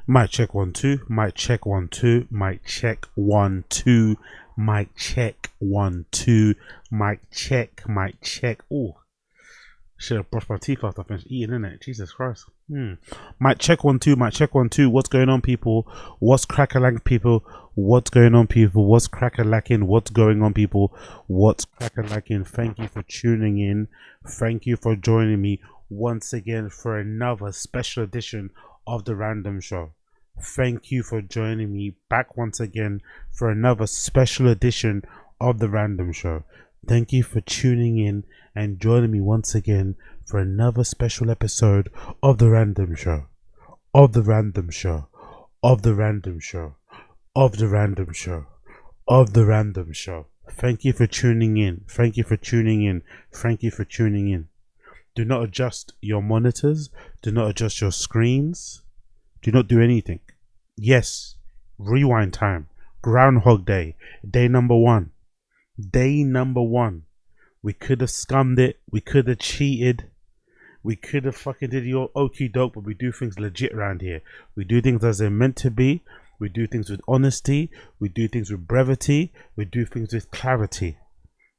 Mic check 1 2. Mic check 1 2. Mic check 1 2. Mic check 1 2. Mic check. Mic check. Oh, should have brushed my teeth after I finished eating, innit? Jesus Christ. Mic check 1 2. Mic check 1 2. What's going on, people? What's crack-a-lack, people? What's going on, people? What's crack-a-lacking? What's going on, people? What's crack-a-lacking? Thank you for tuning in. Thank you for joining me once again for another special edition of the Random Show. Thank you for joining me back once again for another special edition of the Random Show. Thank you for tuning in and joining me once again for another special episode of the Random Show. Of the Random Show. Of the Random Show. Of the Random Show. Of the Random Show. Thank you for tuning in. Thank you for tuning in. Thank you for tuning in. Do not adjust your monitors. Do not adjust your screens. Do not do anything. Yes, rewind time. Groundhog Day. Day number 1. Day number 1. We could have scummed it. We could have cheated. We could have fucking did your okie doke, but we do things legit around here. We do things as they're meant to be. We do things with honesty. We do things with brevity. We do things with clarity.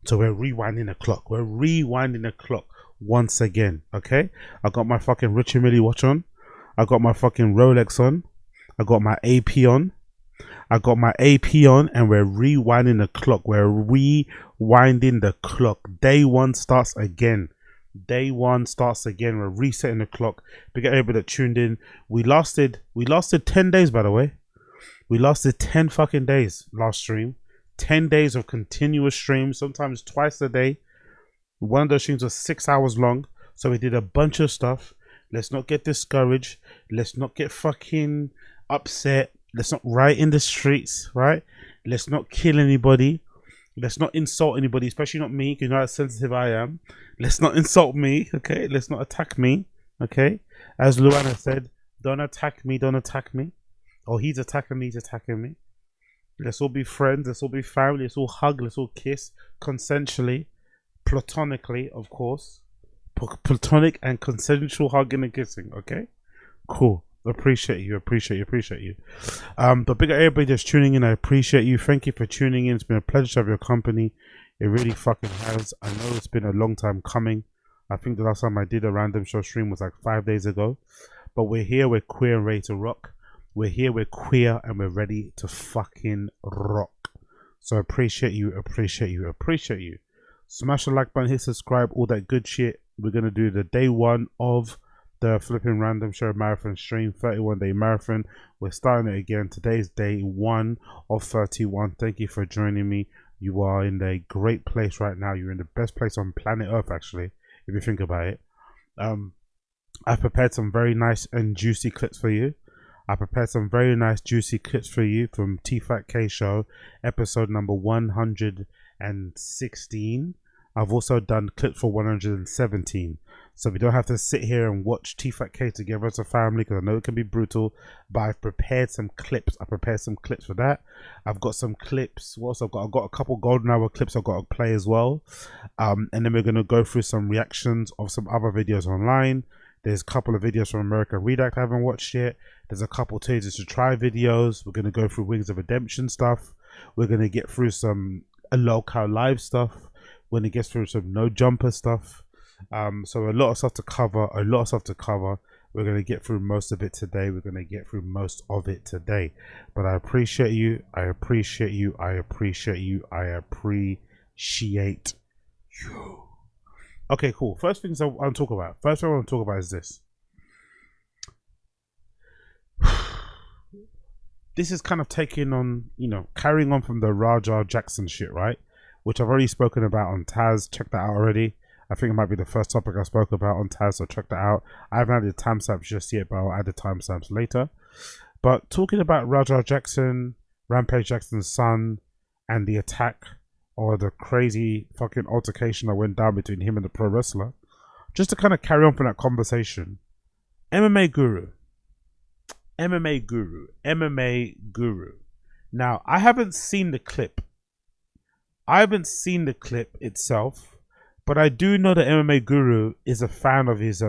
So we're rewinding the clock. We're rewinding the clock once again. Okay? I got my fucking Rich and Millie watch on. I got my fucking Rolex on. I got my AP on. I got my AP on, and we're rewinding the clock. We're rewinding the clock. Day 1 starts again. Day 1 starts again. We're resetting the clock. Big up everybody that tuned in. We lasted 10 days, by the way. We lasted 10 fucking days last stream. 10 days of continuous streams, sometimes twice a day. One of those streams was 6 hours long. So we did a bunch of stuff. Let's not get discouraged. Let's not get fucking upset. Let's not riot in the streets, right? Let's not kill anybody. Let's not insult anybody, especially not me, because you know how sensitive I am. Let's not insult me, okay? Let's not attack me, okay? As Luana said, don't attack me, don't attack me. Or he's attacking me, he's attacking me. Let's all be friends, let's all be family, let's all hug, let's all kiss consensually, platonically, of course. Platonic and consensual hugging and kissing, okay? Cool. Appreciate you. But big up everybody that's tuning in. I appreciate you. Thank you for tuning in. It's been a pleasure to have your company. It really fucking has. I know it's been a long time coming. I think the last time I did a Random Show stream was like 5 days ago. But we're here, we're queer and ready to rock. We're here, we're queer, and we're ready to fucking rock. So appreciate you. Smash the like button, hit subscribe, all that good shit. We're gonna do the day 1 of the flipping Random Show marathon stream, 31-day marathon. We're starting it again. Today's day 1 of 31. Thank you for joining me. You are in a great place right now. You're in the best place on planet Earth, actually, if you think about it. I've prepared some very nice and juicy clips for you. I prepared some very nice juicy clips for you from Tfatk show, episode number 116. I've also done clips for 117. So we don't have to sit here and watch Tfatk together as a family, because I know it can be brutal. But I've prepared some clips. I prepared some clips for that. I've got some clips. What else I've got? I've got a couple golden hour clips I've got to play as well. And then we're going to go through some reactions of some other videos online. There's a couple of videos from America REDACT I haven't watched yet. There's a couple Tasers to Try videos. We're going to go through Wings of Redemption stuff. We're going to get through some local live stuff. We're going to get through some no jumper stuff. So a lot of stuff to cover. We're going to get through most of it today. But I appreciate you. Okay, cool. First thing I want to talk about is this. This is kind of taking on, carrying on from the Raja Jackson shit, right? Which I've already spoken about on Taz. Check that out already. I think it might be the first topic I spoke about on Taz, so check that out. I haven't added timestamps just yet, but I'll add the timestamps later. But talking about Raja Jackson, Rampage Jackson's son, and the attack, or the crazy fucking altercation that went down between him and the pro wrestler, just to kind of carry on from that conversation, MMA guru. Now, I haven't seen the clip. Itself, but I do know that MMA Guru is a fan of his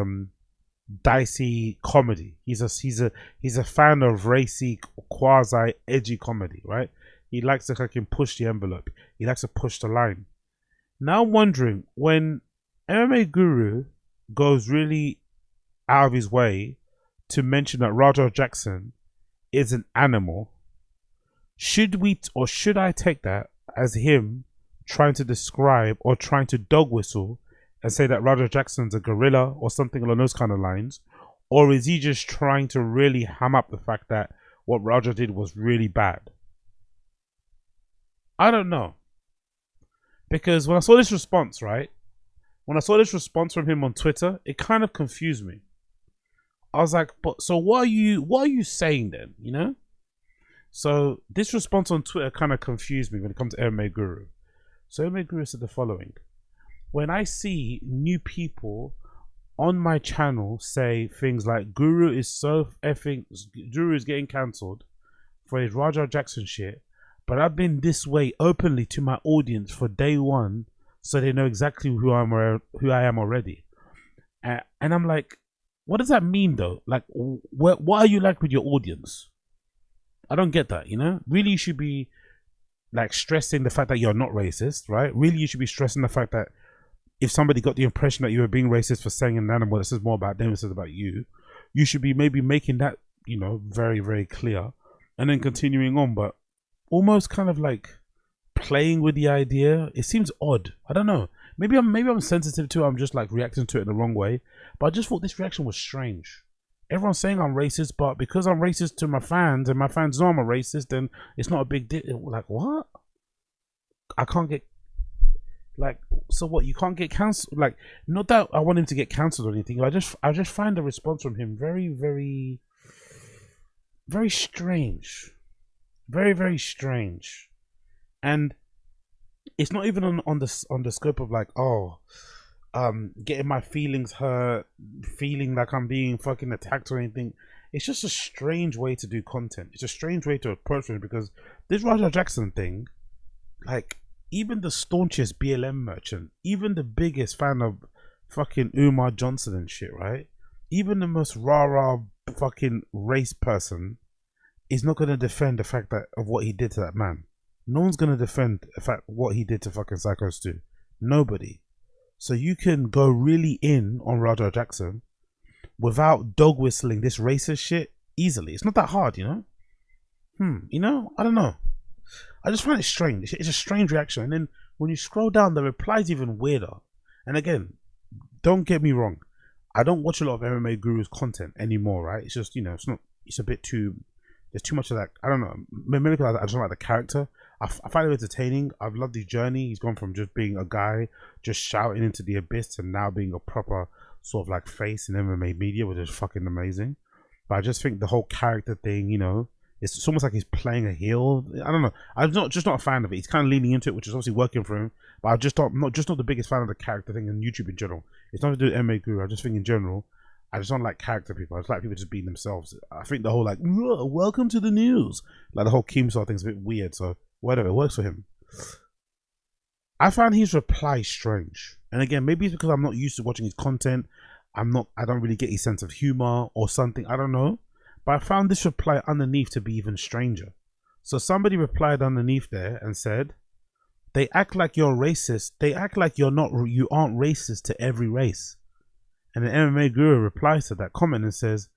dicey comedy. He's a fan of racy, quasi edgy comedy, right? He likes to fucking push the envelope. He likes to push the line. Now I'm wondering, when MMA Guru goes really out of his way to mention that Raja Jackson is an animal, should I take that as him trying to describe or trying to dog whistle and say that Raja Jackson's a gorilla or something along those kind of lines? Or is he just trying to really ham up the fact that what Raja did was really bad? I don't know. Because when I saw this response, right? When I saw this response from him on Twitter, it kind of confused me. I was like, but so what are you saying then, you know? So this response on Twitter kind of confused me when it comes to MMA Guru. So MMA Guru said the following: when I see new people on my channel say things like Guru is getting cancelled for his Raja Jackson shit, but I've been this way openly to my audience for day one, so they know exactly who I am already. And I'm like, what does that mean though? Like, what are you like with your audience? I don't get that, you know? Really, you should be like stressing the fact that you're not racist, right? Really, you should be stressing the fact that if somebody got the impression that you were being racist for saying an animal that says more about them than it says about you, you should be maybe making that, you know, very, very clear and then continuing on, but almost kind of like playing with the idea. It seems odd. I don't know. Maybe I'm sensitive to it. I'm just like reacting to it in the wrong way. But I just thought this reaction was strange. Everyone's saying I'm racist, but because I'm racist to my fans and my fans know I'm a racist, then it's not a big deal. Like, what? I can't get, like, so what? You can't get cancelled? Like, not that I want him to get cancelled or anything. I just find the response from him very, very, very strange. Very, very strange. And it's not even on the scope of like, oh, getting my feelings hurt, feeling like I'm being fucking attacked or anything. It's just a strange way to do content. It's a strange way to approach it, because this Raja Jackson thing, like, even the staunchest BLM merchant, even the biggest fan of fucking Umar Johnson and shit, right? Even the most rah-rah fucking race person is not going to defend the fact that of what he did to that man. No one's going to defend the fact what he did to fucking Psychos too. Nobody. So you can go really in on Raja Jackson without dog whistling this racist shit easily. It's not that hard, you know? You know? I don't know. I just find it strange. It's a strange reaction. And then when you scroll down, the reply's even weirder. And again, don't get me wrong. I don't watch a lot of MMA Guru's content anymore, right? It's just, you know, it's a bit too, there's too much of that. I don't know. Maybe because I just don't like the character. I find it entertaining. I've loved his journey. He's gone from just being a guy just shouting into the abyss to now being a proper sort of like face in MMA media, which is fucking amazing. But I just think the whole character thing, you know, it's almost like he's playing a heel. I don't know. I'm not a fan of it. He's kind of leaning into it, which is obviously working for him. But I just don't, not the biggest fan of the character thing on YouTube in general. It's nothing to do with MMA Guru. I just think in general, I just don't like character people. I just like people just being themselves. I think the whole like, welcome to the news, like the whole Keemstar thing's a bit weird. So whatever, it works for him. I found his reply strange. And again, maybe it's because I'm not used to watching his content. I don't really get his sense of humor or something. I don't know. But I found this reply underneath to be even stranger. So somebody replied underneath there and said, they act like you're racist. They act like you aren't racist to every race. And the MMA Guru replies to that comment and says,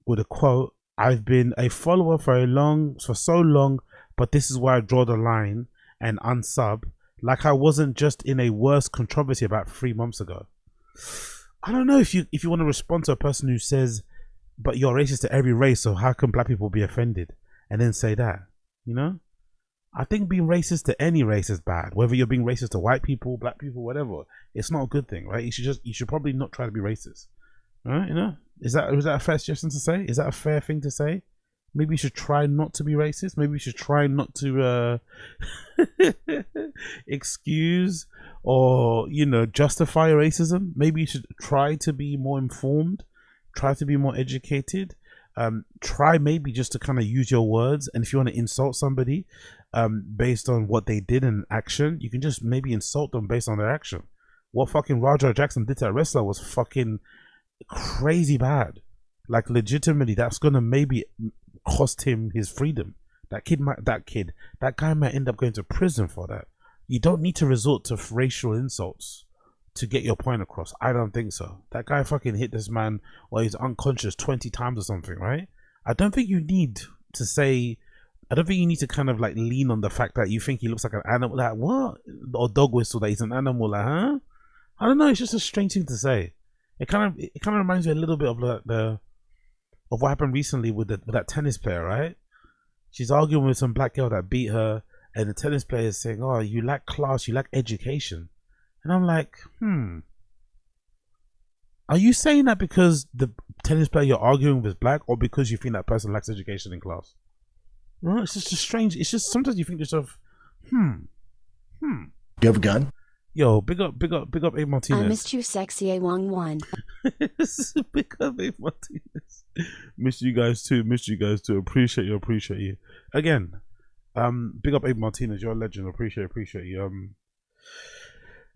with a quote, I've been a follower for so long, but this is where I draw the line and unsub, like I wasn't just in a worse controversy about 3 months ago. I don't know if you want to respond to a person who says, but you're racist to every race, so how can black people be offended? And then say that, you know? I think being racist to any race is bad. Whether you're being racist to white people, black people, whatever, it's not a good thing, right? You should probably not try to be racist, right? You know, was that a fair suggestion to say? Is that a fair thing to say? Maybe you should try not to be racist. Maybe you should try not to excuse or, you know, justify racism. Maybe you should try to be more informed, try to be more educated. Try maybe just to kind of use your words, and if you want to insult somebody based on what they did in action, you can just maybe insult them based on their action. What fucking Raja Jackson did to that wrestler was fucking crazy bad. Like legitimately, that's gonna maybe cost him his freedom. That guy might end up going to prison for that. You don't need to resort to racial insults to get your point across. I don't think so. That guy fucking hit this man while he's unconscious 20 times or something, right? I don't think you need to say, I don't think you need to kind of like lean on the fact that you think he looks like an animal. Like, what? Or dog whistle that he's an animal. Like, huh? I don't know. It's just a strange thing to say. It kind of reminds me a little bit of of what happened recently with that tennis player, right? She's arguing with some black girl that beat her, and the tennis player is saying, "Oh, you lack class, you lack education," and I'm like, are you saying that because the tennis player you're arguing with is black, or because you think that person lacks education in class? No, it's just strange. It's just sometimes you think to yourself, You have a gun? Yo, big up A Martinez. I missed you, sexy A11. Big up A Martinez. Missed you guys too. Appreciate you. Again, big up A Martinez. You're a legend. Appreciate you.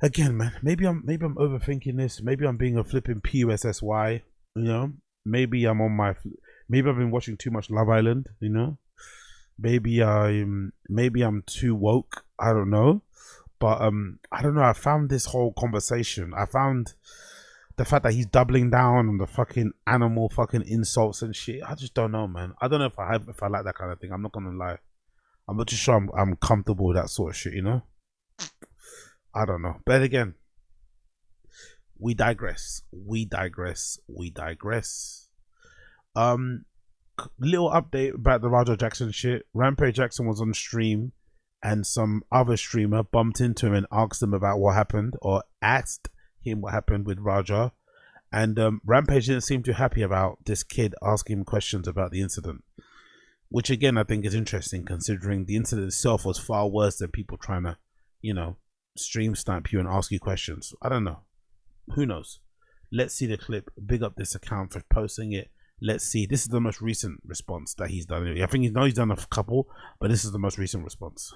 Again, man, maybe I'm overthinking this. Maybe I'm being a flipping PUSSY. You know, maybe I've been watching too much Love Island. You know, maybe I'm too woke. I don't know. But I don't know, I found this whole conversation, I found the fact that he's doubling down on the fucking animal fucking insults and shit. I just don't know, man. I don't know if I like that kind of thing. I'm not gonna lie. I'm not just sure I'm comfortable with that sort of shit, you know? I don't know. But again, we digress. Little update about the Raja Jackson shit. Rampage Jackson was on stream, and some other streamer bumped into him and asked him about what happened, or asked him what happened with Raja. And Rampage didn't seem too happy about this kid asking him questions about the incident. Which again, I think is interesting, considering the incident itself was far worse than people trying to, you know, stream snipe you and ask you questions. I don't know. Who knows? Let's see the clip. Big up this account for posting it. Let's see. This is the most recent response that he's done. I think he's done a couple, but this is the most recent response.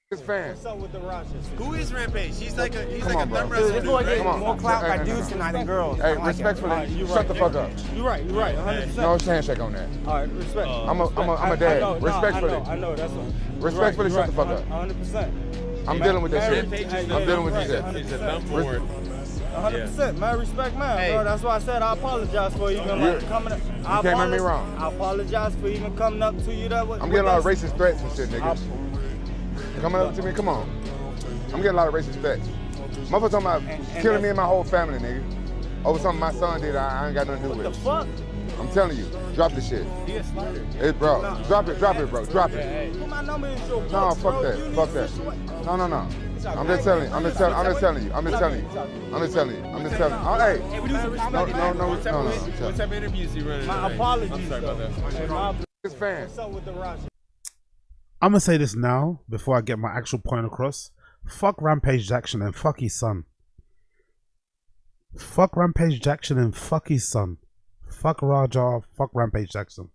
What's up with the Rogers? Who is Rampage? He's like a member Dude, this boy right? getting more clout by dudes tonight than girls. Hey, respectfully, shut the fuck up. You're right, 100%. No handshake on that. All right, respect. I'm a dad. Respectfully. I know, that's what. Respectfully, shut the fuck up. 100%. I'm dealing with this shit. I'm dealing with this shit. He's a dumb board. 100%, man. Respect, man, bro. That's why I said I apologize for even coming up. You can't make me wrong. I apologize for even coming up to you that way. I'm getting a lot of racist threats and shit, niggas. Coming up to me, come on. I'm getting a lot of racist threats. Motherfuckers talking about killing me and my whole family, nigga. Over something my son did, I ain't got nothing to do with it. What the fuck? I'm telling you, drop this shit. Hey, bro, drop it, bro, drop it. Put my number in your No, box, fuck bro. that, fuck that. No. I'm just telling you. Hey, no. What type of interviews he running? My apologies. I'm sorry about that. This fan. What's up with the Rogers? I'm gonna say this now before I get my actual point across. Fuck Rampage Jackson and fuck his son. Fuck Rampage Jackson and fuck his son. Fuck Raja, fuck Rampage Jackson.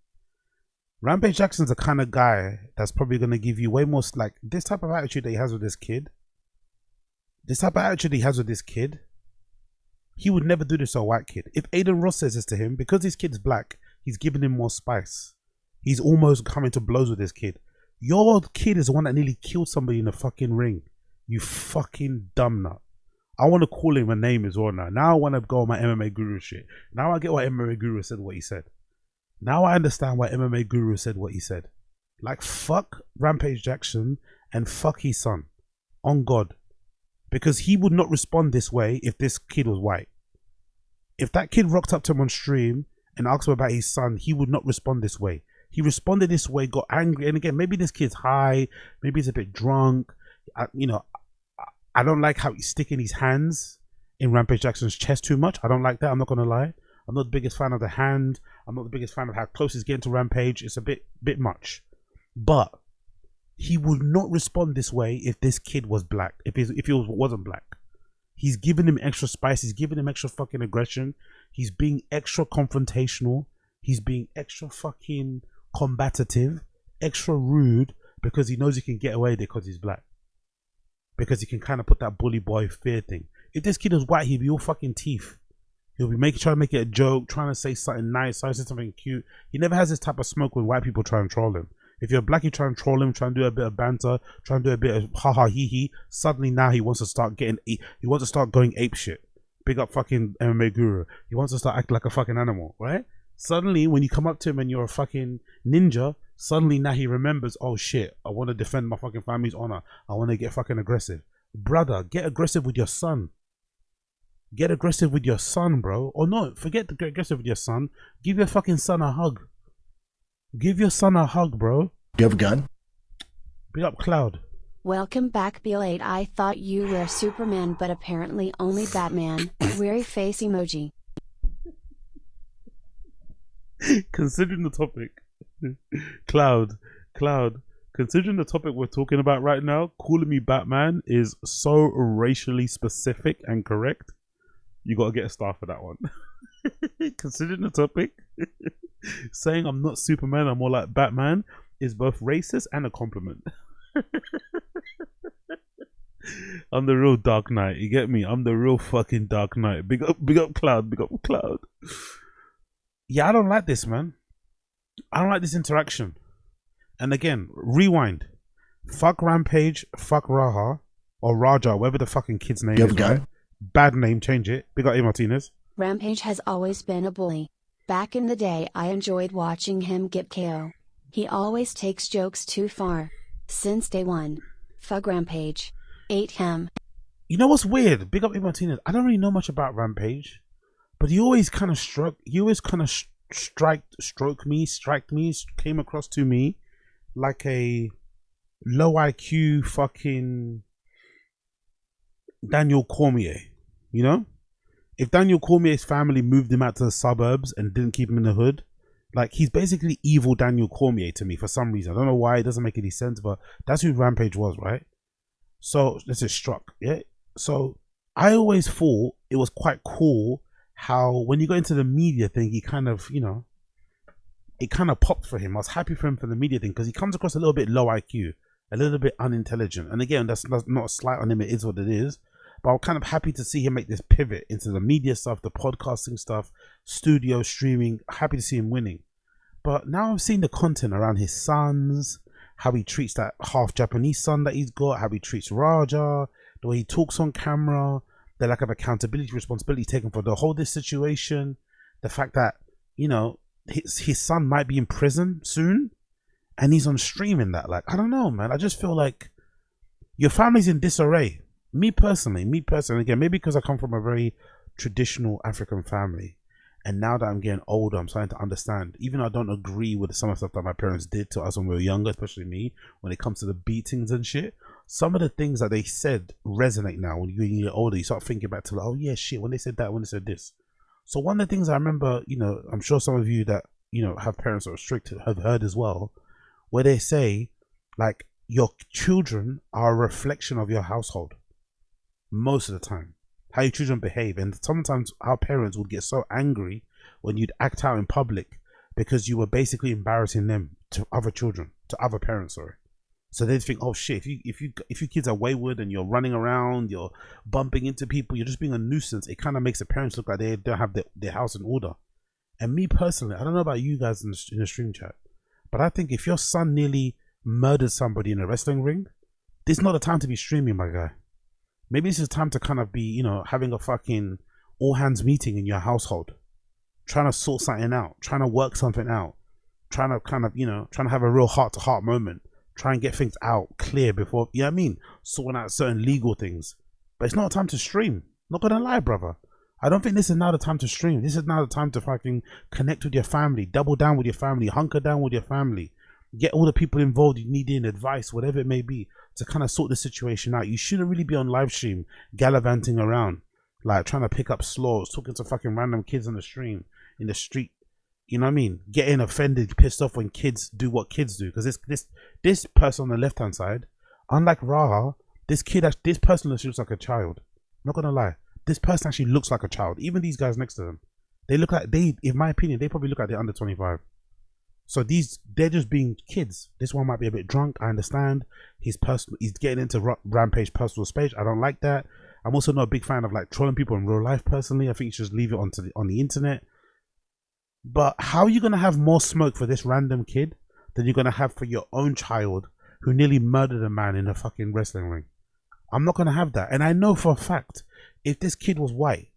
Rampage Jackson's the kind of guy that's probably gonna give you way more, like, this type of attitude that he has with this kid. He would never do this to a white kid. If Aiden Ross says this to him, because this kid's black, he's giving him more spice. He's almost coming to blows with this kid. Your kid is the one that nearly killed somebody in a fucking ring. You fucking dumb nut. I want to call him a name as well now. Now I want to go on my MMA Guru shit. Now I get why MMA Guru said what he said. Now I understand why MMA Guru said what he said. Like, fuck Rampage Jackson and fuck his son. On God. Because he would not respond this way if this kid was white. If that kid rocked up to him on stream and asked him about his son, he would not respond this way. He responded this way, got angry, and again, maybe this kid's high, maybe he's a bit drunk. I don't like how he's sticking his hands in Rampage Jackson's chest too much. I don't like that, I'm not gonna lie. I'm not the biggest fan of the hand. I'm not the biggest fan of how close he's getting to Rampage. It's a bit much. But he would not respond this way if this kid was black, if he wasn't black. He's giving him extra spice, he's giving him extra fucking aggression, he's being extra confrontational, he's being extra fucking combative, extra rude, because he knows he can get away with it because he's black. Because he can kind of put that bully boy fear thing. If this kid was white, he'd be all fucking teeth. He'll be trying to make it a joke, trying to say something nice, trying to say something cute. He never has this type of smoke when white people try and troll him. If you're black, you try and troll him, try and do a bit of banter, try and do a bit of ha ha hee hee. Suddenly now he wants to start he wants to start going ape shit. Big up fucking MMA guru. He wants to start acting like a fucking animal, right? Suddenly when you come up to him and you're a fucking ninja, suddenly now he remembers, oh shit, I want to defend my fucking family's honor. I want to get fucking aggressive. Brother, get aggressive with your son. Get aggressive with your son, bro. Or no, forget to get aggressive with your son. Give your fucking son a hug. Give your son a hug, bro. Do you have a gun? Big up Cloud. Welcome back, Bill8. I thought you were Superman, but apparently only Batman. Weary face emoji. Considering the topic, Cloud, considering the topic we're talking about right now, calling me Batman is so racially specific and correct. You gotta get a star for that one. Considering the topic, saying I'm not Superman, I'm more like Batman is both racist and a compliment. I'm the real Dark Knight, you get me? I'm the real fucking Dark Knight. Big up Cloud, big up Cloud. Yeah, I don't like this, man. I don't like this interaction. And again, rewind. Fuck Rampage, fuck Raha, or Raja, whatever the fucking kid's name is. Right? Bad name, change it. Big up A. Martinez. Rampage has always been a bully. Back in the day, I enjoyed watching him get KO. He always takes jokes too far. Since day one. Fuck Rampage. Ate him. You know what's weird? Big up A. Martinez. I don't really know much about Rampage, but he always kind of strike me, came across to me like a low IQ fucking Daniel Cormier, you know? If Daniel Cormier's family moved him out to the suburbs and didn't keep him in the hood, like, he's basically evil Daniel Cormier to me for some reason. I don't know why, it doesn't make any sense, but that's who Rampage was, right? So this is struck, yeah? So I always thought it was quite cool how when you go into the media thing, he kind of, you know, it kind of popped for him. I was happy for him for the media thing because he comes across a little bit low IQ, a little bit unintelligent. And again, that's not a slight on him, it is what it is. But I'm kind of happy to see him make this pivot into the media stuff, the podcasting stuff, studio streaming. Happy to see him winning. But now I've seen the content around his sons, how he treats that half Japanese son that he's got, how he treats Raja, the way he talks on camera, the lack of accountability, responsibility taken for the whole this situation, the fact that, you know, his son might be in prison soon and he's on stream in that. Like, I don't know, man. I just feel like your family's in disarray. Me personally, again, maybe because I come from a very traditional African family, and now that I'm getting older, I'm starting to understand, even though I don't agree with some of the stuff that my parents did to us when we were younger, especially me, when it comes to the beatings and shit, some of the things that they said resonate now. When you get older, you start thinking back to, like, oh yeah, shit, when they said that, when they said this. So one of the things I remember, you know, I'm sure some of you that, you know, have parents that are strict have heard as well, where they say, like, your children are a reflection of your household. Most of the time, how your children behave. And sometimes our parents would get so angry when you'd act out in public because you were basically embarrassing them to other children, to other parents, sorry. So they'd think, oh shit, if your kids are wayward and you're running around, you're bumping into people, you're just being a nuisance, it kind of makes the parents look like they don't have their house in order. And me personally, I don't know about you guys in the stream chat, but I think if your son nearly murdered somebody in a wrestling ring, this is not the time to be streaming, my guy. Maybe this is time to kind of be, you know, having a fucking all hands meeting in your household, trying to sort something out, trying to work something out, trying to kind of, you know, trying to have a real heart to heart moment, try and get things out clear before, you know what I mean, sorting out certain legal things. But it's not a time to stream. Not gonna lie, brother. I don't think this is now the time to stream. This is now the time to fucking connect with your family, double down with your family, hunker down with your family, get all the people involved you need in advice, whatever it may be, to kind of sort the situation out. You shouldn't really be on live stream gallivanting around, like trying to pick up slows, talking to fucking random kids on the stream, in the street. You know what I mean? Getting offended, pissed off when kids do what kids do. Because this person on the left hand side, unlike Raha, this person looks like a child. I'm not gonna lie, this person actually looks like a child. Even these guys next to them, they look like in my opinion, they probably look like they're under 25. So they're just being kids. This one might be a bit drunk. I understand. He's getting into Rampage personal space. I don't like that. I'm also not a big fan of like trolling people in real life personally. I think you should just leave it on the internet. But how are you going to have more smoke for this random kid than you're going to have for your own child who nearly murdered a man in a fucking wrestling ring? I'm not going to have that. And I know for a fact, if this kid was white,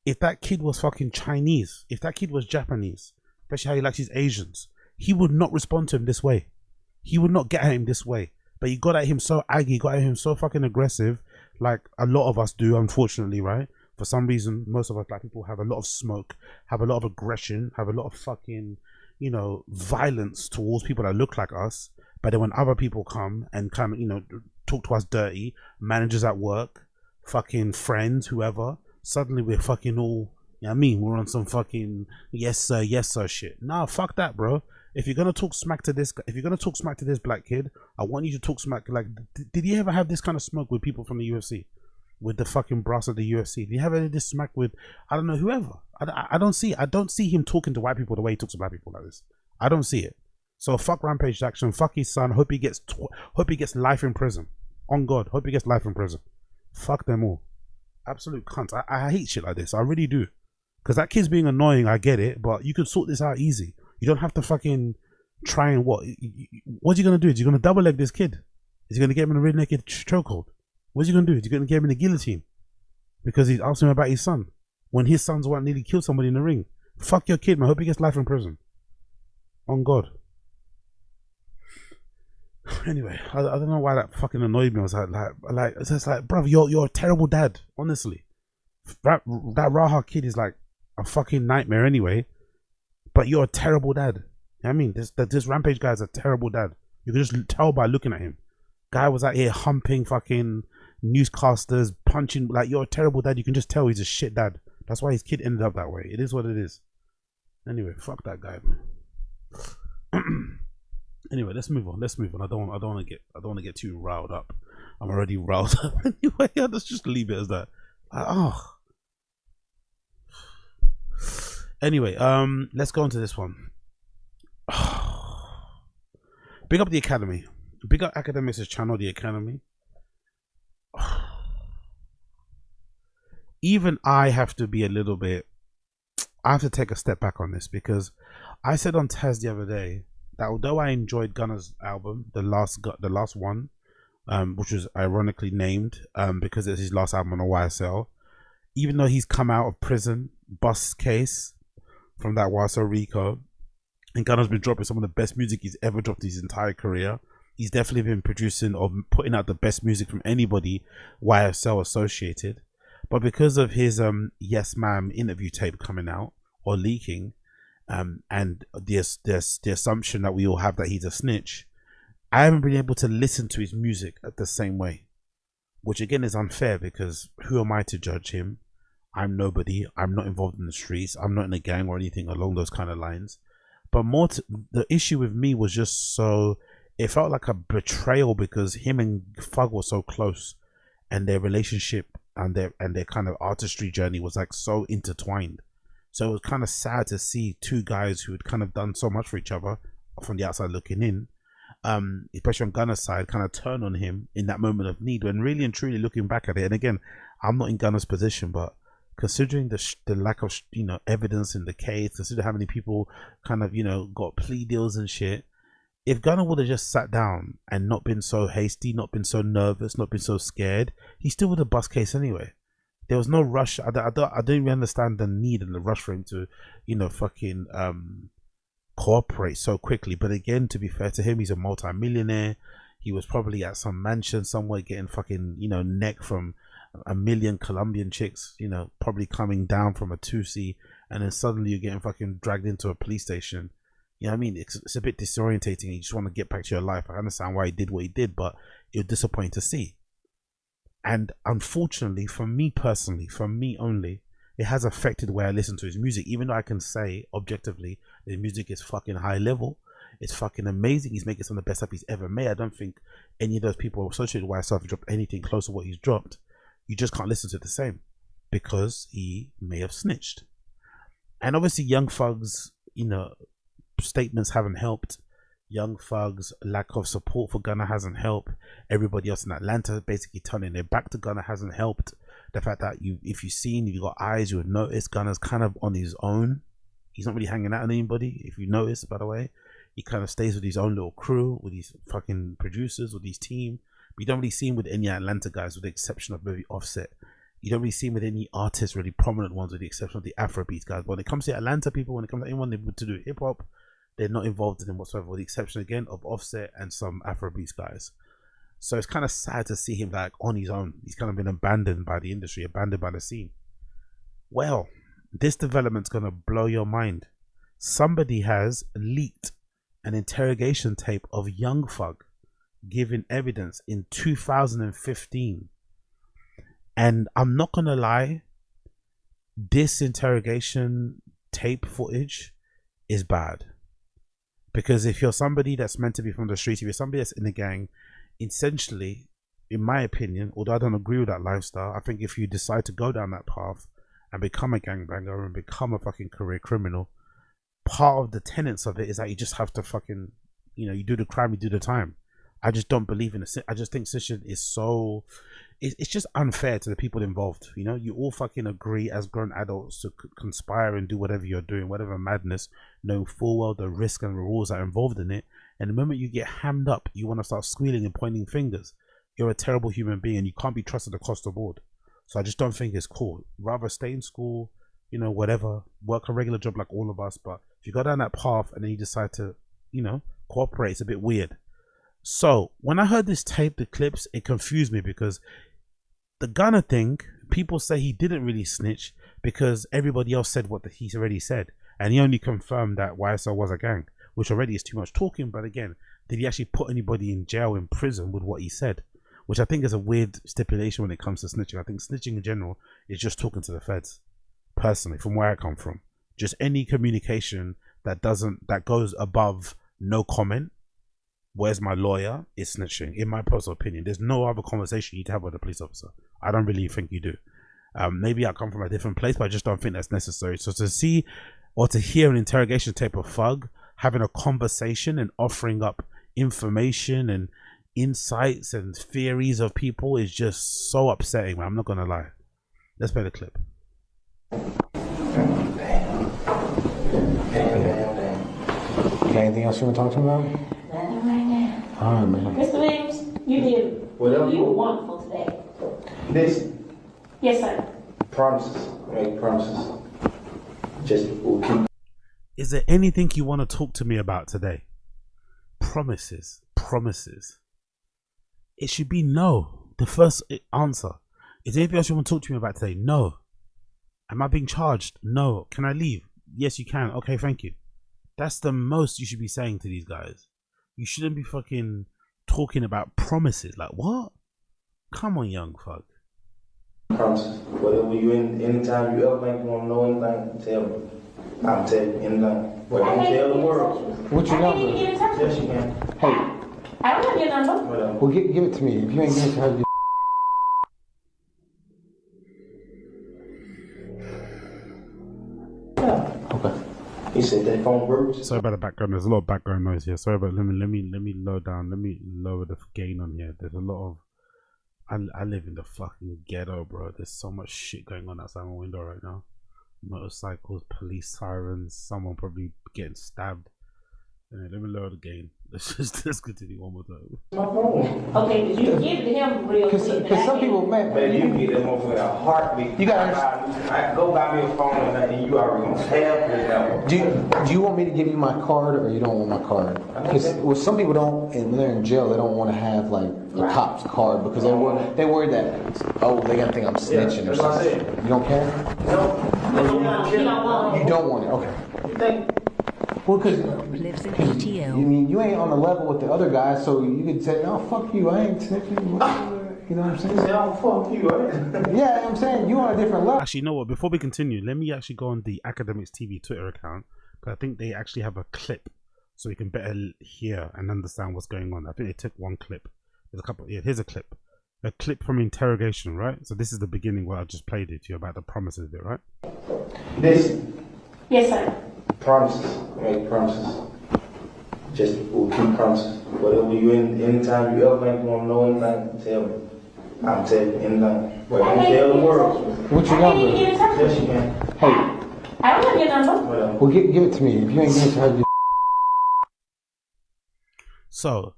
if that kid was fucking Chinese, if that kid was Japanese, especially how he likes his Asians, he would not respond to him this way. He would not get at him this way. But he got at him so aggy, got at him so fucking aggressive, like a lot of us do, unfortunately, right? For some reason, most of us black people have a lot of smoke, have a lot of aggression, have a lot of fucking, you know, violence towards people that look like us. But then when other people come and kind of, you know, talk to us dirty, managers at work, fucking friends, whoever, suddenly we're fucking all, you know what I mean? We're on some fucking yes sir shit. Nah, fuck that, bro. If you're gonna talk smack to this, if you're gonna talk smack to this black kid, I want you to talk smack. Like, did you ever have this kind of smoke with people from the UFC, with the fucking brass of the UFC? Did you have any of this smack with, I don't know, whoever? I don't see him talking to white people the way he talks to black people like this. I don't see it. So fuck Rampage Jackson, fuck his son. Hope he gets life in prison. On God, hope he gets life in prison. Fuck them all. Absolute cunts. I hate shit like this. I really do. Because that kid's being annoying, I get it, but you could sort this out easy. You don't have to fucking try and what? What's he gonna do? Is he gonna double leg this kid? Is he gonna get him in a rear naked chokehold? What's he gonna do? Is he gonna get him in a guillotine? Because he's asking him about his son. When his son's one nearly killed somebody in the ring. Fuck your kid, man. Hope he gets life in prison. On God. Anyway, I don't know why that fucking annoyed me. I was like, it's just like, bro, you're a terrible dad. Honestly, that Raha kid is like a fucking nightmare anyway. But you're a terrible dad. You know what I mean, this Rampage guy is a terrible dad. You can just tell by looking at him. Guy was out here humping fucking newscasters, punching. Like, you're a terrible dad. You can just tell he's a shit dad. That's why his kid ended up that way. It is what it is. Anyway, fuck that guy, man. Anyway, let's move on. I don't want to get too riled up. I'm already riled up. Anyway, let's just leave it as that. Oh. Anyway, let's go on to this one. Big up the Academy. Big up Academics' channel, the Academy. Even I have to be a little bit, I have to take a step back on this, because I said on Taz the other day that although I enjoyed Gunna's album, the last one, which was ironically named because it's his last album on a YSL, even though he's come out of prison, bus case from that YSL Rico, and Gunna's been dropping some of the best music he's ever dropped his entire career. He's definitely been producing or putting out the best music from anybody YSL associated. But because of his Yes Ma'am interview tape coming out or leaking, and the assumption that we all have that he's a snitch, I haven't been able to listen to his music the same way, which again is unfair, because who am I to judge him? I'm nobody. I'm not involved in the streets. I'm not in a gang or anything along those kind of lines. But more the issue with me was just so, it felt like a betrayal, because him and Fug were so close, and their relationship and their kind of artistry journey was like so intertwined. So it was kind of sad to see two guys who had kind of done so much for each other from the outside looking in, especially on Gunna's side, kind of turn on him in that moment of need, when really and truly looking back at it, and again, I'm not in Gunna's position, but considering the lack of, you know, evidence in the case, consider how many people kind of, you know, got plea deals and shit, if Gunna would have just sat down and not been so hasty, not been so nervous, not been so scared, he still would have bust case anyway. There was no rush. I don't even understand the need and the rush for him to, you know, fucking cooperate so quickly. But again, to be fair to him, he's a multi-millionaire. He was probably at some mansion somewhere getting fucking, you know, neck from a million Colombian chicks, you know, probably coming down from a 2C, and then suddenly you're getting fucking dragged into a police station. You know what I mean? It's a bit disorientating. You just want to get back to your life. I understand why he did what he did, but it was disappointing to see. And unfortunately, for me personally, for me only, it has affected the way I listen to his music. Even though I can say objectively his music is fucking high level, it's fucking amazing, he's making some of the best stuff he's ever made. I don't think any of those people associated with YSL have dropped anything close to what he's dropped. You just can't listen to the same, because he may have snitched. And obviously Young Thug's, you know, statements haven't helped. Young Thug's lack of support for Gunna hasn't helped. Everybody else in Atlanta basically turning their back to Gunna hasn't helped. The fact that if you've got eyes, you would notice Gunna's kind of on his own. He's not really hanging out with anybody. If you notice, by the way, he kind of stays with his own little crew, with his fucking producers, with his team. But you don't really see him with any Atlanta guys, with the exception of maybe Offset. You don't really see him with any artists, really prominent ones, with the exception of the Afrobeat guys. But when it comes to Atlanta people, when it comes to anyone to do hip hop, they're not involved in it whatsoever, with the exception again of Offset and some Afrobeat guys. So it's kind of sad to see him like on his own. He's kind of been abandoned by the industry, abandoned by the scene. Well, this development's gonna blow your mind. Somebody has leaked an interrogation tape of Young Thug giving evidence in 2015. And I'm not gonna lie, this interrogation tape footage is bad. Because if you're somebody that's meant to be from the streets, if you're somebody that's in the gang, essentially, in my opinion, although I don't agree with that lifestyle, I think if you decide to go down that path and become a gangbanger and become a fucking career criminal, part of the tenets of it is that you just have to fucking, you do the crime, you do the time. I just don't believe in it. I just think this shit is so, it's just unfair to the people involved. You all fucking agree as grown adults to conspire and do whatever you're doing, whatever madness, knowing full well the risk and rewards that are involved in it. And the moment you get hammed up, you want to start squealing and pointing fingers. You're a terrible human being and you can't be trusted across the board. So I just don't think it's cool. Rather stay in school, whatever, work a regular job like all of us. But if you go down that path and then you decide to, cooperate, it's a bit weird. So when I heard this tape, the clips, it confused me because the Gunna thing, people say he didn't really snitch because everybody else said what he already said. And he only confirmed that YSL was a gang, which already is too much talking. But again, did he actually put anybody in jail, in prison with what he said? Which I think is a weird stipulation when it comes to snitching. I think snitching in general is just talking to the feds. Personally, from where I come from, just any communication that goes above no comment, where's my lawyer, is snitching, in my personal opinion. There's no other conversation you need to have with a police officer. I don't really think you do. Maybe I come from a different place, but I just don't think that's necessary. So to see or to hear an interrogation tape of Thug having a conversation and offering up information and insights and theories of people is just so upsetting, man. I'm not gonna lie. Let's play the clip. Anything else you want to talk to me about? Nothing right now. All right, man. Mr. Williams, you were wonderful today. Listen. Yes, sir. Promises. Make promises. Just we'll keep. Is there anything you want to talk to me about today? Promises. Promises. It should be no. The first answer. Is there anything else you want to talk to me about today? No. Am I being charged? No. Can I leave? Yes, you can. Okay, thank you. That's the most you should be saying to these guys. You shouldn't be fucking talking about promises. Like, what? Come on, Young Thug. Promises. Whatever you anytime you ever think you want to know anything, tell me. I'll tell you anything. What don't tell the world. What's your number? Yes, you can. Hey. I don't have your number. Whatever. Well, give it to me. If you ain't give it to her, Okay. He said that phone works. Sorry about the background. There's a lot of background noise here. Sorry, but let me lower down. Let me lower the gain on here. There's a lot of. I live in the fucking ghetto, bro. There's so much shit going on outside my window right now. Motorcycles, police sirens, someone probably getting stabbed. Let me lower the gain. Let's continue one more time. My phone. Okay, but you give it to him real quick. because some people, man, Baby, you can get that motherfucker a heartbeat. You gotta I go buy me a phone and you already gonna have this number. do you want me to give you my card or you don't want my card? Because some people don't, and when they're in jail, they don't want to have like a cop's card because they worry that they gotta think I'm snitching or something. You don't care? No. You don't want it. Okay. You think? Well, because lives in ATL. I mean, you ain't on the level with the other guys, so you could say, "Oh, fuck you, I ain't snitching." You know what I'm saying? Oh, fuck you, right? Yeah, I'm saying you on a different level. Actually, you know what? Before we continue, let me actually go on the Academics TV Twitter account because I think they actually have a clip, so we can better hear and understand what's going on. I think they took one clip. There's a couple. Yeah, here's a clip from interrogation, right? So this is the beginning where I just played it to you about the promises bit, right? Listen. Yes, sir. Promises. Make promises. Just keep promises. Whatever you anytime you ever think you want to know anything, tell me. I'm telling you anything. But don't tell the world. What's your number? Yes, you can. Hey. I don't have your number. Whatever. Well, give it to me. If you ain't giving it to her, So,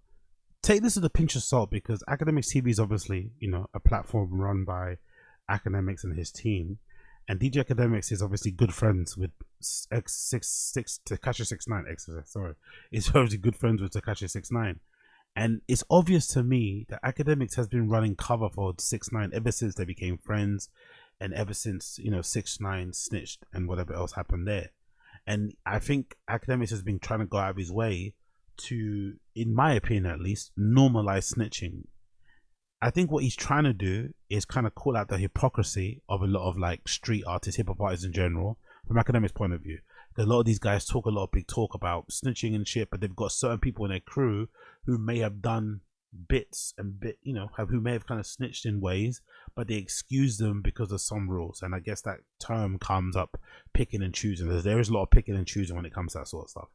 take this with a pinch of salt, because Academics TV is obviously, you know, a platform run by Academics and his team, and DJ Academics is obviously good friends with Tekashi 69. Sorry, is obviously good friends with Tekashi 69, and it's obvious to me that Academics has been running cover for 69 ever since they became friends, and ever since, you know, 69 snitched and whatever else happened there. And I think Academics has been trying to go out of his way to, in my opinion at least, normalize snitching. I think what he's trying to do is kind of call out the hypocrisy of a lot of like street artists, hip hop artists in general, from Academics' point of view. A lot of these guys talk a lot of big talk about snitching and shit, but they've got certain people in their crew who may have done bits and you know, who may have kind of snitched in ways, but they excuse them because of some rules. And I guess that term comes up, picking and choosing. There is a lot of picking and choosing when it comes to that sort of stuff.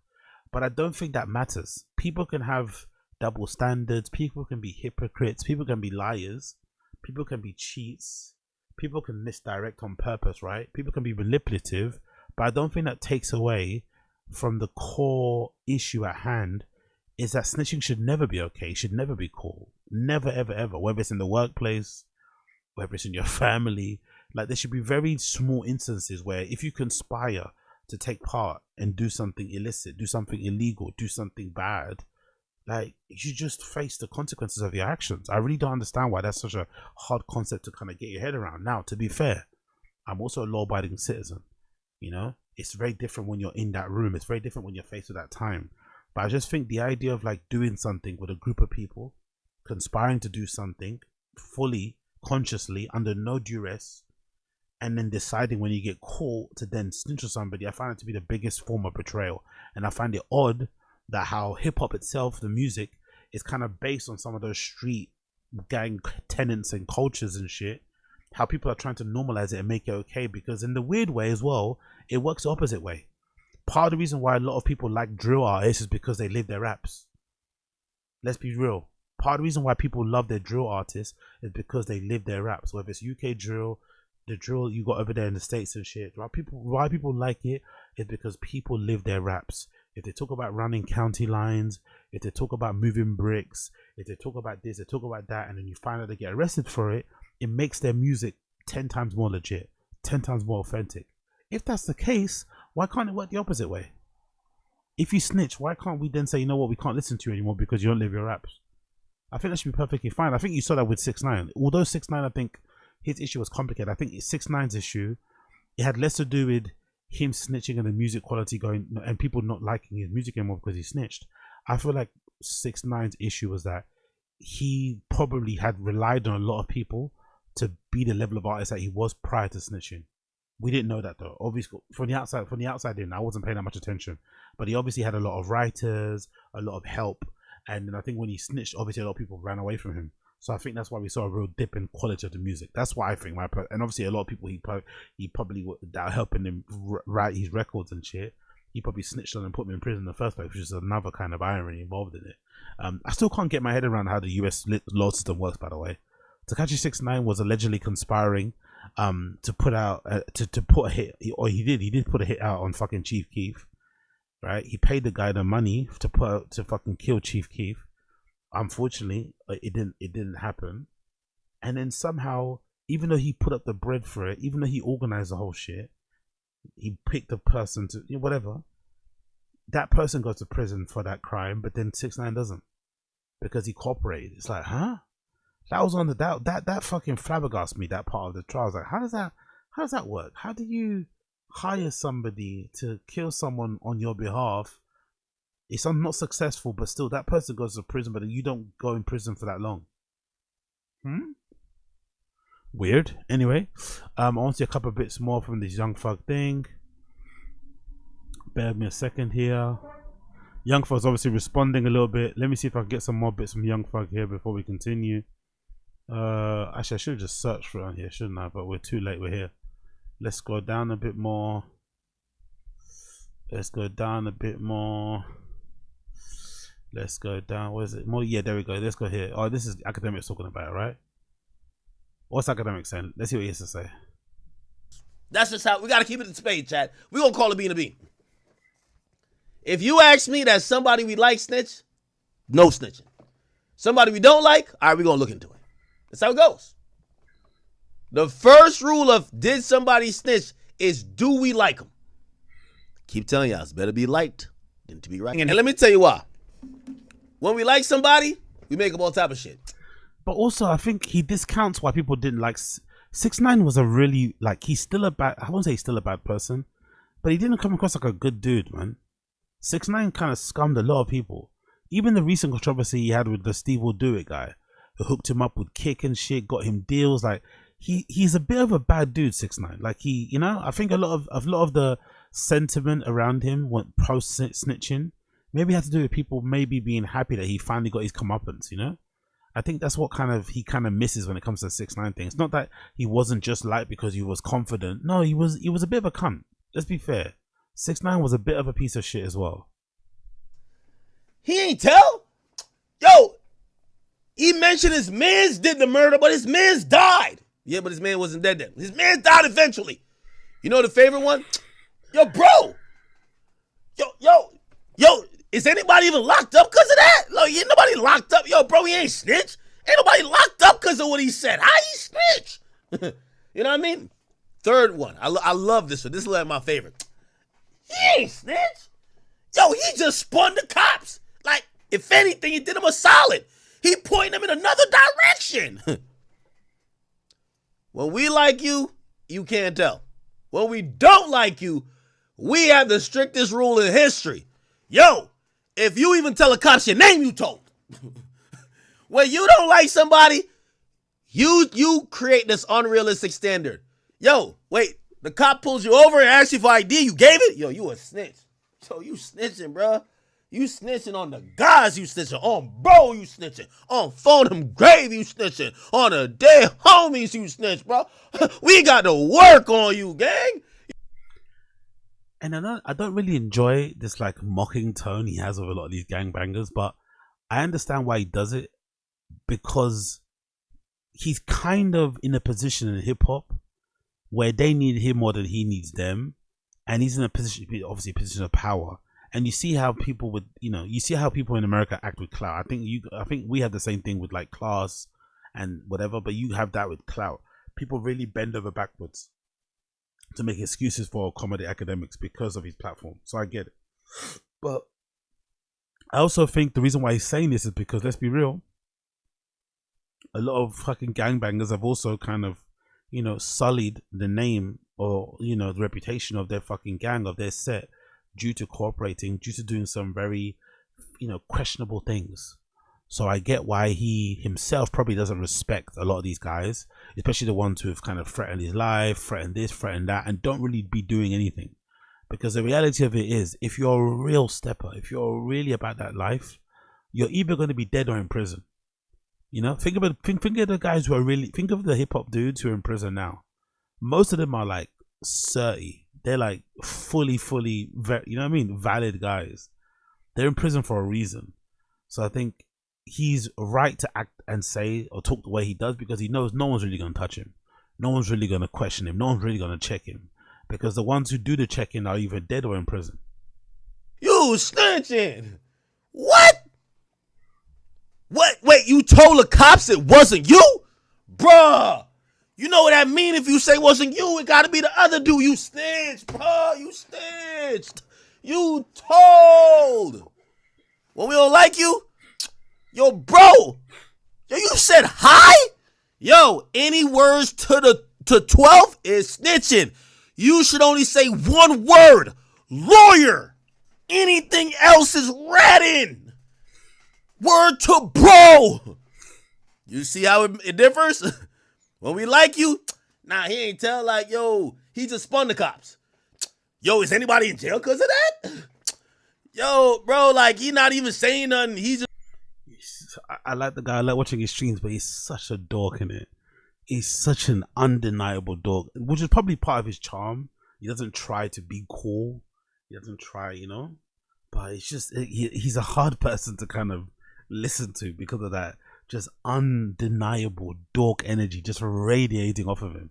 But I don't think that matters. People can have double standards. People can be hypocrites. People can be liars. People can be cheats. People can misdirect on purpose, right? People can be manipulative. But I don't think that takes away from the core issue at hand, is that snitching should never be okay. Should never be cool. Never, ever, ever. Whether it's in the workplace, whether it's in your family. Like, there should be very small instances where if you conspire to take part and do something illicit, do something illegal, do something bad, like, you should just face the consequences of your actions. I really don't understand why that's such a hard concept to kind of get your head around. Now, to be fair, I'm also a law-abiding citizen. You know, it's very different when you're in that room. It's very different when you're faced with that time. But I just think the idea of like doing something with a group of people, conspiring to do something fully, consciously, under no duress, and then deciding when you get caught to then snitch on somebody, I find it to be the biggest form of betrayal. And I find it odd that how hip-hop itself, the music, is kind of based on some of those street gang tenets and cultures and shit, how people are trying to normalize it and make it okay, because in the weird way as well, it works the opposite way. Part of the reason why a lot of people like drill artists is because they live their raps. Let's be real. Part of the reason why people love their drill artists is because they live their raps. Whether it's UK drill, the drill you got over there in the States and shit. Why people like it is because people live their raps. If they talk about running county lines, if they talk about moving bricks, if they talk about this, they talk about that, and then you find out they get arrested for it, it makes their music 10 times more legit, 10 times more authentic. If that's the case, why can't it work the opposite way? If you snitch, why can't we then say, you know what, we can't listen to you anymore because you don't live your raps? I think that should be perfectly fine. I think you saw that with 6ix9ine. Although 6ix9ine, I think his issue was complicated. I think 6ix9ine's issue, it had less to do with him snitching and the music quality going and people not liking his music anymore because he snitched. I feel like 6ix9ine's issue was that he probably had relied on a lot of people to be the level of artist that he was prior to snitching. We didn't know that though. Obviously, from the outside in, I wasn't paying that much attention. But he obviously had a lot of writers, a lot of help, and then I think when he snitched, obviously a lot of people ran away from him. So I think that's why we saw a real dip in quality of the music. That's why I think, and obviously a lot of people he probably that helping him write his records and shit. He probably snitched on and put him in prison in the first place, which is another kind of irony involved in it. I still can't get my head around how the US law system works, by the way. Tekashi 6ix9ine was allegedly conspiring to put out to put a hit, or he did put a hit out on fucking Chief Keef, right? He paid the guy the money to fucking kill Chief Keef. Unfortunately, it didn't happen. And then somehow, even though he put up the bread for it, even though he organized the whole shit, he picked a person to, you know, whatever, that person goes to prison for that crime, but then 6ix9ine doesn't because he cooperated. It's like, huh? That was on the that fucking flabbergasted me, that part of the trial. I was like, how does that work? How do you hire somebody to kill someone on your behalf? It's not successful, but still that person goes to prison, but you don't go in prison for that long. Weird. Anyway, I want to see a couple of bits more from this Young Thug thing. Bear with me a second here. Young Thug's obviously responding a little bit. Let me see if I can get some more bits from Young Thug here before we continue. Actually, I should have just searched for it on here, shouldn't I? But we're too late. We're here. Let's go down a bit more. Let's go down a bit more. Let's go down. Where's it? More. Yeah, there we go. Let's go here. Oh, this is academics talking about it, right? What's academics saying? Let's see what he has to say. That's just how we got to keep it in spade, chat. We're going to call it being a bean. If you ask me that somebody we like snitch, no snitching. Somebody we don't like, all right, we're going to look into it. That's how it goes. The first rule of did somebody snitch is do we like them? Keep telling y'all, it's better be liked than to be right. And let me tell you why. When we like somebody, we make up all type of shit. But also, I think he discounts why people didn't like 6ix9ine. Was a really, like, he's still a bad, I won't say he's still a bad person, but he didn't come across like a good dude, man. 6ix9ine kind of scummed a lot of people. Even the recent controversy he had with the Steve Will Do It guy, who hooked him up with Kick and shit, got him deals. Like, he's a bit of a bad dude, 6ix9ine. Like, he, you know, I think a lot of the sentiment around him went pro snitching. Maybe it had to do with people maybe being happy that he finally got his comeuppance, you know? I think that's what he kind of misses when it comes to 6ix9ine things. Not that he wasn't just liked because he was confident. No, he was a bit of a cunt. Let's be fair. 6ix9ine was a bit of a piece of shit as well. He ain't tell? Yo, he mentioned his mans did the murder, but his mans died. Yeah, but his man wasn't dead then. His man died eventually. You know the favorite one? Yo, bro. Yo, is anybody even locked up because of that? Look, ain't nobody locked up. Yo, bro, he ain't snitch. Ain't nobody locked up because of what he said. How he snitch? You know what I mean? Third one. I love this one. This is like my favorite. He ain't snitch. Yo, he just spun the cops. Like, if anything, he did him a solid. He pointed them in another direction. When we like you, you can't tell. When we don't like you, we have the strictest rule in history. Yo, if you even tell a cops your name, you told. When you don't like somebody, you create this unrealistic standard. Yo, wait, the cop pulls you over and asks you for ID, you gave it? Yo, you a snitch. Yo, you snitching, bro. You snitching on the guys, you snitching. On bro, you snitching. On phone him grave, you snitching. On the dead homies, you snitch, bro. We got to work on you, gang. And I don't really enjoy this like mocking tone he has with a lot of these gangbangers, but I understand why he does it, because he's kind of in a position in hip hop where they need him more than he needs them, and he's in a position, obviously a position of power. And you see how people with, you see how people in America act with clout. I think we have the same thing with like class and whatever, but you have that with clout. People really bend over backwards to make excuses for comedy academics because of his platform. So I get it. But I also think the reason why he's saying this is because, let's be real, a lot of fucking gangbangers have also kind of, sullied the name or, the reputation of their fucking gang, of their set, due to cooperating, due to doing some very, questionable things. So I get why he himself probably doesn't respect a lot of these guys, especially the ones who have kind of threatened his life, threatened this, threatened that, and don't really be doing anything. Because the reality of it is, if you're a real stepper, if you're really about that life, you're either going to be dead or in prison. Think of the guys who are really, think of the hip hop dudes who are in prison now. Most of them are like 30. They're like fully, valid guys. They're in prison for a reason. So I think he's right to act and say or talk the way he does, because he knows no one's really going to touch him. No one's really going to question him. No one's really going to check him, because the ones who do the checking are either dead or in prison. You snitching? What? Wait, you told the cops it wasn't you? Bruh. You know what that mean if you say it wasn't you? It got to be the other dude. You snitched, bro. You snitched. You told. When we don't like you, yo, bro. Yo, you said hi? Yo, any words to 12 is snitching. You should only say one word. Lawyer. Anything else is ratting. Word to bro. You see how it differs? When we like you, nah, he ain't tell like, yo, he just spun the cops. Yo, is anybody in jail because of that? Yo, bro, like, he not even saying nothing. He just... I like the guy. I like watching his streams, but he's such a dork in it. He's such an undeniable dork, which is probably part of his charm. He doesn't try to be cool. He doesn't try, but it's just he's a hard person to kind of listen to because of that just undeniable dork energy just radiating off of him.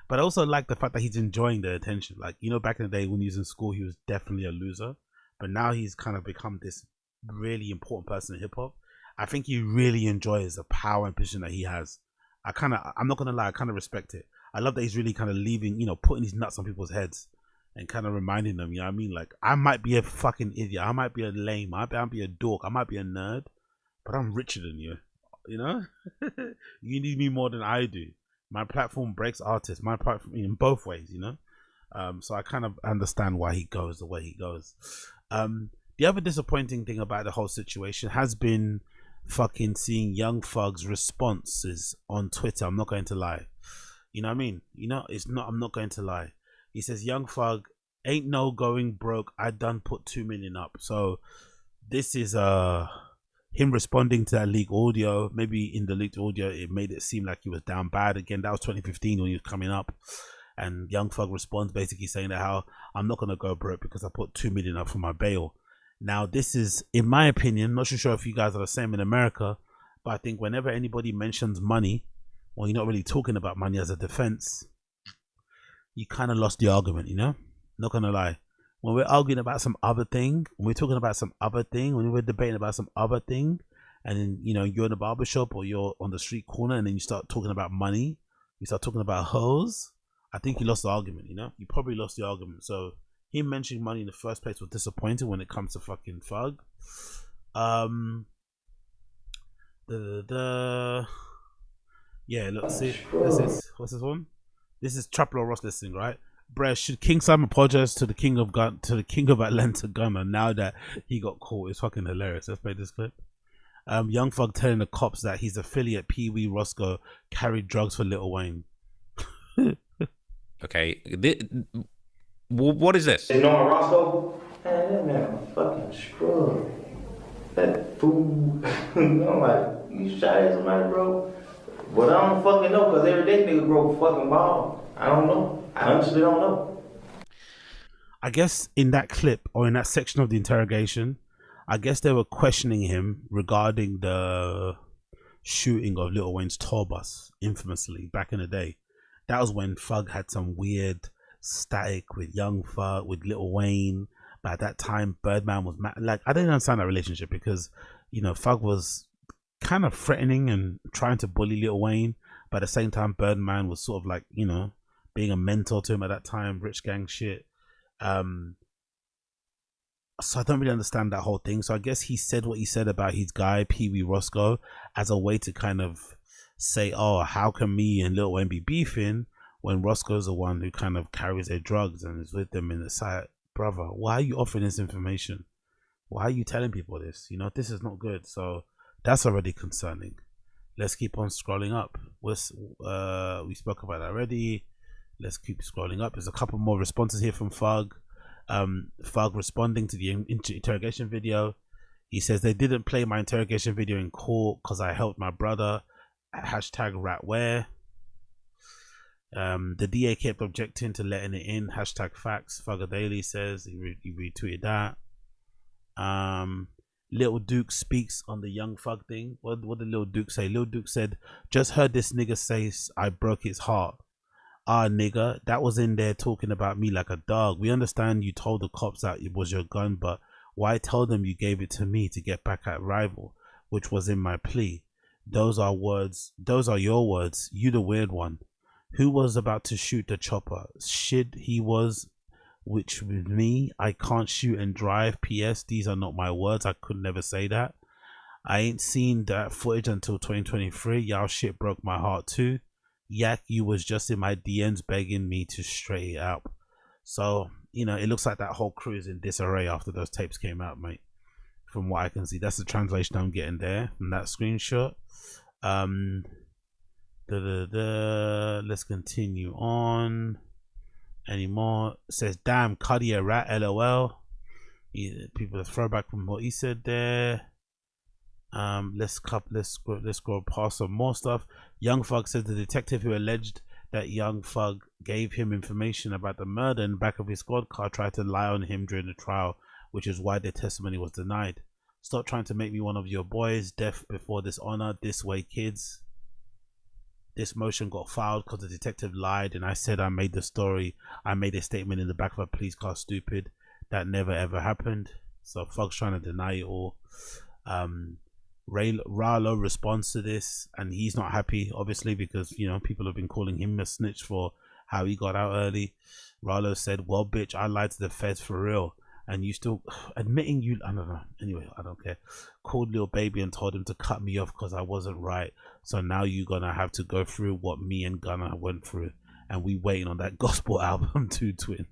But I also like the fact that he's enjoying the attention. Like, you know, back in the day when he was in school, he was definitely a loser, but now he's kind of become this really important person in hip hop. I think he really enjoys the power and position that he has. I'm not gonna lie, I kind of respect it. I love that he's really kind of leaving, you know, putting his nuts on people's heads and kind of reminding them, you know what I mean? Like, I might be a fucking idiot, I might be a lame, I might be a dork, I might be a nerd, but I'm richer than you, you know? You need me more than I do. My platform breaks artists, my platform in both ways, you know? So I kind of understand why he goes the way he goes. The other disappointing thing about the whole situation has been fucking seeing Young Thug's responses on Twitter. I'm not going to lie. You know what I mean? You know, I'm not going to lie. He says, Young Thug, ain't no going broke. I done put 2 million up. So this is him responding to that leaked audio. Maybe in the leaked audio, it made it seem like he was down bad again. That was 2015 when he was coming up. And Young Thug responds basically saying that how I'm not going to go broke because I put 2 million up for my bail. Now, this is, in my opinion, not sure if you guys are the same in America, but I think whenever anybody mentions money, well, you're not really talking about money as a defense, you kind of lost the argument, you know? Not gonna lie. When we're arguing about some other thing, when we're talking about some other thing, when we're debating about some other thing, and then, you know, you're in a barbershop or you're on the street corner and then you start talking about money, you start talking about hoes, I think you lost the argument, you know? You probably lost the argument. So him mentioning money in the first place was disappointing when it comes to fucking Thug. Yeah, look, see, what's this one? This is Traplo Ross listening, right? Bruh, should King Sam apologize to the king of Atlanta Gunner now that he got caught? It's fucking hilarious. Let's play this clip. Young Thug telling the cops that his affiliate Pee Wee Roscoe carried drugs for Lil Wayne. Okay, what is this? You know Roscoe? Man, that man a fucking scrub. That fool. I'm like, you shot at somebody, bro? But I don't fucking know, because every day nigga grow a fucking ball. I don't know. I honestly don't know. I guess in that clip, or in that section of the interrogation, I guess they were questioning him regarding the shooting of Lil Wayne's tour bus, infamously, back in the day. That was when Thug had some weird static with Young Thug, with Lil Wayne. But at that time, Birdman was like, I didn't understand that relationship because, you know, Thug was kind of threatening and trying to bully Lil Wayne, but at the same time, Birdman was sort of like, you know, being a mentor to him at that time, rich gang shit. So I don't really understand that whole thing. So I guess he said what he said about his guy Pee Wee Roscoe as a way to kind of say, oh, how can me and Lil Wayne be beefing when Roscoe's the one who kind of carries their drugs and is with them in the side? Brother, why are you offering this information? Why are you telling people this? You know, this is not good. So that's already concerning. Let's keep on scrolling up. We spoke about that already. Let's keep scrolling up. There's a couple more responses here from Thug. Thug responding to the interrogation video. He says, they didn't play my interrogation video in court because I helped my brother. Hashtag ratware. The DA kept objecting to letting it in. Hashtag facts. Thugger Daily says he retweeted that. Little Duke speaks on the Young Thug thing. What did Little Duke say? Little Duke said, just heard this nigga say I broke his heart. Ah, nigga, that was in there talking about me like a dog. We understand you told the cops that it was your gun, but why tell them you gave it to me to get back at rival, which was in my plea? Those are your words. You the weird one. Who was about to shoot the chopper? Shit, he was. Which with me, I can't shoot and drive. PS, these are not my words. I could never say that. I ain't seen that footage until 2023. Y'all shit broke my heart too. Yak, you was just in my DMs begging me to straight it up. So, you know, it looks like that whole crew is in disarray after those tapes came out, mate. From what I can see, that's the translation I'm getting there from that screenshot. Let's continue on. Any more? It says, damn, Cuddy a rat, LOL. People throwback from what he said there. Let's scroll past some more stuff. Young Thug says the detective who alleged that Young Thug gave him information about the murder in the back of his squad car tried to lie on him during the trial, which is why their testimony was denied. Stop trying to make me one of your boys. Death before dishonor. This way, kids. This motion got filed because the detective lied and I said I made the story. I made a statement in the back of a police car, stupid. That never ever happened. So Fog's trying to deny it all. Ralo responds to this and he's not happy, obviously, because, you know, people have been calling him a snitch for how he got out early. Ralo said, well, bitch, I lied to the feds for real. And you still admitting you, I don't know. Anyway, I don't care. Called Lil Baby and told him to cut me off because I wasn't right. So now you're gonna have to go through what me and Gunna went through. And we waiting on that gospel album too, twin.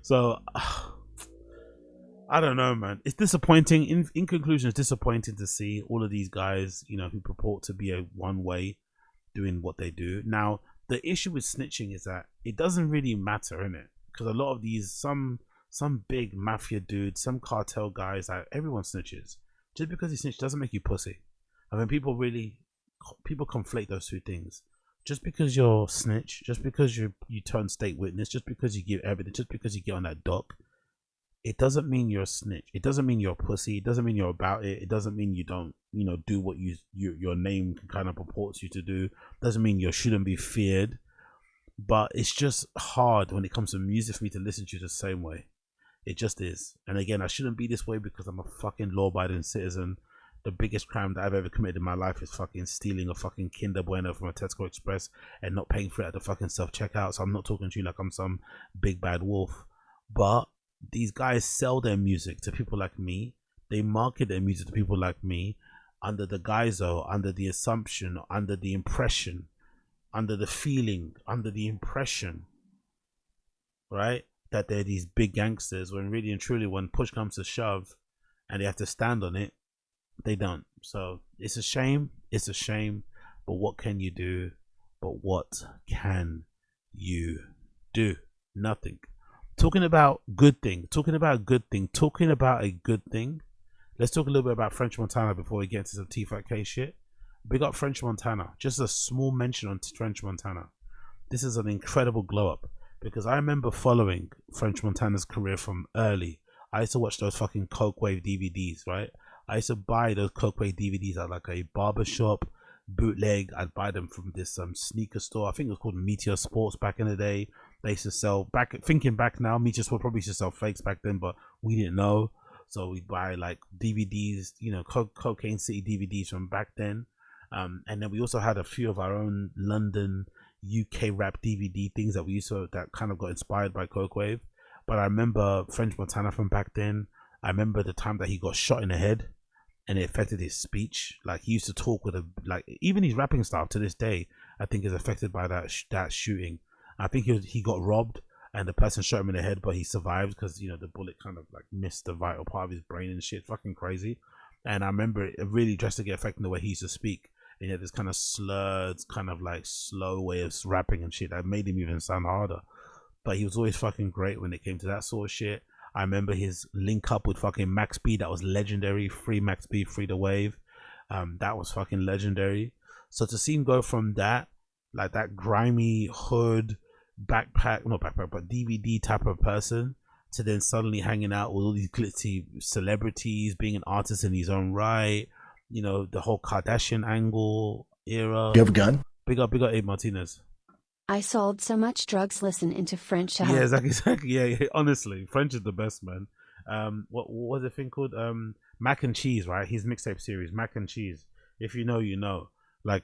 So I don't know, man. It's disappointing. In conclusion, it's disappointing to see all of these guys, you know, who purport to be a one way doing what they do. Now, the issue with snitching is that it doesn't really matter, innit? Because a lot of these, some big mafia dudes, some cartel guys, like, everyone snitches. Just because you snitch doesn't make you pussy. I mean, people conflate those two things. Just because you're snitch, just because you turn state witness, just because you give evidence, just because you get on that dock, it doesn't mean you're a snitch. It doesn't mean you're a pussy. It doesn't mean you're about it. It doesn't mean you don't, you know, do what your name kind of purports you to do. It doesn't mean you shouldn't be feared. But it's just hard when it comes to music for me to listen to you the same way. It just is. And again, I shouldn't be this way because I'm a fucking law-abiding citizen. The biggest crime that I've ever committed in my life is fucking stealing a fucking Kinder Bueno from a Tesco Express and not paying for it at the fucking self-checkout. So I'm not talking to you like I'm some big bad wolf. But these guys sell their music to people like me. They market their music to people like me under the guise or under the assumption, under the impression, under the feeling, under the impression, right, that they're these big gangsters, when really and truly when push comes to shove and they have to stand on it, they don't. So it's a shame, but what can you do? But what can you do? Nothing. Talking about a good thing, let's talk a little bit about French Montana before we get into some Tfatk shit. Big up French Montana. Just a small mention on French Montana. This is an incredible glow up because I remember following French Montana's career from early. I used to watch those fucking Coke Wave DVDs, right? I used to buy those Coke Wave DVDs at like a barbershop bootleg. I'd buy them from this sneaker store. I think it was called Meteor Sports back in the day. They used to sell, thinking back now, Meteor Sports probably used to sell fakes back then, but we didn't know. So we'd buy like DVDs, you know, Cocaine City DVDs from back then. And then we also had a few of our own London, UK rap DVD things that we used to, that kind of got inspired by Coke Wave. But I remember French Montana from back then. I remember the time that he got shot in the head and it affected his speech. Like, he used to talk with even his rapping style to this day, I think, is affected by that shooting. I think he got robbed and the person shot him in the head, but he survived because, you know, the bullet kind of like missed the vital part of his brain and shit. Fucking crazy. And I remember it really drastically affecting the way he used to speak. And he had this kind of slurred, kind of like slow way of rapping and shit that made him even sound harder. But he was always fucking great when it came to that sort of shit. I remember his link up with fucking Max B. That was legendary. Free Max B, free the wave. That was fucking legendary. So to see him go from that, like that grimy hood not backpack, but DVD type of person, to then suddenly hanging out with all these glitzy celebrities, being an artist in his own right, you know, the whole Kardashian angle era. You have a gun? Big up Abe Martinez. I sold so much drugs, listen into French. Yeah, exactly. Yeah, honestly, French is the best, man. What was the thing called? Mac and Cheese, right? His mixtape series, Mac and Cheese. If you know, you know. Like,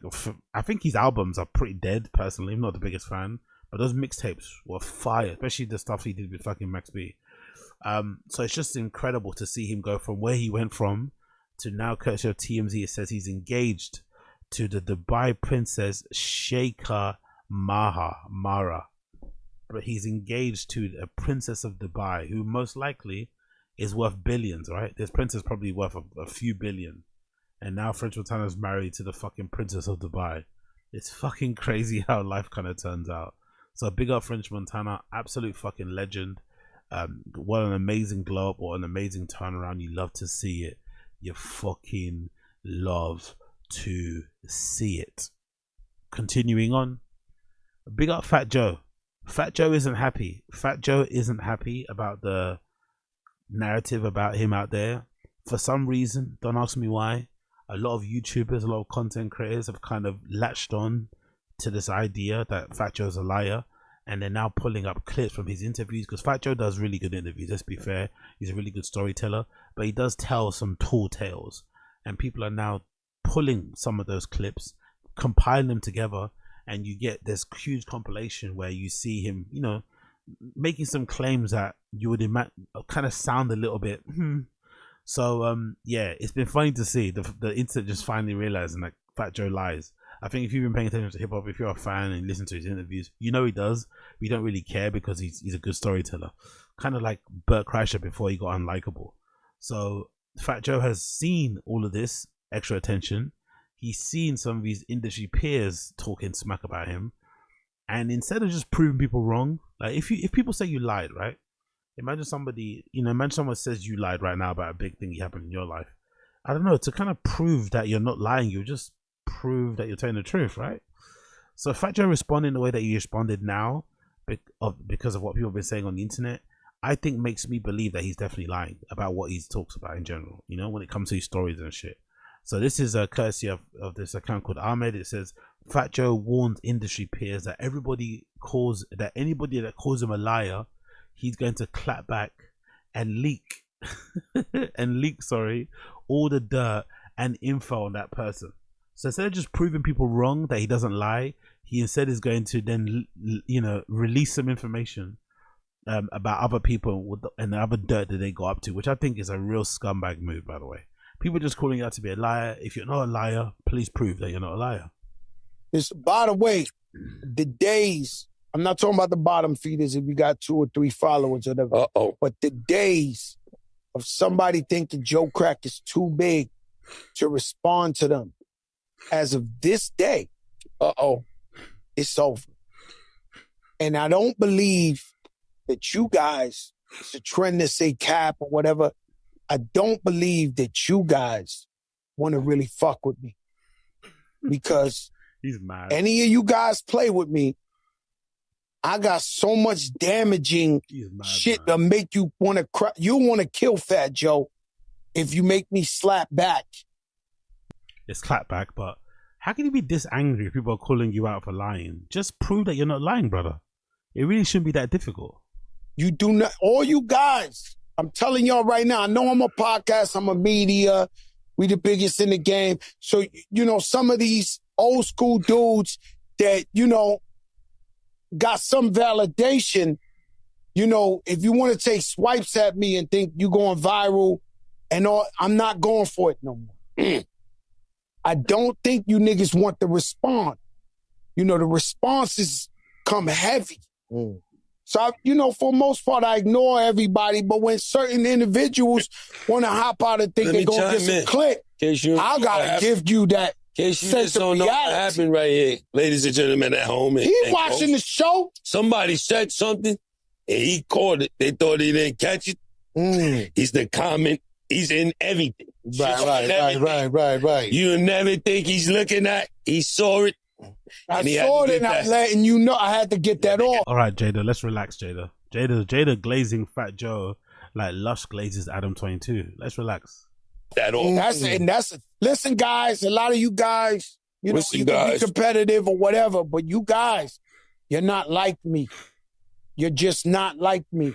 I think his albums are pretty dead, personally. I'm not the biggest fan. But those mixtapes were fire, especially the stuff he did with fucking Max B. So it's just incredible to see him go from where he went from to now, courtesy of TMZ, it says he's engaged to the Dubai princess SHEIKHA MAHRA. But he's engaged to a princess of Dubai who most likely is worth billions, right? This princess probably worth a few billion. And now French Montana's married to the fucking princess of Dubai. It's fucking crazy how life kind of turns out. So big up French Montana, absolute fucking legend. What an amazing glow up, what an amazing turnaround. You love to see it. You fucking love to see it. Continuing on, big up Fat Joe. Fat Joe isn't happy. Fat Joe isn't happy about the narrative about him out there. For some reason, don't ask me why, a lot of YouTubers, a lot of content creators have kind of latched on to this idea that Fat Joe's a liar, and they're now pulling up clips from his interviews, because Fat Joe does really good interviews, let's be fair. He's a really good storyteller, but he does tell some tall tales, and people are now pulling some of those clips, compiling them together, and you get this huge compilation where you see him, you know, making some claims that you would imagine kind of sound a little bit so yeah, it's been funny to see the internet just finally realizing that Fat Joe lies. I think if you've been paying attention to hip-hop, if you're a fan and listen to his interviews, you know he does. We don't really care because he's a good storyteller, kind of like Bert Kreischer before he got unlikable. So Fat Joe has seen all of this extra attention. He's seen some of his industry peers talking smack about him, and instead of just proving people wrong, like if people say you lied, right? Imagine somebody, you know, imagine someone says you lied right now about a big thing that happened in your life. I don't know, to kind of prove that you're not lying, you just prove that you're telling the truth, right? So Fat Joe responding the way that he responded now, because of what people have been saying on the internet, I think makes me believe that he's definitely lying about what he talks about in general, you know, when it comes to his stories and shit. So this is a courtesy of this account called Ahmed. It says Fat Joe warns industry peers that anybody that calls him a liar, he's going to clap back and leak all the dirt and info on that person. So instead of just proving people wrong that he doesn't lie, he instead is going to then, you know, release some information about other people and the other dirt that they got up to, which I think is a real scumbag move, by the way. People just calling you out to be a liar. If you're not a liar, please prove that you're not a liar. It's, by the way, the days, I'm not talking about the bottom feeders if you got 2 or 3 followers or whatever. But the days of somebody thinking Joe Crack is too big to respond to them, as of this day, it's over. And I don't believe that you guys, it's a trend to say cap or whatever, I don't believe that you guys want to really fuck with me. Because he's mad. Any of you guys play with me, I got so much damaging shit to make you want to cry. You want to kill Fat Joe if you make me slap back. It's clap back, but how can you be this angry if people are calling you out for lying? Just prove that you're not lying, brother. It really shouldn't be that difficult. You do not, all you guys, I'm telling y'all right now, I know I'm a podcast, I'm a media, we the biggest in the game. So, you know, some of these old school dudes that, you know, got some validation, you know, if you want to take swipes at me and think you going viral and all, I'm not going for it no more. I don't think you niggas want to respond. You know, the responses come heavy. So, you know, for the most part, I ignore everybody. But when certain individuals want to hop out and think they're going to get some click, I got to give you that sense you just don't know what happened right here, ladies and gentlemen at home. He watching the show. Somebody said something, and he caught it. They thought he didn't catch it. He's the comment. He's in everything. Right. You never think he's looking at. He saw it. I saw it and I'm letting you know I had to get that off. All right, Jada, let's relax, Jada. Jada glazing Fat Joe like Lush glazes Adam 22. Let's relax. Listen, guys, a lot of you guys, you know, you can be competitive or whatever, but you guys, you're not like me. You're just not like me.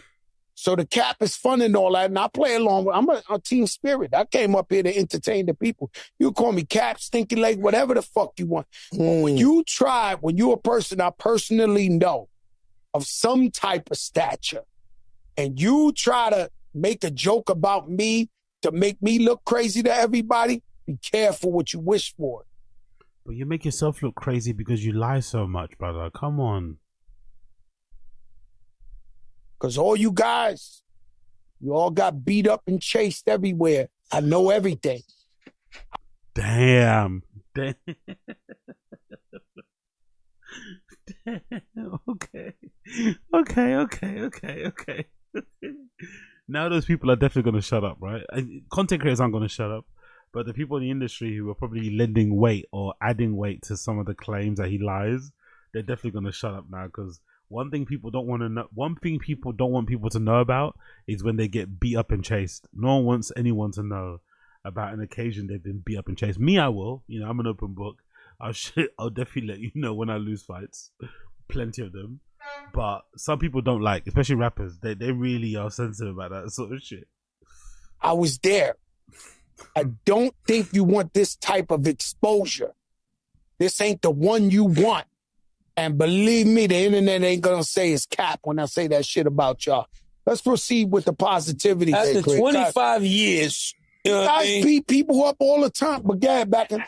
So the cap is fun and all that, and I play along with, I'm a team spirit. I came up here to entertain the people. You call me cap, stinky leg, whatever the fuck you want. But when you're a person I personally know of some type of stature, and you try to make a joke about me to make me look crazy to everybody, be careful what you wish for. But you make yourself look crazy because you lie so much, brother. Come on. Because all you guys, you all got beat up and chased everywhere. I know everything. Damn. Okay. Now those people are definitely going to shut up, right? Content creators aren't going to shut up, but the people in the industry who are probably lending weight or adding weight to some of the claims that he lies, they're definitely going to shut up now, because One thing people don't want to know. One thing people don't want people to know about is when they get beat up and chased. No one wants anyone to know about an occasion they've been beat up and chased. Me, I will. You know, I'm an open book. I'll definitely let you know when I lose fights. Plenty of them. But some people don't like, especially rappers. They really are sensitive about that sort of shit. I was there. I don't think you want this type of exposure. This ain't the one you want. And believe me, the internet ain't gonna say it's cap when I say that shit about y'all. Let's proceed with the positivity. After 25 years, you know what I mean? Beat people up all the time, but get back in.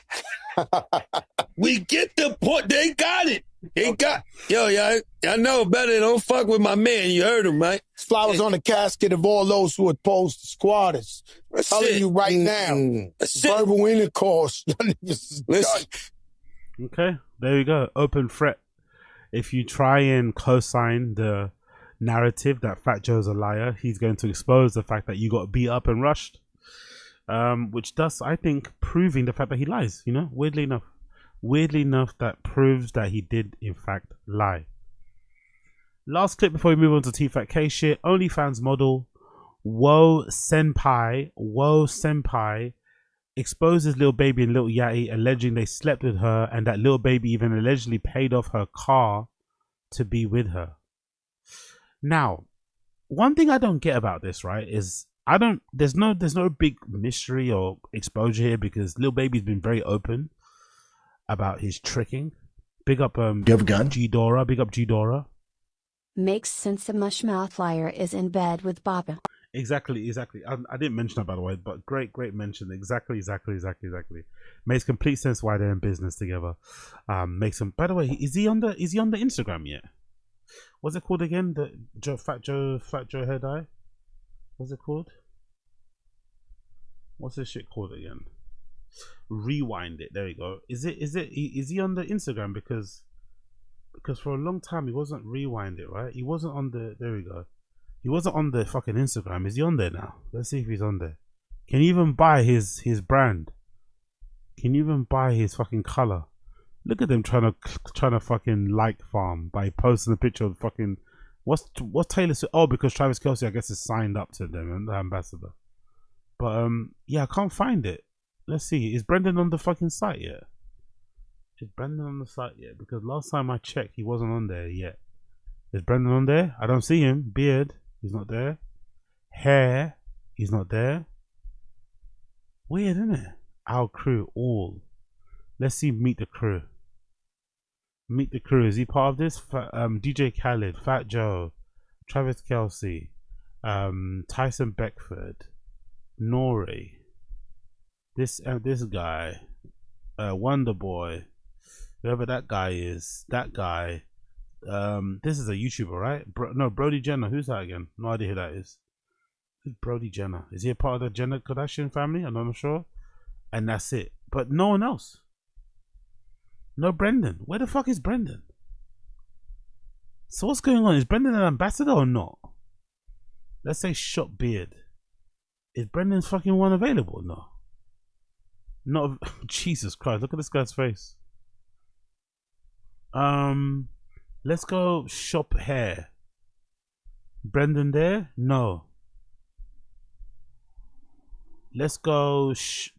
We get the point. They got it. They got, y'all know better. Don't fuck with my man. You heard him, right? Flowers on the casket of all those who opposed to squatters. I'm telling you right now, verbal intercourse. Okay, there you go. Open threat. If you try and co-sign the narrative that Fat Joe's a liar, he's going to expose the fact that you got beat up and rushed. Which does, I think, proving the fact that he lies, you know, weirdly enough, that proves that he did in fact lie. Last clip before we move on to Tfatk shit. OnlyFans model WOESENPAI exposes Lil Baby and Lil Yachty, alleging they slept with her and that Lil Baby even allegedly paid off her car to be with her. Now, one thing I don't get about this, right, is there's no big mystery or exposure here because Lil Baby's been very open about his tricking. Big up G-Dora, big up G-Dora. Makes sense the mushmouth liar is in bed with Baba. Exactly. I didn't mention that, by the way, but great mention. Exactly. Makes complete sense why they're in business together. Makes them. By the way, is he on the Instagram yet? What's it called again? The Fat Joe hair dye. What's it called? What's this shit called again? Rewind it. There you go. Is he on the Instagram? Because for a long time he wasn't Rewind it, right? He wasn't on the. There we go. He wasn't on the fucking Instagram. Is he on there now? Let's see if he's on there. Can you even buy his brand? Can you even buy his fucking color? Look at them trying to fucking like farm by posting a picture of fucking what's Taylor Swift? Oh, because Travis Kelce, I guess, is signed up to them and the ambassador. But yeah, I can't find it. Let's see. Is Brendan on the fucking site yet? Is Brendan on the site yet? Because last time I checked, he wasn't on there yet. Is Brendan on there? I don't see him. Beard, he's not there. Hair, he's not there. Weird, isn't it? Our crew, all. Let's see. Meet the crew. Meet the crew. Is he part of this? DJ Khaled, Fat Joe, Travis Kelce, Tyson Beckford, Nori. This guy, Wonder Boy, whoever that guy is. That guy. This is a YouTuber, right? No, Brody Jenner. Who's that again? No idea who that is. Who's Brody Jenner? Is he a part of the Jenner Kardashian family? I'm not sure. And that's it. But no one else. No Brendan. Where the fuck is Brendan? So what's going on? Is Brendan an ambassador or not? Let's say shop beard. Is Brendan's fucking one available? No. Not. Jesus Christ! Look at this guy's face. Let's go shop hair. Brendan there? No. Let's go.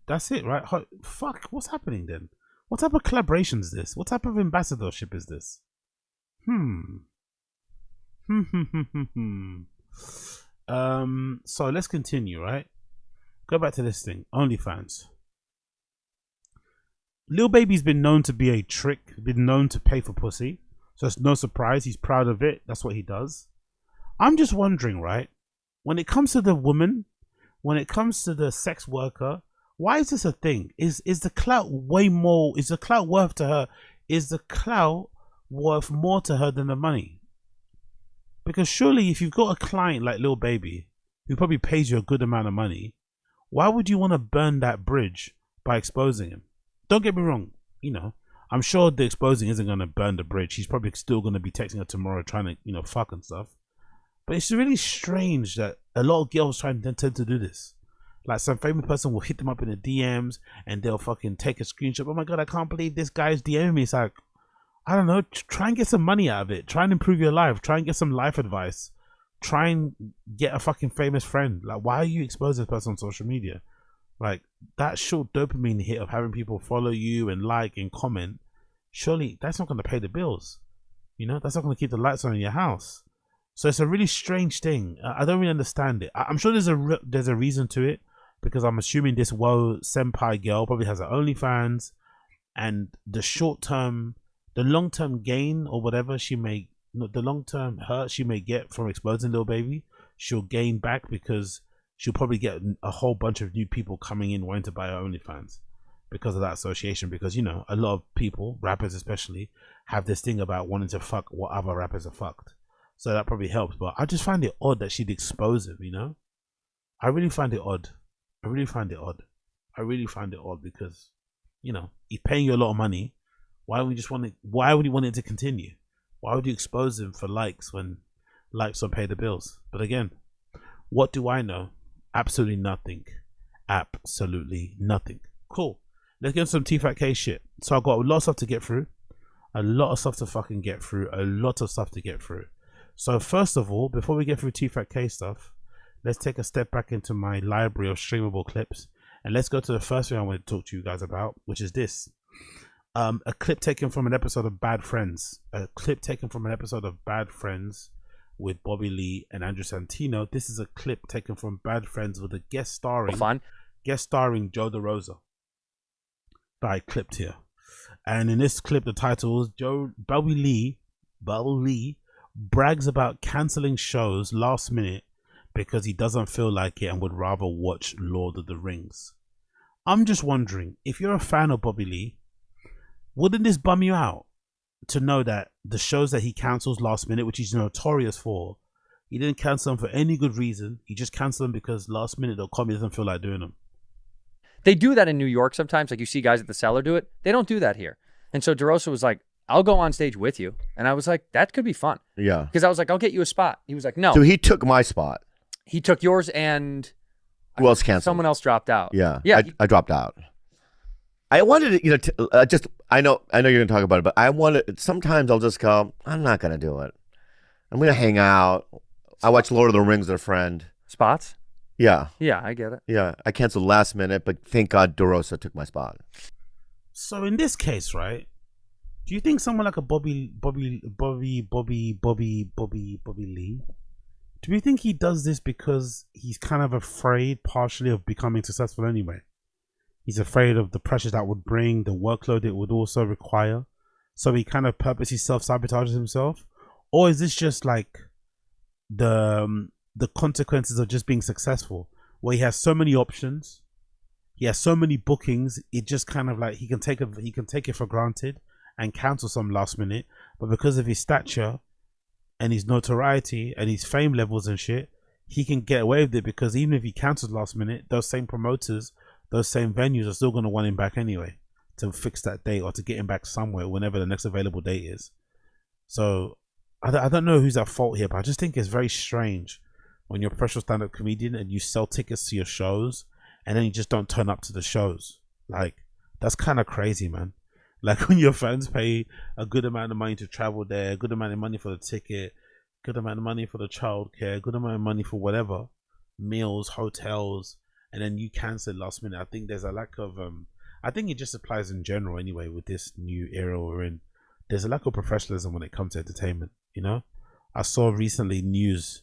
That's it, right? Fuck. What's happening then? What type of collaboration is this? What type of ambassadorship is this? So let's continue, right? Go back to this thing. OnlyFans. Lil Baby's been known to be a trick, been known to pay for pussy. So it's no surprise. He's proud of it. That's what he does. I'm just wondering, right? When it comes to the woman, when it comes to the sex worker, why is this a thing? Is the clout way more? Is the clout worth to her? Is the clout worth more to her than the money? Because surely if you've got a client like Lil Baby, who probably pays you a good amount of money, why would you want to burn that bridge by exposing him? Don't get me wrong, you know, I'm sure the exposing isn't going to burn the bridge. He's probably still going to be texting her tomorrow trying to, you know, fuck and stuff. But it's really strange that a lot of girls tend to do this. Like some famous person will hit them up in the DMs and they'll fucking take a screenshot. Oh my God, I can't believe this guy's DMing me. It's like, I don't know, try and get some money out of it. Try and improve your life. Try and get some life advice. Try and get a fucking famous friend. Like, why are you exposing this person on social media? Like, that short dopamine hit of having people follow you and like and comment, surely that's not going to pay the bills. You know, that's not going to keep the lights on in your house. So it's a really strange thing. I don't really understand it. I'm sure there's a reason to it, because I'm assuming this WOESENPAI girl probably has her OnlyFans, and the long-term gain or whatever the long-term hurt she may get from exposing Lil Baby, she'll gain back, because she'll probably get a whole bunch of new people coming in wanting to buy her OnlyFans because of that association. Because, you know, a lot of people, rappers especially, have this thing about wanting to fuck what other rappers are fucked. So that probably helps. But I just find it odd that she'd expose him, you know? I really find it odd. I really find it odd because, you know, he's paying you a lot of money. Why would you want it to continue? Why would you expose him for likes when likes don't pay the bills? But again, what do I know? Absolutely nothing. Absolutely nothing. Cool. Let's get some Tfatk shit. So I've got a lot of stuff to get through. A lot of stuff to fucking get through. A lot of stuff to get through. So first of all, before we get through Tfatk stuff, let's take a step back into my library of streamable clips. And let's go to the first thing I want to talk to you guys about, which is this. A clip taken from an episode of Bad Friends. A clip taken from an episode of Bad Friends with Bobby Lee and Andrew Santino. This is a clip taken from Bad Friends with a guest starring Joe DeRosa that I clipped here. And in this clip, the title is Bobby Lee brags about cancelling shows last minute because he doesn't feel like it and would rather watch Lord of the Rings. I'm just wondering, if you're a fan of Bobby Lee, wouldn't this bum you out to know that the shows that he cancels last minute, which he's notorious for, he didn't cancel them for any good reason. He just canceled them because last minute the company doesn't feel like doing them. They do that in New York sometimes. Like, you see guys at the Cellar do it. They don't do that here. And so DeRosa was like, I'll go on stage with you. And I was like, that could be fun. Yeah. Because I was like, I'll get you a spot. He was like, no. So he took my spot. He took yours, and who else canceled? Someone else dropped out. Yeah. Yeah. I dropped out. I wanted to, you know, I know you're going to talk about it, but I wanted, sometimes I'll just go, I'm not going to do it. I'm going to hang out. I watch Lord of the Rings with a friend. Spots? Yeah. Yeah, I get it. Yeah. I canceled last minute, but thank God DeRosa took my spot. So in this case, right, do you think someone like a Bobby Lee, do you think he does this because he's kind of afraid partially of becoming successful anyway? He's afraid of the pressures that would bring, the workload it would also require. So he kind of purposely self-sabotages himself? Or is this just like the consequences of just being successful, where he has so many options, he has so many bookings, it just kind of like he can take it for granted and cancel some last minute, but because of his stature and his notoriety and his fame levels and shit, he can get away with it, because even if he cancels last minute, those same promoters, those same venues are still going to want him back anyway to fix that date or to get him back somewhere whenever the next available date is. So I don't know who's at fault here, but I just think it's very strange when you're a professional stand-up comedian and you sell tickets to your shows and then you just don't turn up to the shows. Like, that's kind of crazy, man. Like, when your fans pay a good amount of money to travel there, a good amount of money for the ticket, good amount of money for the childcare, good amount of money for whatever, meals, hotels, and then you cancel last minute. I think there's a lack of I think it just applies in general anyway with this new era we're in. There's a lack of professionalism when it comes to entertainment, you know? I saw recently news,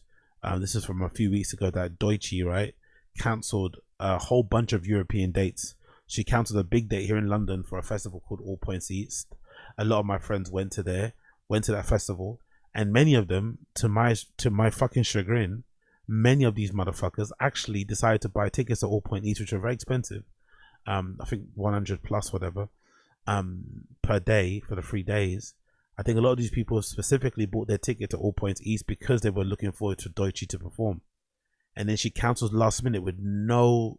this is from a few weeks ago, that Deutsche, right, cancelled a whole bunch of European dates. She cancelled a big date here in London for a festival called All Points East. A lot of my friends went to that festival, and many of them, to my fucking chagrin, many of these motherfuckers actually decided to buy tickets at All Point East, which are very expensive. I think 100 plus whatever per day for the 3 days. I think a lot of these people specifically bought their ticket to All Points East because they were looking forward to Deutsche to perform. And then she cancels last minute with no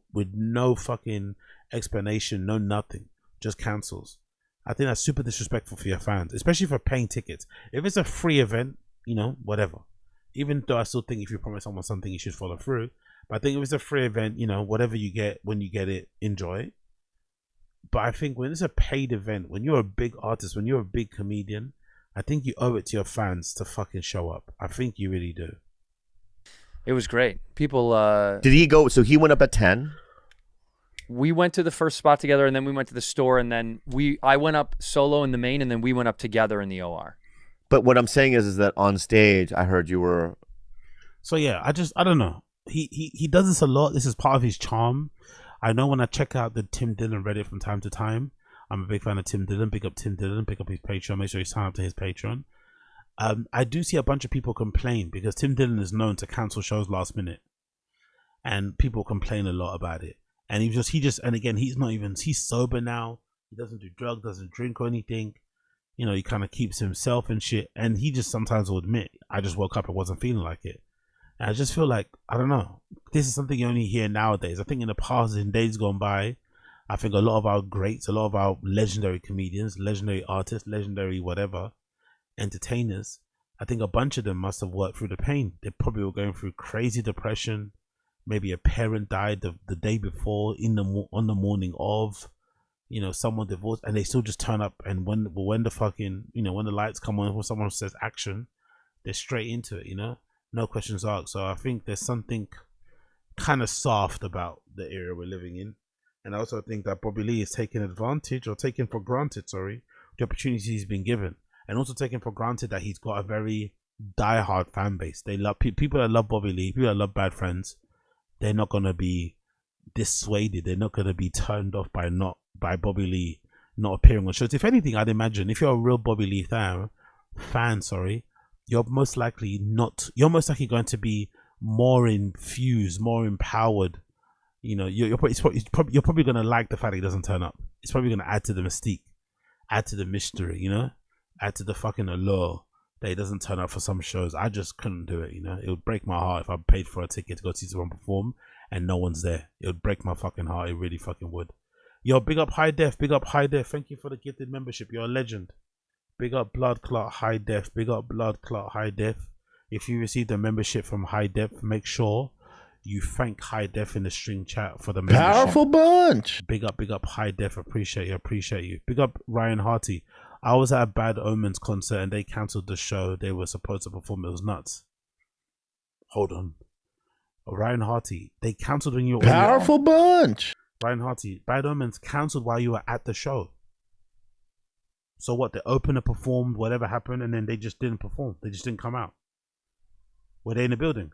fucking explanation, no nothing, just cancels. I think that's super disrespectful for your fans, especially for paying tickets. If it's a free event, you know, whatever. Even though I still think if you promise someone something, you should follow through. But I think if it's a free event, you know, whatever you get, when you get it, enjoy it. But I think when it's a paid event, when you're a big artist, when you're a big comedian, I think you owe it to your fans to fucking show up. I think you really do. It was great. People. Did he go? So he went up at 10. We went to the first spot together, and then we went to the store, and then I went up solo in the main, and then we went up together in the OR. But what I'm saying is that on stage, I heard you were. So yeah, I don't know. He does this a lot. This is part of his charm. I know when I check out the Tim Dillon Reddit from time to time, I'm a big fan of Tim Dillon. Pick up Tim Dillon, pick up his Patreon. Make sure you sign up to his Patreon. I do see a bunch of people complain because Tim Dillon is known to cancel shows last minute, and people complain a lot about it. And and again, he's sober now. He doesn't do drugs, doesn't drink or anything. You know, he kind of keeps himself and shit. And he just sometimes will admit, I just woke up and wasn't feeling like it. And I just feel like, I don't know, this is something you only hear nowadays. I think in the past, in days gone by, I think a lot of our greats, a lot of our legendary comedians, legendary artists, legendary whatever, entertainers, I think a bunch of them must have worked through the pain. They probably were going through crazy depression. Maybe a parent died the day before, on the morning of, you know, someone divorced, and they still just turn up. And when the fucking, you know, when the lights come on, when someone says action, they're straight into it, you know, no questions asked. So I think there's something kind of soft about the era we're living in. And I also think that Bobby Lee is taking advantage, or taking for granted, the opportunities he's been given, and also taking for granted that he's got a very diehard fan base. They love people that love Bobby Lee, people that love Bad Friends. They're not gonna be dissuaded. They're not gonna be turned off by Bobby Lee not appearing on shows. If anything, I'd imagine if you're a real Bobby Lee fan, you're most likely going to be more infused, more empowered. You know, you're probably gonna like the fact that he doesn't turn up. It's probably gonna add to the mystique, add to the mystery, you know, add to the fucking allure that he doesn't turn up for some shows. I just couldn't do it, you know. It would break my heart if I paid for a ticket to go see someone perform and no one's there. It would break my fucking heart. It really fucking would. Yo, big up High Def, big up High Def. Thank you for the gifted membership. You're a legend. Big up Blood Clot High Def, big up Blood Clot High Def. If you received a membership from High Def, make sure you thank High Def in the string chat for the membership. Powerful bunch. Big up High Def. Appreciate you. Big up Ryan Harty. I was at a Bad Omens concert and they cancelled the show they were supposed to perform. It was nuts. Hold on. Ryan Harty, they cancelled when you were Powerful bunch. Ryan Harty, Bad Omens cancelled while you were at the show. So what? The opener performed, whatever happened, and then they just didn't perform. They just didn't come out. Were they in the building?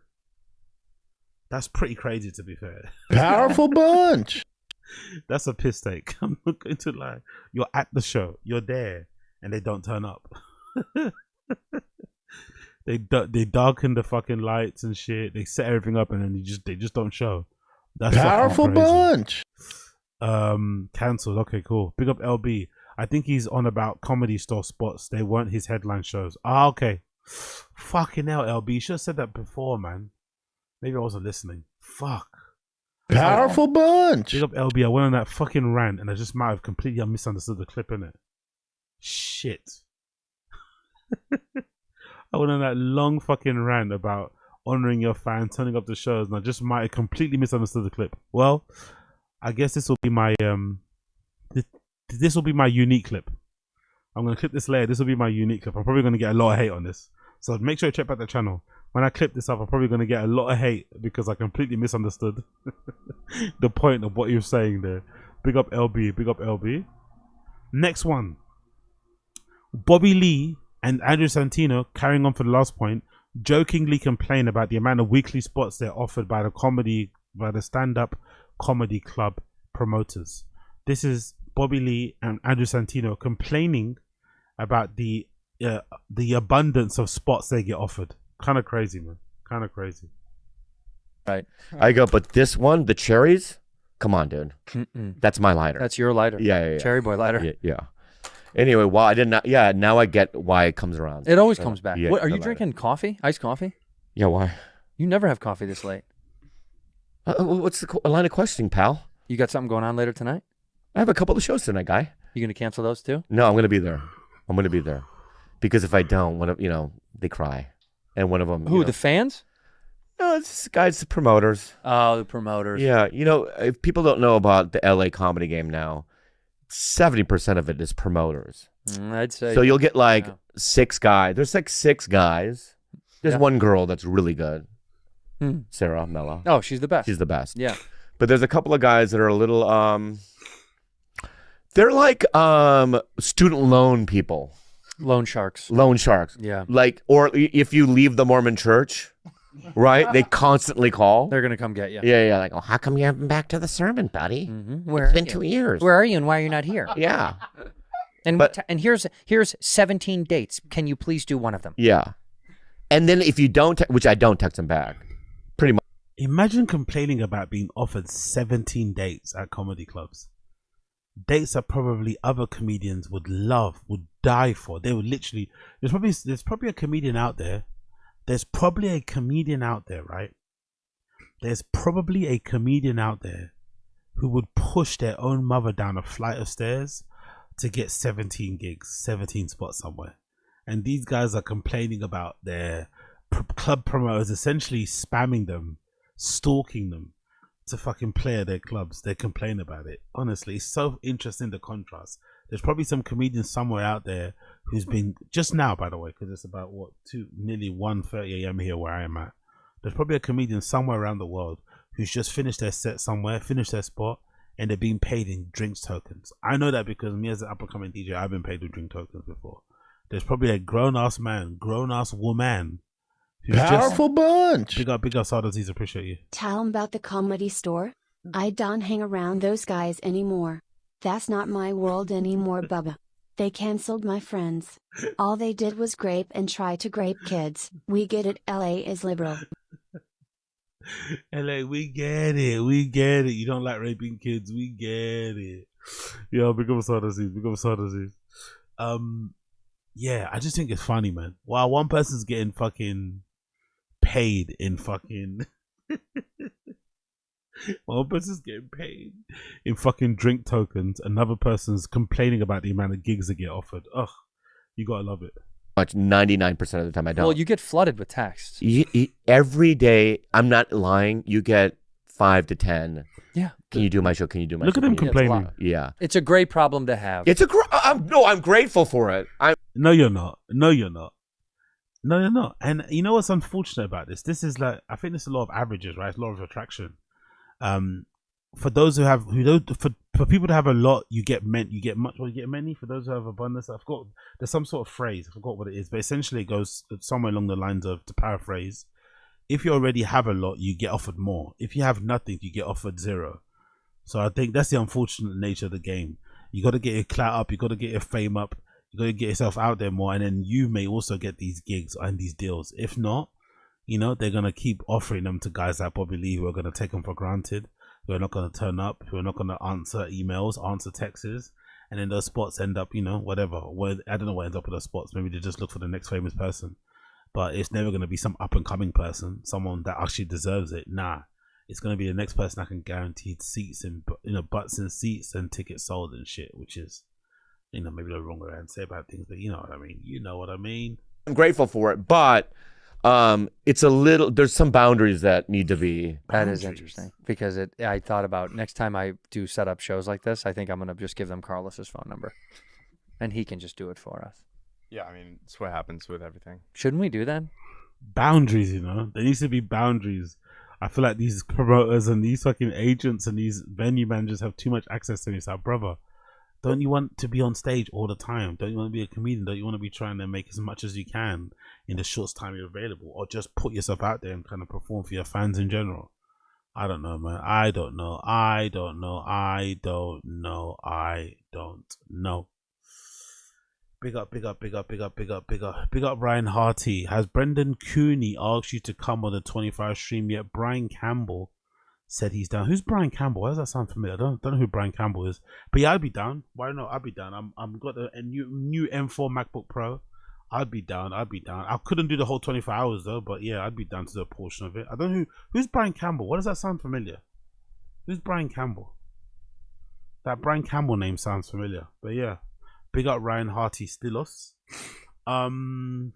That's pretty crazy, to be fair. Powerful bunch. That's a piss take. I'm not going to lie. You're at the show. You're there. And they don't turn up. They darken the fucking lights and shit. They set everything up and then they just don't show. That's Powerful bunch. Cancelled. Okay, cool. Big up LB. I think he's on about Comedy Store spots. They weren't his headline shows. Ah, okay. Fucking hell, LB. You should have said that before, man. Maybe I wasn't listening. Fuck. Powerful bunch. Big up LB. I went on that fucking rant and I just might have completely misunderstood the clip in it. Shit. I went on that long fucking rant about honoring your fans, turning up the shows, and I just might have completely misunderstood the clip. Well, I guess this will be my this will be my unique clip. I'm gonna clip this later. This will be my unique clip. I'm probably gonna get a lot of hate on this, so make sure you check out the channel. When I clip this up, I'm probably gonna get a lot of hate because I completely misunderstood the point of what you're saying there. Big up LB. Big up LB. Next one. Bobby Lee and Andrew Santino, carrying on for the last point, jokingly complain about the amount of weekly spots they're offered by the stand-up comedy club promoters. This is Bobby Lee and Andrew Santino complaining about the abundance of spots they get offered. Kind of crazy, man. Kind of crazy. Right. I go, but this one, the cherries, come on, dude. That's my lighter. That's your lighter. Yeah. Cherry boy lighter. Yeah. Anyway, well, I did not. Yeah, now I get why it comes around. It always comes back. Yeah, What, are you drinking coffee? Iced coffee? Yeah, why? You never have coffee this late. What's the line of questioning, pal? You got something going on later tonight? I have a couple of shows tonight, guy. You gonna cancel those too? No, I'm gonna be there. I'm gonna be there because if I don't, one of they cry, and one of them. Who, the fans? No, it's guys, the promoters. Oh, the promoters. Yeah, if people don't know about the LA Comedy Game now, 70% of it is promoters. I'd say. So you'll get like 6 guys. There's like 6 guys. There's one girl that's really good. Sarah Mello. Oh, she's the best. She's the best. Yeah. But there's a couple of guys that are a little they're like student loan people. Loan sharks. Loan sharks. Yeah. Like, or if you leave the Mormon church, right? They constantly call. They're gonna come get you. Yeah. Like, oh, how come you haven't been back to the sermon, buddy? Where It's are been you? 2 years. Where are you and why are you not here? Yeah. And and here's 17 dates. Can you please do one of them? Yeah. And then if you don't, which I don't text them back, pretty much. Imagine complaining about being offered 17 dates at comedy clubs. Dates that probably other comedians would love, would die for. They would literally. There's probably a comedian out there. There's probably a comedian out there, right? There's probably a comedian out there who would push their own mother down a flight of stairs to get 17 gigs, 17 spots somewhere. And these guys are complaining about their club promoters essentially spamming them, stalking them to fucking play at their clubs. They complain about it. Honestly, it's so interesting, the contrast. There's probably some comedian somewhere out there who's been, just now by the way, because it's about nearly 1:30 a.m. here where I am at. There's probably a comedian somewhere around the world who's just finished their set somewhere, finished their spot, and they're being paid in drinks tokens. I know that because me as an up-and-coming DJ, I've been paid with drink tokens before. There's probably a grown-ass man, grown-ass woman. Powerful bunch. Big up, Sardaziz, appreciate you. Tell 'em about the comedy store. I don't hang around those guys anymore. That's not my world anymore, Bubba. They cancelled my friends. All they did was grape and try to grape kids. We get it, LA is liberal. LA, we get it. You don't like raping kids, we get it. Yeah, big up Sardaziz. Yeah, I just think it's funny, man. While one person's getting fucking paid in fucking one person's getting paid in fucking drink tokens, another person's complaining about the amount of gigs they get offered. Ugh, you gotta love it. Much 99% of the time I don't. Well, you get flooded with texts. Every day, I'm not lying, you get 5 to 10. Yeah. Can you do my show? Can you do my show? Look at them complaining. Yeah. It's a great problem to have. It's I'm grateful for it. No, you're not. And you know what's unfortunate about this? This is like, I think there's a lot of averages, right? It's a lot of attraction. For those for people to have a lot, you get much, or you get many. For those who have abundance, I forgot. There's some sort of phrase. I forgot what it is, but essentially it goes somewhere along the lines of, to paraphrase, if you already have a lot, you get offered more. If you have nothing, you get offered 0. So I think that's the unfortunate nature of the game. You got to get your clout up. You got to get your fame up. You got to get yourself out there more, and then you may also get these gigs and these deals. If not, they're gonna keep offering them to guys like Bobby Lee who are gonna take them for granted, who are not gonna turn up, who are not gonna answer emails, answer texts, and then those spots end up, whatever. I don't know what ends up with those spots. Maybe they just look for the next famous person, but it's never gonna be some up and coming person, someone that actually deserves it. Nah, it's gonna be the next person that can guarantee seats and butts and seats and tickets sold and shit, which is, maybe the wrong way to say about things, but you know what I mean. You know what I mean. I'm grateful for it, but it's there's some boundaries that need to be. That is interesting because I thought about next time I do set up shows like this, I think I'm going to just give them Carlos's phone number and he can just do it for us. Yeah, I mean, it's what happens with everything. Shouldn't we do that? Boundaries, there needs to be boundaries. I feel like these promoters and these fucking agents and these venue managers have too much access to this. Brother, don't you want to be on stage all the time? Don't you want to be a comedian? Don't you want to be trying to make as much as you can in the short time you're available? Or just put yourself out there and kind of perform for your fans in general? I don't know, man. I don't know. Big up Brian Harty. Has Brendan Cooney asked you to come on the 25 stream yet? Brian Campbell said he's down. Who's Brian Campbell? Why does that sound familiar? I don't know who Brian Campbell is. But yeah, I'd be down. Why not? I'd be down. I'm got a new M4 MacBook Pro. I'd be down. I couldn't do the whole 24 hours though, but yeah, I'd be down to do a portion of it. I don't know who's Brian Campbell. Why does that sound familiar? Who's Brian Campbell? That Brian Campbell name sounds familiar. But yeah, big up Ryan Harty Stilos. Oh,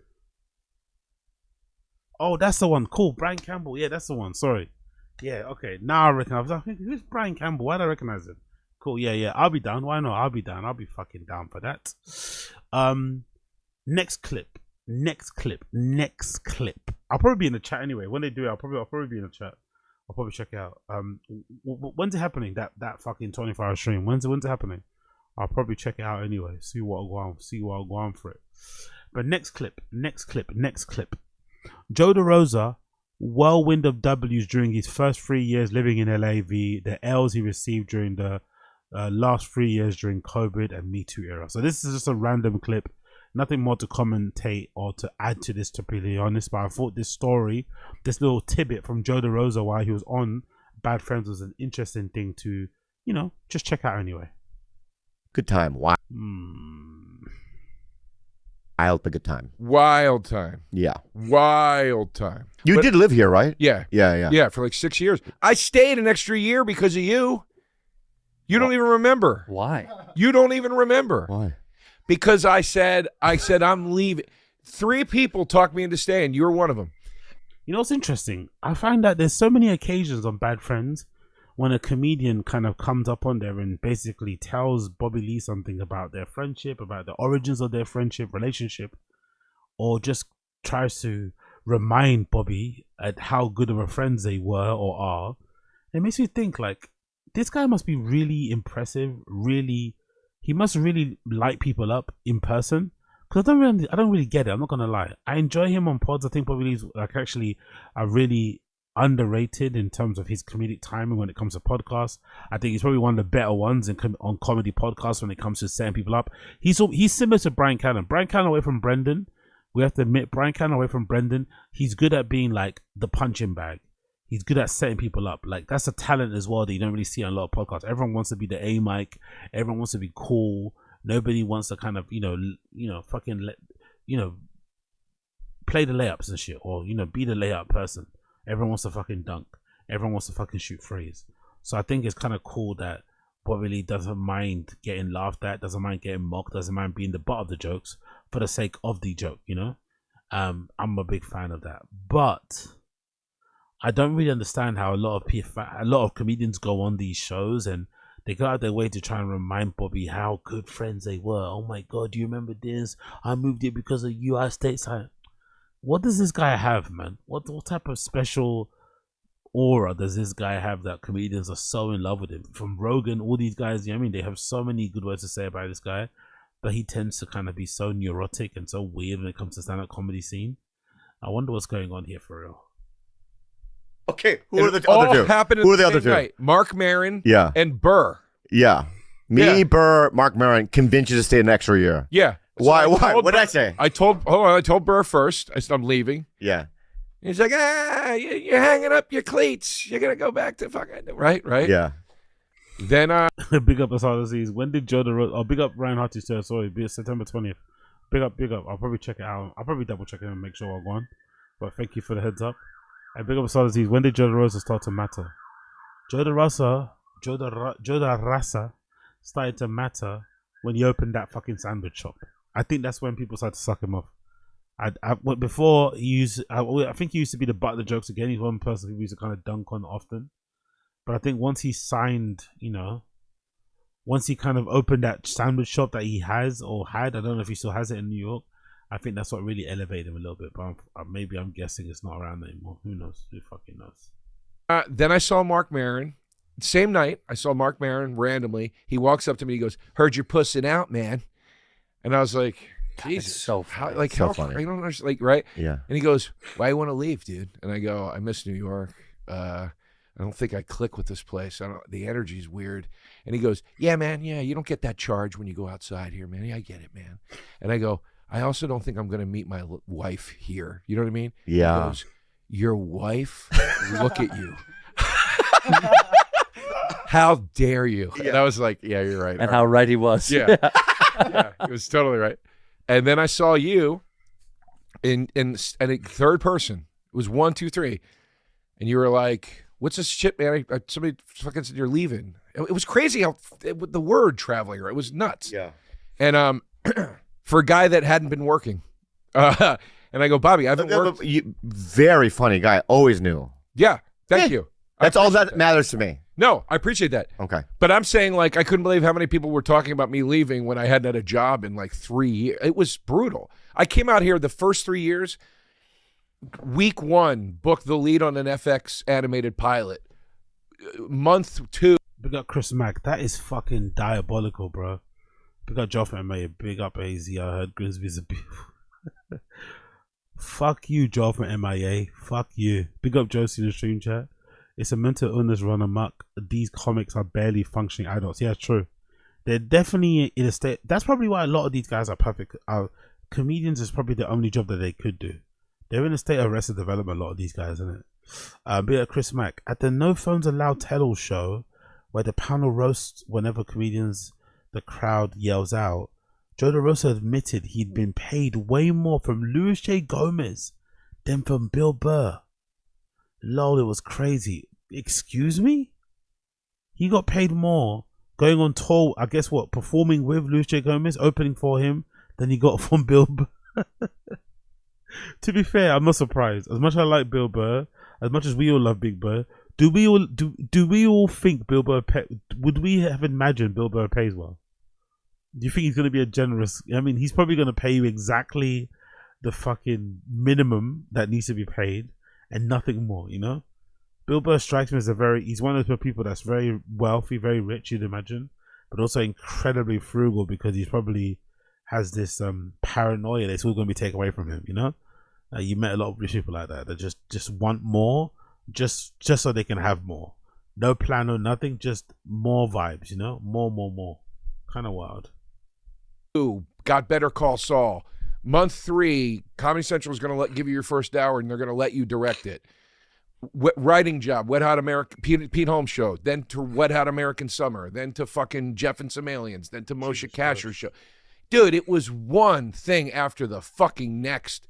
that's the one. Cool, Brian Campbell. Yeah, that's the one. Sorry. Yeah, okay. Now I reckon. I was like, who's Brian Campbell? Why do I recognize him? Cool. Yeah. I'll be down. Why not? I'll be down. I'll be fucking down for that. Next clip. I'll probably be in the chat anyway. When they do it, I'll probably be in the chat. I'll probably check it out. When's it happening? That fucking 24-hour stream. When's it happening? I'll probably check it out anyway. See what I'll go on for it. But next clip. Joe DeRosa, whirlwind of W's during his first 3 years living in LA, the L's he received during the last 3 years during COVID and Me Too era. So this is just a random clip. Nothing more to commentate or to add to this, to be honest. But I thought this story, this little tidbit from Joe DeRosa while he was on Bad Friends was an interesting thing to, just check out anyway. Good time. Wow. Wild, but good time. Wild time. Yeah. Wild time. You did live here, right? Yeah. Yeah, for like 6 years. I stayed an extra year because of you. You don't even remember. Why? You don't even remember. Why? Because I said I'm leaving. 3 people talked me into staying. You were one of them. You know what's interesting? I find that there's so many occasions on Bad Friends when a comedian kind of comes up on there and basically tells Bobby Lee something about their friendship, about the origins of their friendship, relationship, or just tries to remind Bobby at how good of a friends they were or are. It makes me think, like, this guy must be really impressive, he must really light people up in person, because I don't really get it. I'm not gonna lie. I enjoy him on pods. I think Bobby Lee's like actually a really underrated in terms of his comedic timing when it comes to podcasts. I think he's probably one of the better ones on comedy podcasts when it comes to setting people up. He's similar to Brian Cannon. Brian Cannon away from Brendan. We have to admit, Brian Cannon away from Brendan. He's good at being like the punching bag. He's good at setting people up. Like, that's a talent as well that you don't really see on a lot of podcasts. Everyone wants to be the A mic. Everyone wants to be cool. Nobody wants to kind of, fucking play the layups and shit, or, be the layup person. Everyone wants to fucking dunk. Everyone wants to fucking shoot threes. So I think it's kind of cool that Bobby Lee doesn't mind getting laughed at, doesn't mind getting mocked, doesn't mind being the butt of the jokes for the sake of the joke, I'm a big fan of that. But I don't really understand how a lot of comedians go on these shows and they go out their way to try and remind Bobby how good friends they were. Oh my God, do you remember this? I moved here because of you. I stayed silent. What does this guy have, man? What type of special aura does this guy have that comedians are so in love with him? From Rogan, all these guys, they have so many good words to say about this guy, but he tends to kind of be so neurotic and so weird when it comes to stand-up comedy scene. I wonder what's going on here for real. Okay, who are the other two? Who are the other two? Night. Mark Maron and Burr. Yeah. Burr, Mark Maron convinced you to stay an extra year. Yeah. So Why? What did I say? I told Burr first. I said, I'm leaving. Yeah. He's like, you're hanging up your cleats. You're going to go back to fucking, right? Yeah. Then, big up us all disease. When did Joe DeRosa, big up Ryan Harty, sorry, be September 20th. Big up. I'll probably check it out. I'll probably double check it and make sure I'll go on. But thank you for the heads up. And big up us all disease. When did Joe DeRosa start to matter? Joe DeRosa started to matter when he opened that fucking sandwich shop. I think that's when people started to suck him off. Before I think he used to be the butt of the jokes again. He's one person who used to kind of dunk on often. But I think once he signed, once he kind of opened that sandwich shop that he has or had, I don't know if he still has it in New York, I think that's what really elevated him a little bit. But maybe I'm guessing it's not around anymore. Who knows? Who fucking knows? Then I saw Mark Maron. Same night, I saw Mark Maron randomly. He walks up to me. He goes, "Heard you're pussing out, man." And I was like, Jesus, so funny. How funny. I don't understand, right? Yeah. And he goes, "Why you want to leave, dude?" And I go, "I miss New York. I don't think I click with this place. The energy's weird." And he goes, "Yeah, man. Yeah, you don't get that charge when you go outside here, man. Yeah, I get it, man." And I go, "I also don't think I'm going to meet my wife here." You know what I mean? Yeah. He goes, "Your wife? Look at you. How dare you?" Yeah. And I was like, "Yeah, you're right." And how right he was. Yeah. Yeah, he was totally right. And then I saw you in a third person. It was 1, 2, 3. And you were like, "What's this shit, man?" Somebody fucking said you're leaving. It was crazy how the word traveling, it was nuts. Yeah. And for a guy that hadn't been working. And I go, "Bobby, I haven't worked." Very funny guy. Always knew. Yeah. Thank you. That's all that matters to me. No, I appreciate that. Okay. But I'm saying, like, I couldn't believe how many people were talking about me leaving when I hadn't had a job in like 3 years. It was brutal. I came out here the first 3 years. Week 1, booked the lead on an FX animated pilot. Month 2. Big up Chris Mack. That is fucking diabolical, bro. Big up Joff MA. Big up AZ. I heard Grimsby's a beautiful. Fuck you, Joff and MIA. Fuck you. Big up Josie in the stream chat. It's a mental illness run amok. These comics are barely functioning adults. Yeah, true. They're definitely in a state. That's probably why a lot of these guys are perfect. Comedians is probably the only job that they could do. They're in a state of arrested development, a lot of these guys, isn't it? Bit of Chris Mack. At the No Phones Allowed tell-all show, where the panel roasts whenever comedians, the crowd yells out, Joe DeRosa admitted he'd been paid way more from Louis J. Gomez than from Bill Burr. Lol, it was crazy. Excuse me? He got paid more going on tour, I guess what, performing with Louis J. Gomez, opening for him, than he got from Bill Burr. To be fair, I'm not surprised. As much as I like Bill Burr, as much as we all love Big Burr, do we all think Bill Burr would we have imagined Bill Burr pays well? Do you think he's going to be a generous? I mean, he's probably going to pay you exactly the fucking minimum that needs to be paid and nothing more, you know? Bill Burr strikes me as he's one of those people that's very wealthy, very rich, you'd imagine, but also incredibly frugal because he's probably has this paranoia that it's all going to be taken away from him, you know? You met a lot of rich people like that just want more just so they can have more. No plan or nothing, just more vibes, you know? More. Kind of wild. Got Better Call Saul. Month 3, Comedy Central is going to give you your first hour, and they're going to let you direct it. Writing job, Wet Hot American, Pete Holmes show, then to Wet Hot American Summer, then to fucking Jeff and Some Aliens, then to Moshe Kasher's show. Dude, it was one thing after the fucking next.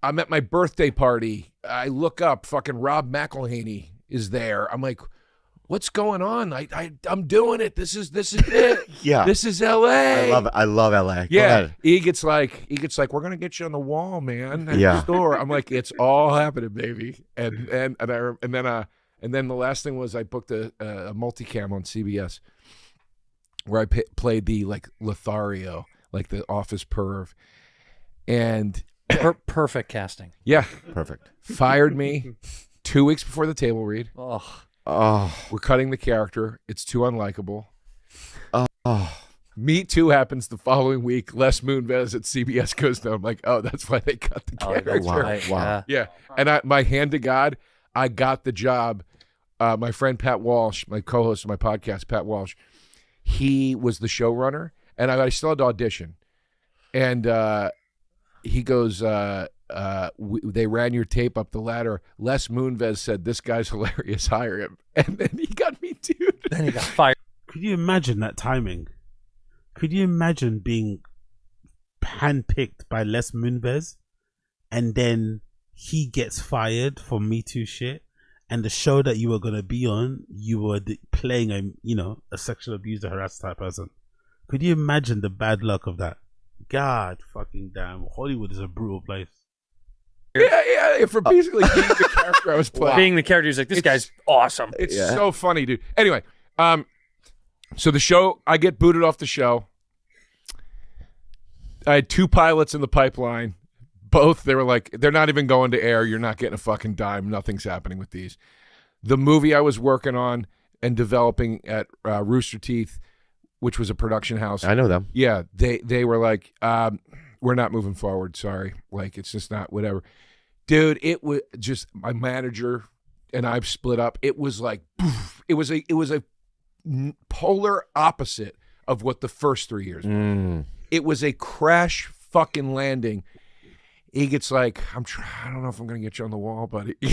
I'm at my birthday party. I look up, fucking Rob McElhaney is there. I'm like, what's going on? I'm doing it. This is it. Yeah. This is LA. I love LA. Yeah. He gets like, we're gonna get you on the wall, man. At the store. I'm like, it's all happening, baby. And then the last thing was I booked a multicam on CBS where I played the like Lothario, like the office perv, and perfect casting. Yeah, perfect. Fired me 2 weeks before the table read. Oh, we're cutting the character. It's too unlikable. Me Too happens the following week. Les Moonves at CBS goes down. I'm like, oh, that's why they cut the character. Wow. Yeah. And my hand to God, I got the job. My friend Pat Walsh, my co-host of my podcast, Pat Walsh, he was the showrunner, and I still had to audition. And he goes, they ran your tape up the ladder. Les Moonves said, this guy's hilarious, hire him. And then he got me, dude. Then he got fired. Could you imagine that timing? Could you imagine being handpicked by Les Moonves and then he gets fired for Me Too shit, and the show that you were going to be on, you were playing a sexual abuse or harassed type person? Could you imagine the bad luck of that? God fucking damn. Hollywood is a brutal place. Yeah. For basically being the character I was playing. Being the character, he's like, this guy's awesome. It's so funny, dude. Anyway, so the show, I get booted off the show. I had 2 pilots in the pipeline. Both, they were like, they're not even going to air. You're not getting a fucking dime. Nothing's happening with these. The movie I was working on and developing at Rooster Teeth, which was a production house. I know them. Yeah, they were like, we're not moving forward. Sorry. Like, it's just not whatever. Dude, it was just my manager and I've split up. It was like, poof, it was a polar opposite of what the first 3 years were. It was a crash fucking landing. He gets like, I don't know if I'm going to get you on the wall, buddy. You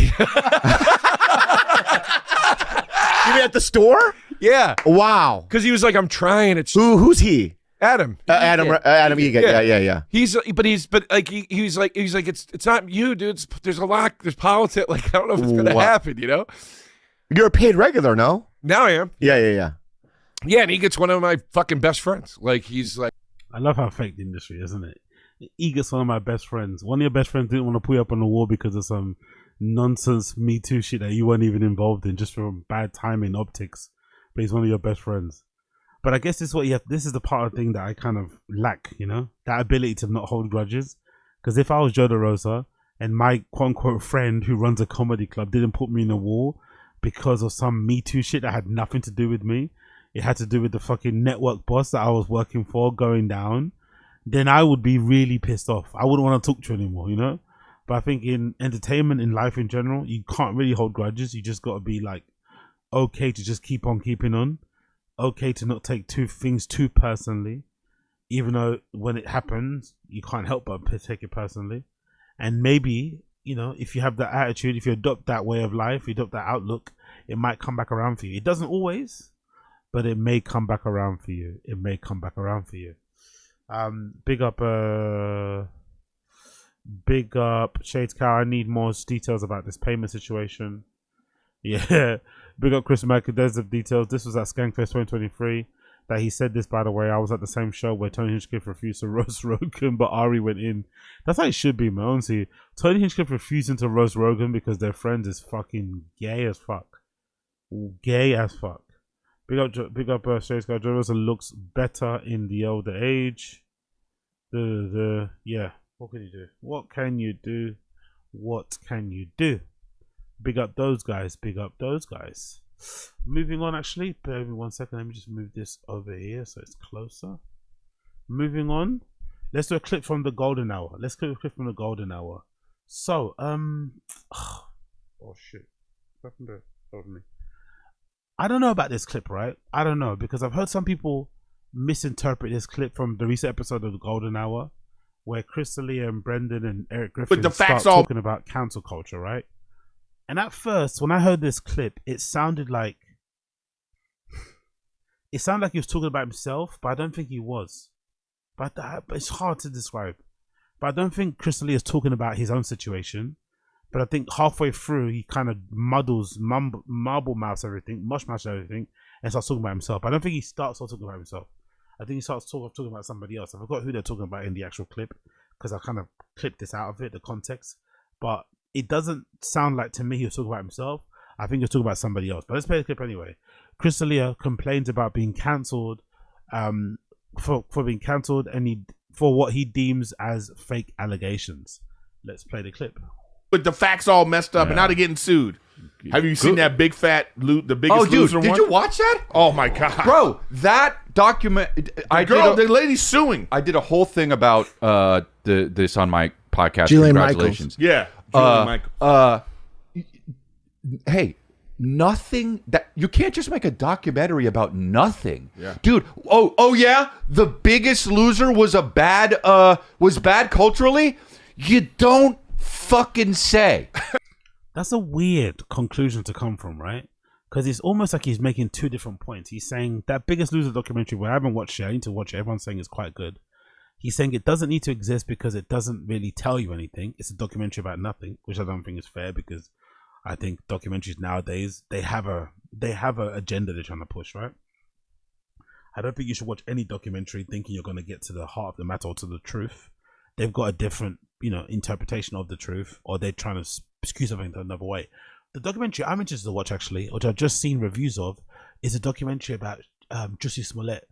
mean at the store? Yeah. Wow. Because he was like, I'm trying. Who's he? Adam. Adam Egan. Yeah. He's like, it's not you, dude. There's politics. Like, I don't know if it's going to happen, you know? You're a paid regular, no? Now I am. Yeah. Yeah, and he gets one of my fucking best friends. Like, he's like. I love how fake the industry is, isn't it? He gets one of my best friends. One of your best friends didn't want to put you up on the wall because of some nonsense Me Too shit that you weren't even involved in just from bad timing optics, but he's one of your best friends. But I guess this is what you have. This is the part of the thing that I kind of lack, you know, that ability to not hold grudges. Because if I was Joe DeRosa and my quote unquote friend who runs a comedy club didn't put me in a wall because of some Me Too shit that had nothing to do with me, it had to do with the fucking network boss that I was working for going down, then I would be really pissed off. I wouldn't want to talk to you anymore, you know? But I think in entertainment, in life in general, you can't really hold grudges. You just got to be like, okay to just keep on keeping on. Okay to not take things too personally. Even though when it happens, you can't help but take it personally. And maybe, you know, if you have that attitude, if you adopt that way of life, you adopt that outlook, it might come back around for you. It doesn't always, but it may come back around for you. It may come back around for you. Big up Shades Cow. I need more details about this payment situation. Yeah. Big up Chris Mack. There's the details. This was at Skankfest 2023. That he said this, by the way. I was at the same show where Tony Hinchcliffe refused to roast Rogan, but Ari went in. That's how it should be, man. Honestly, Tony Hinchcliffe refusing to roast Rogan because their friends is fucking gay as fuck. Gay as fuck. Big up Shades Cow. Joe Rogan looks better in the older age. Yeah. What can you do? What can you do? What can you do? Big up those guys. Big up those guys. Moving on, actually. Bear with me 1 second. Let me just move this over here so it's closer. Moving on. Let's do a clip from the golden hour. Let's do a clip from the golden hour. So, oh shit. What happened there? Hold me. I don't know about this clip, right? I don't know, because I've heard some people misinterpret this clip from the recent episode of the golden hour where Crystalia and Brendan and Eric Griffin start talking about cancel culture, right? And at first, when I heard this clip, it sounded like he was talking about himself, but I don't think he was. But it's hard to describe. But I don't think Crystalia is talking about his own situation. But I think halfway through, he kind of marble mouths everything, mush everything, and starts talking about himself. I don't think he starts talking about himself. I think he starts talking about somebody else. I forgot who they're talking about in the actual clip because I kind of clipped this out of it, the context. But it doesn't sound like to me he was talking about himself. I think he was talking about somebody else. But let's play the clip anyway. Crystalia complains about being cancelled, for being cancelled, and for what he deems as fake allegations. Let's play the clip. With the facts all messed up, and now they're getting sued. Have you seen that big fat loot, the biggest loser one? Did you watch that? Oh my god, bro! That document. The lady's suing. I did a whole thing about this on my podcast. Jillian Congratulations. Michaels. Yeah, Jillian Michaels. Hey, nothing that you can't just make a documentary about nothing, yeah. Dude. Oh yeah, the Biggest Loser was bad culturally. You don't fucking say. That's a weird conclusion to come from, right? Because it's almost like he's making two different points. He's saying that Biggest Loser documentary, where I haven't watched it, I need to watch it. Everyone's saying it's quite good. He's saying it doesn't need to exist because it doesn't really tell you anything. It's a documentary about nothing, which I don't think is fair, because I think documentaries nowadays, they have a agenda they're trying to push, right? I don't think you should watch any documentary thinking you're going to get to the heart of the matter or to the truth. They've got a different, interpretation of the truth, or they're trying to skew something another way. The documentary I'm interested to watch, actually, which I've just seen reviews of, is a documentary about Jussie Smollett.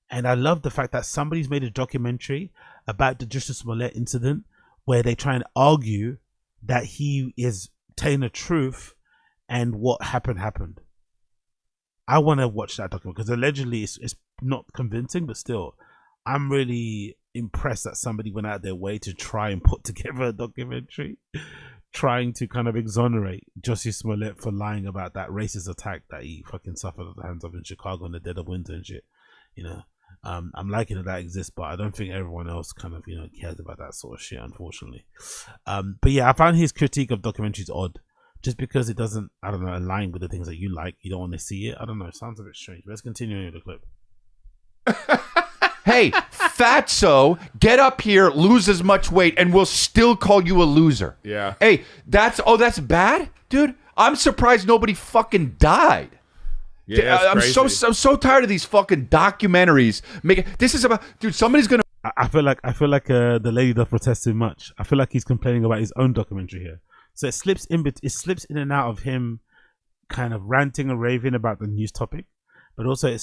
And I love the fact that somebody's made a documentary about the Jussie Smollett incident where they try and argue that he is telling the truth and what happened. I want to watch that documentary because allegedly it's not convincing, but still, I'm really impressed that somebody went out their way to try and put together a documentary trying to kind of exonerate Jussie Smollett for lying about that racist attack that he fucking suffered at the hands of in Chicago in the dead of winter and shit. I'm liking that exists, but I don't think everyone else kind of cares about that sort of shit, unfortunately. But yeah, I found his critique of documentaries odd, just because it doesn't, I don't know, align with the things that you like. You don't want to see it. I don't know. It sounds a bit strange. Let's continue with the clip. Hey, fatso, get up here, lose as much weight, and we'll still call you a loser. Yeah. Hey, that's bad, dude. I'm surprised nobody fucking died. Yeah, I'm so tired of these fucking documentaries. This is about, dude. Somebody's gonna. I feel like the lady does protest too much. I feel like he's complaining about his own documentary here. So it slips in and out of him kind of ranting and raving about the news topic, but also it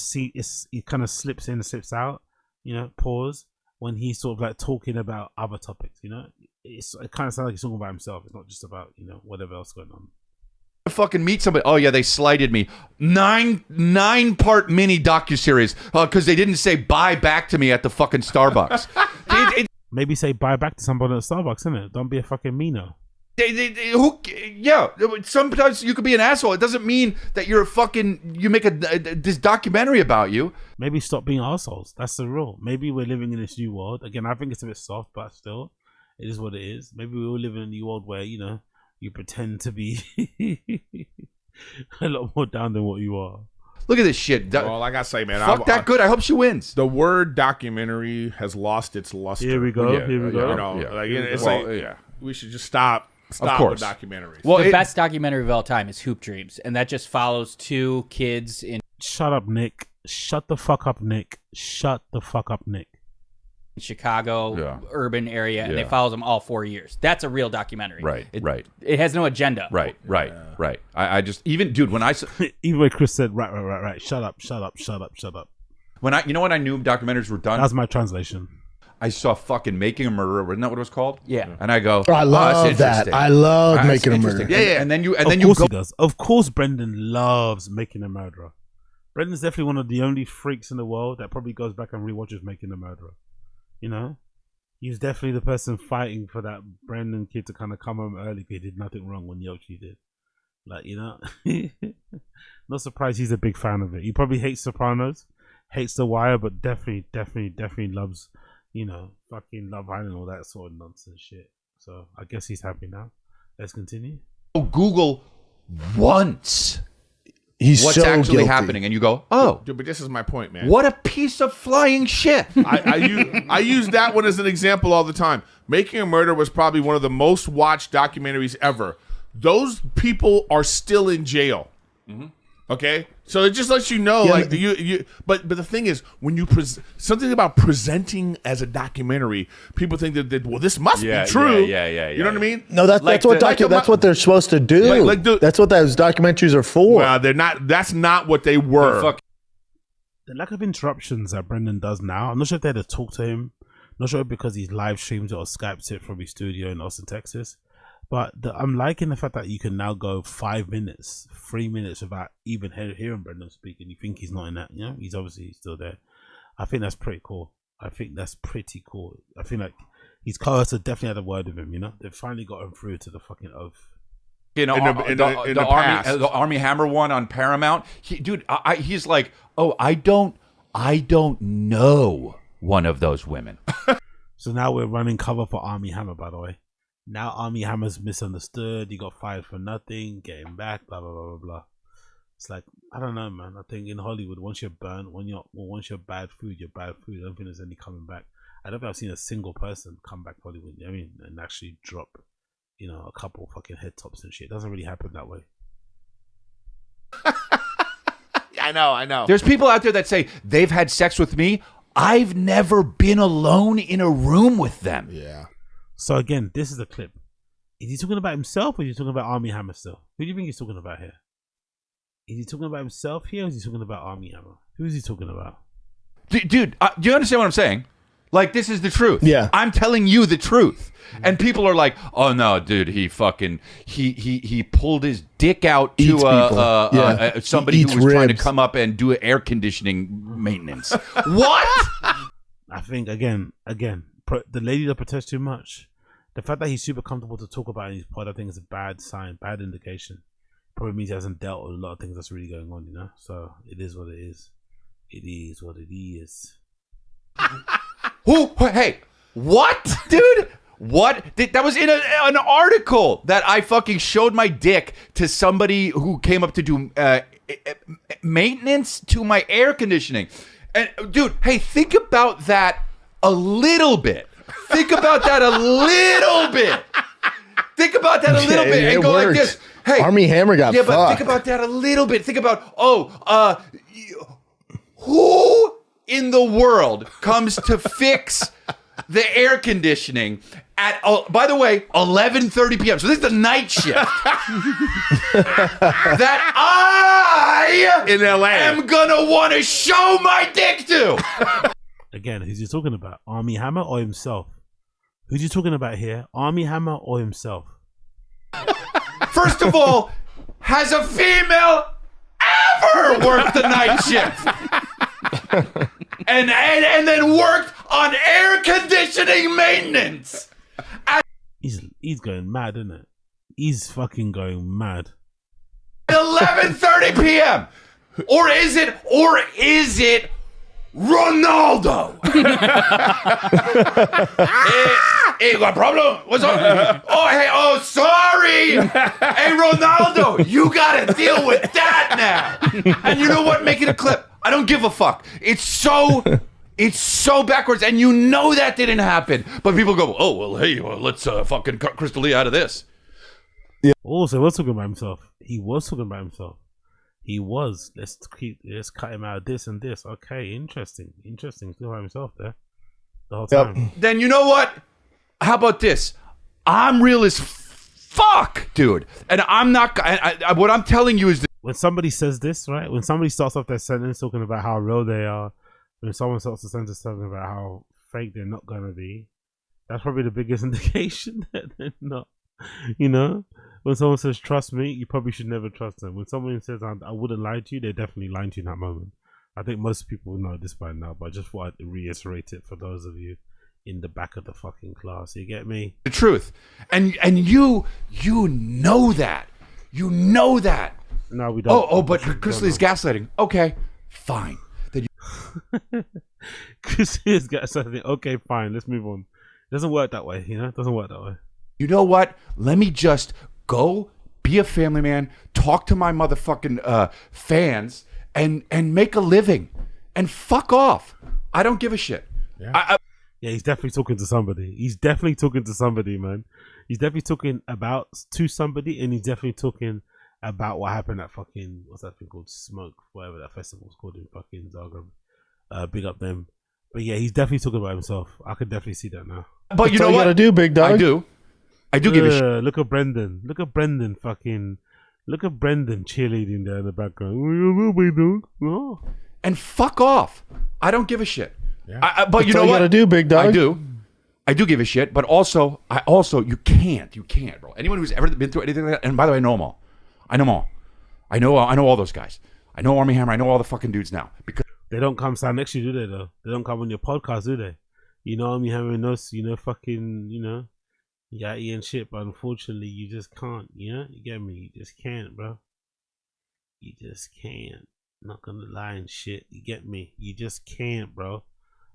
kind of slips in and slips out, you know, pause, when he's sort of like talking about other topics, you know. It kind of sounds like he's talking about himself. It's not just about, you know, whatever else going on. Fucking meet somebody. Oh yeah, they slighted me. 9-part mini docuseries because they didn't say bye back to me at the fucking Starbucks. Maybe say bye back to somebody at Starbucks, innit? Don't be a fucking meano. Yeah, sometimes you could be an asshole. It doesn't mean that you're a fucking. You make this documentary about you. Maybe stop being assholes. That's the rule. Maybe we're living in this new world. Again, I think it's a bit soft, but still, it is what it is. Maybe we all live in a new world where, you know, you pretend to be a lot more down than what you are. Look at this shit. Well, like I say, man, fuck that good. I hope she wins. The word documentary has lost its luster. Here we go. Yeah, here we go. You know, like it's like we should just stop with documentaries. Well, the best documentary of all time is Hoop Dreams, and that just follows two kids in. Shut up, Nick. Shut the fuck up, Nick. Shut the fuck up, Nick. Chicago urban area, and they follow them all 4 years. That's a real documentary. Right, right. It has no agenda. Right. I just dude, when I even when Chris said right. Shut up. When you know when I knew documentaries were done. That's my translation. I saw fucking Making a Murderer. Wasn't that what it was called? Yeah. And I go, I love that. I love Making a Murderer. Yeah. And then you Of course he does. Of course, Brendan loves Making a Murderer. Brendan's definitely one of the only freaks in the world that probably goes back and rewatches Making a Murderer. You know, he's definitely the person fighting for that Brendan kid to kind of come home early because he did nothing wrong when Yoshi did. Like, you know, not surprised he's a big fan of it. He probably hates Sopranos, hates The Wire, but definitely loves, you know, fucking Love Island and all that sort of nonsense shit. So I guess he's happy now. Let's continue. Google once. He's what's so actually guilty. happening, and you go, oh, Dude, but this is my point, man. What a piece of flying shit. I use that one as an example all the time. Making a Murder was probably one of the most watched documentaries ever. Those people are still in jail. Mm-hmm. Okay, so it just lets you know, like But the thing is, when you something about presenting as a documentary, people think that well, this must be true. Yeah. You know what I mean? No, that's what they're supposed to do. That's what those documentaries are for. Well, they're not. That's not what they were. The lack of interruptions that Brendan does now, I'm not sure if they had to talk to him. I'm not sure because he's live streams or Skypes it from his studio in Austin, Texas. But I'm liking the fact that you can now go 5 minutes, 3 minutes without even hearing Brendan speak, and you think he's not in that. You know, he's obviously still there. I think that's pretty cool. I think like his co-hosts have definitely had a word with him. You know, they've finally got him through to the fucking oath. You know, the Army Hammer one on Paramount. He's like, oh, I don't know one of those women. So now we're running cover for Army Hammer, by the way. Now Army Hammer's misunderstood. He got fired for nothing. Get him back. Blah blah blah blah blah. It's like, I don't know, man. I think in Hollywood, once you're burnt, once you're bad food, you're bad food. I don't think there's any coming back. I don't think I've seen a single person come back Hollywood. I mean, and actually drop, you know, a couple fucking head tops and shit. It doesn't really happen that way. I know. There's people out there that say they've had sex with me. I've never been alone in a room with them. Yeah. So again, this is a clip. Is he talking about himself or is he talking about Army Hammer still? Who do you think he's talking about here? Is he talking about himself here or is he talking about Army Hammer? Who is he talking about? Dude, do you understand what I'm saying? Like, this is the truth. Yeah. I'm telling you the truth. And people are like, oh no, dude, he pulled his dick out to somebody who was trying to come up and do air conditioning maintenance. What? I think again, the lady that protests too much. The fact that he's super comfortable to talk about in his pod, I think is a bad sign, bad indication. Probably means he hasn't dealt with a lot of things that's really going on, you know? So it is what it is. It is what it is. Hey, what, dude? What? That was in an article that I fucking showed my dick to somebody who came up to do maintenance to my air conditioning. And dude, hey, think about that a little bit. Think about that a little bit. Think about that a little bit and go like this. Hey, Army Hammer got fucked. But think about that a little bit. Think about, who in the world comes to fix the air conditioning at, by the way, 11:30 p.m. So this is the night shift that I in LA am gonna want to show my dick to. Again, who's he talking about? Army Hammer or himself? Who's he talking about here? Army Hammer or himself? First of all, has a female ever worked the night shift? and then worked on air conditioning maintenance. He's going mad, isn't it? He's fucking going mad. 11:30 p.m. Or is it Ronaldo? Hey, got a problem? What's up? Oh, sorry. Hey, Ronaldo, you gotta deal with that now. And you know what? Make it a clip. I don't give a fuck. It's so backwards, and you know that didn't happen. But people go, oh, well, hey, let's fucking cut Crystal Lee out of this. Yeah. Also, he was talking about himself. He was. Let's cut him out of this and this. Okay, interesting. Still by himself there the whole time. Then you know what? How about this? I'm real as fuck, dude. And I'm not. What I'm telling you is that when somebody says this, right? When somebody starts off their sentence talking about how real they are, when someone starts the sentence talking about how fake they're not gonna be, that's probably the biggest indication that they're not. You know, when someone says trust me, you probably should never trust them. When someone says I wouldn't lie to you, they're definitely lying to you in that moment. I think most people know this by now, but I just thought I'd reiterate it for those of you in the back of the fucking class. You get me? the truth, and you know that. You know that. No, we don't. Oh, but Crystal is gaslighting. Okay, fine. Crystal is gaslighting. Okay, fine. Let's move on. It doesn't work that way. You know, it doesn't work that way. You know what? Let me just go be a family man, talk to my motherfucking fans, and make a living, and fuck off. I don't give a shit. Yeah. Yeah, he's definitely talking to somebody. He's definitely talking to somebody, man. He's definitely talking to somebody, and he's definitely talking about what happened at fucking, what's that thing called? Smoke, whatever that festival's called in fucking Zagreb. Big up them. But yeah, he's definitely talking about himself. I can definitely see that now. But you know what? Gotta do, big dog. I do give a shit. Look at Brendan. Look at Brendan cheerleading there in the background. Oh. And fuck off. I don't give a shit. Yeah. But you know what? Gotta do, big dog. I do give a shit. But also, you can't, bro. Anyone who's ever been through anything like that, and by the way, I know them all. I know all those guys. I know Army Hammer. I know all the fucking dudes now. Because they don't come stand next to you, do they? Though they don't come on your podcast, do they? You know Army Hammer knows. You know fucking. You know. YACHTY and shit, but unfortunately you just can't, you know? You get me? You just can't, bro. You just can't. Not gonna lie and shit. You get me? You just can't, bro.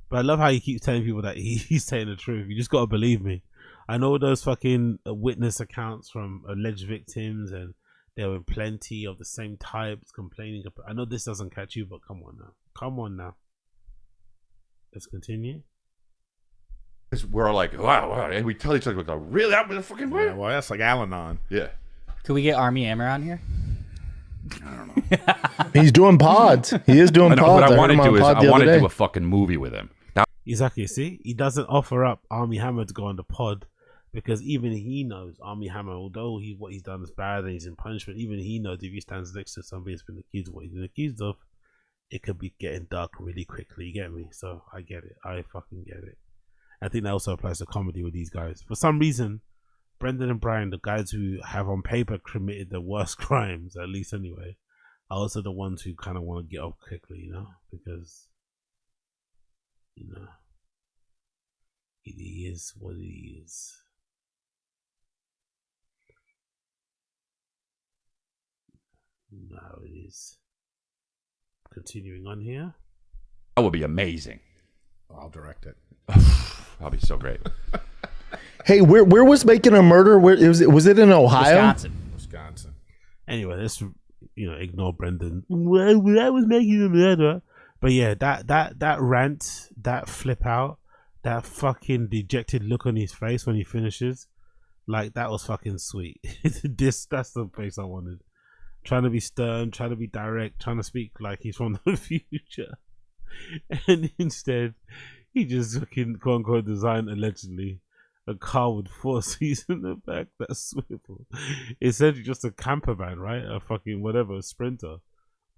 But I love how he keeps telling people that he's saying the truth. You just gotta believe me. I know those fucking witness accounts from alleged victims, and there were plenty of the same types complaining. I know this doesn't catch you, but come on now. Let's continue. We're like, wow, and we tell each other, really, that was a fucking way. Yeah, well, that's like Al-Anon. Yeah. Could we get Army Hammer on here? I don't know. He's doing pods. He is doing pods. What I want to do is I want to do a fucking movie with him. Now, exactly. See, he doesn't offer up Army Hammer to go on the pod because even he knows Army Hammer, although what he's done is bad and he's in punishment, even he knows if he stands next to somebody that's been accused of what he's been accused of, it could be getting dark really quickly. You get me? So I get it. I fucking get it. I think that also applies to comedy with these guys. For some reason, Brendan and Brian, the guys who have on paper committed the worst crimes, at least anyway, are also the ones who kind of want to get off quickly, you know? Because, you know, it is what it is. Now it is. Continuing on here. That would be amazing. I'll direct it. That'll be so great. Hey, where was Making a Murder? Where was it in Ohio? Wisconsin. Anyway, let's ignore Brendan. Well, I was Making a Murder. But yeah, that rant, that flip out, that fucking dejected look on his face when he finishes, like that was fucking sweet. That's the face I wanted. Trying to be stern, trying to be direct, trying to speak like he's from the future, and instead he just fucking quote unquote designed allegedly a car with 4 seats in the back that swivel. Essentially just a camper van, right? A fucking whatever, a Sprinter.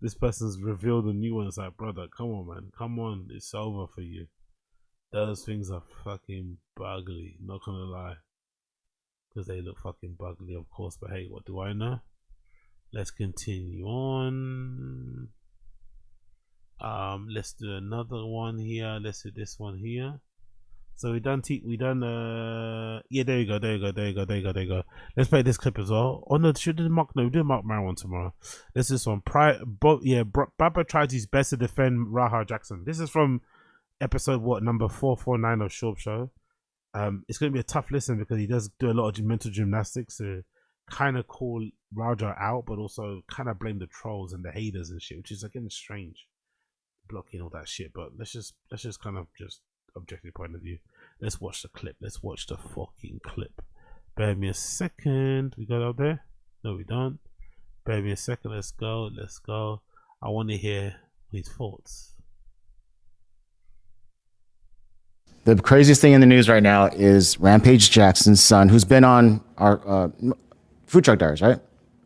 This person's revealed a new one. It's like, brother, come on, man. Come on. It's over for you. Those things are fucking bugly. Not gonna lie. Because they look fucking bugly, of course. But hey, what do I know? Let's continue on. Let's do another one here. Let's do this one here. So we done yeah, there you go. Let's play this clip as well. Oh no, should do Mark. No, we do Mark Maron tomorrow. This is one. Baba tried his best to defend Raha Jackson. This is from episode number 449 of Schaub show. It's gonna be a tough listen because he does do a lot of mental gymnastics to kind of call Raja out, but also kind of blame the trolls and the haters and shit, which is again strange, blocking all that shit. But let's just kind of just objective point of view. Let's watch the clip. Let's watch the fucking clip. Bear me a second. We got out there? No, we don't. Bear me a second. Let's go. I want to hear his thoughts. The craziest thing in the news right now is Rampage Jackson's son, who's been on our Food Truck Diaries, right?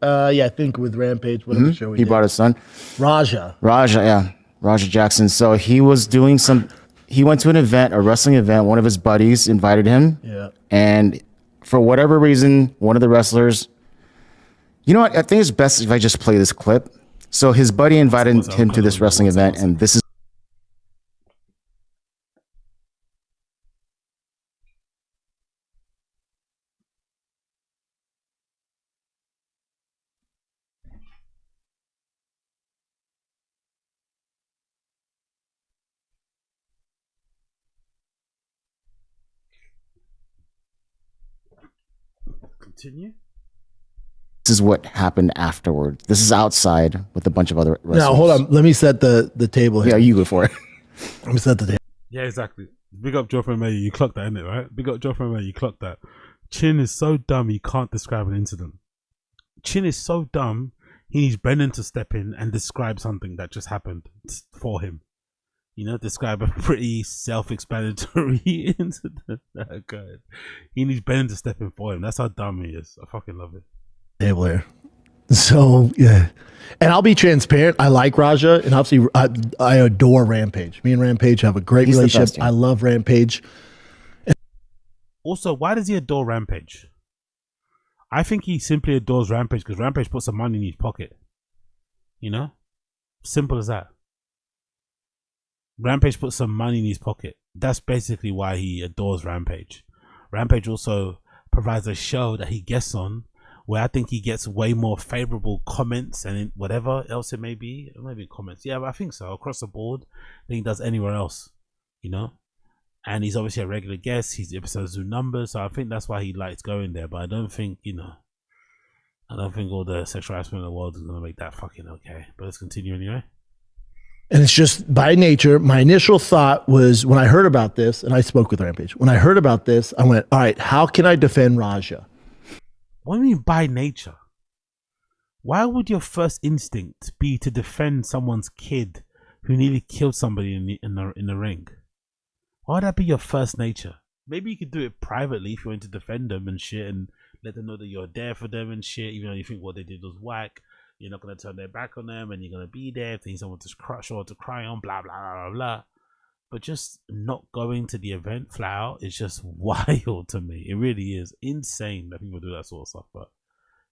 Yeah, I think with Rampage, whatever show he brought his son. Raja, Jackson. So he was doing he went to an event, a wrestling event. One of his buddies invited him. Yeah. And for whatever reason, one of the wrestlers, you know what? I think it's best if I just play this clip. So his buddy invited him to this wrestling event, and this is. Continue. This is what happened afterward. This is outside with a bunch of other wrestlers. Now, hold on. Let me set the table here. Yeah, you go for it. Let me set the table. Yeah, exactly. Big up Joe from May. You clocked that, innit, right? Big up Joe from May. You clocked that. Chin is so dumb he can't describe an incident. Chin is so dumb he needs Brennan to step in and describe something that just happened for him. You know, describe a pretty self-explanatory incident. God. He needs Brennan to step in for him. That's how dumb he is. I fucking love it. Table here. So yeah, and I'll be transparent. I like Raja, and obviously I adore Rampage. Me and Rampage have a great relationship. I love Rampage. Also, why does he adore Rampage? I think he simply adores Rampage because Rampage puts some money in his pocket. You know, simple as that. Rampage puts some money in his pocket. That's basically why he adores Rampage. Rampage also provides a show that he guests on where I think he gets way more favorable comments and whatever else it may be. Maybe comments. Yeah, but I think so. Across the board than he does anywhere else, you know? And he's obviously a regular guest. His episodes do numbers. So I think that's why he likes going there. But I don't think, you know, I don't think all the sexual harassment in the world is going to make that fucking okay. But let's continue anyway. And it's just by nature. My initial thought was when I heard about this, and I spoke with Rampage. When I heard about this, I went, all right, how can I defend Raja? What do you mean by nature? Why would your first instinct be to defend someone's kid who nearly killed somebody in the ring? Why would that be your first nature? Maybe you could do it privately if you want to defend them and shit and let them know that you're there for them and shit, even though you think what they did was whack. You're not going to turn their back on them and you're going to be there if they need someone to crush or to cry on, blah, blah, blah, blah, blah. But just not going to the event flat out is just wild to me. It really is insane that people do that sort of stuff. But,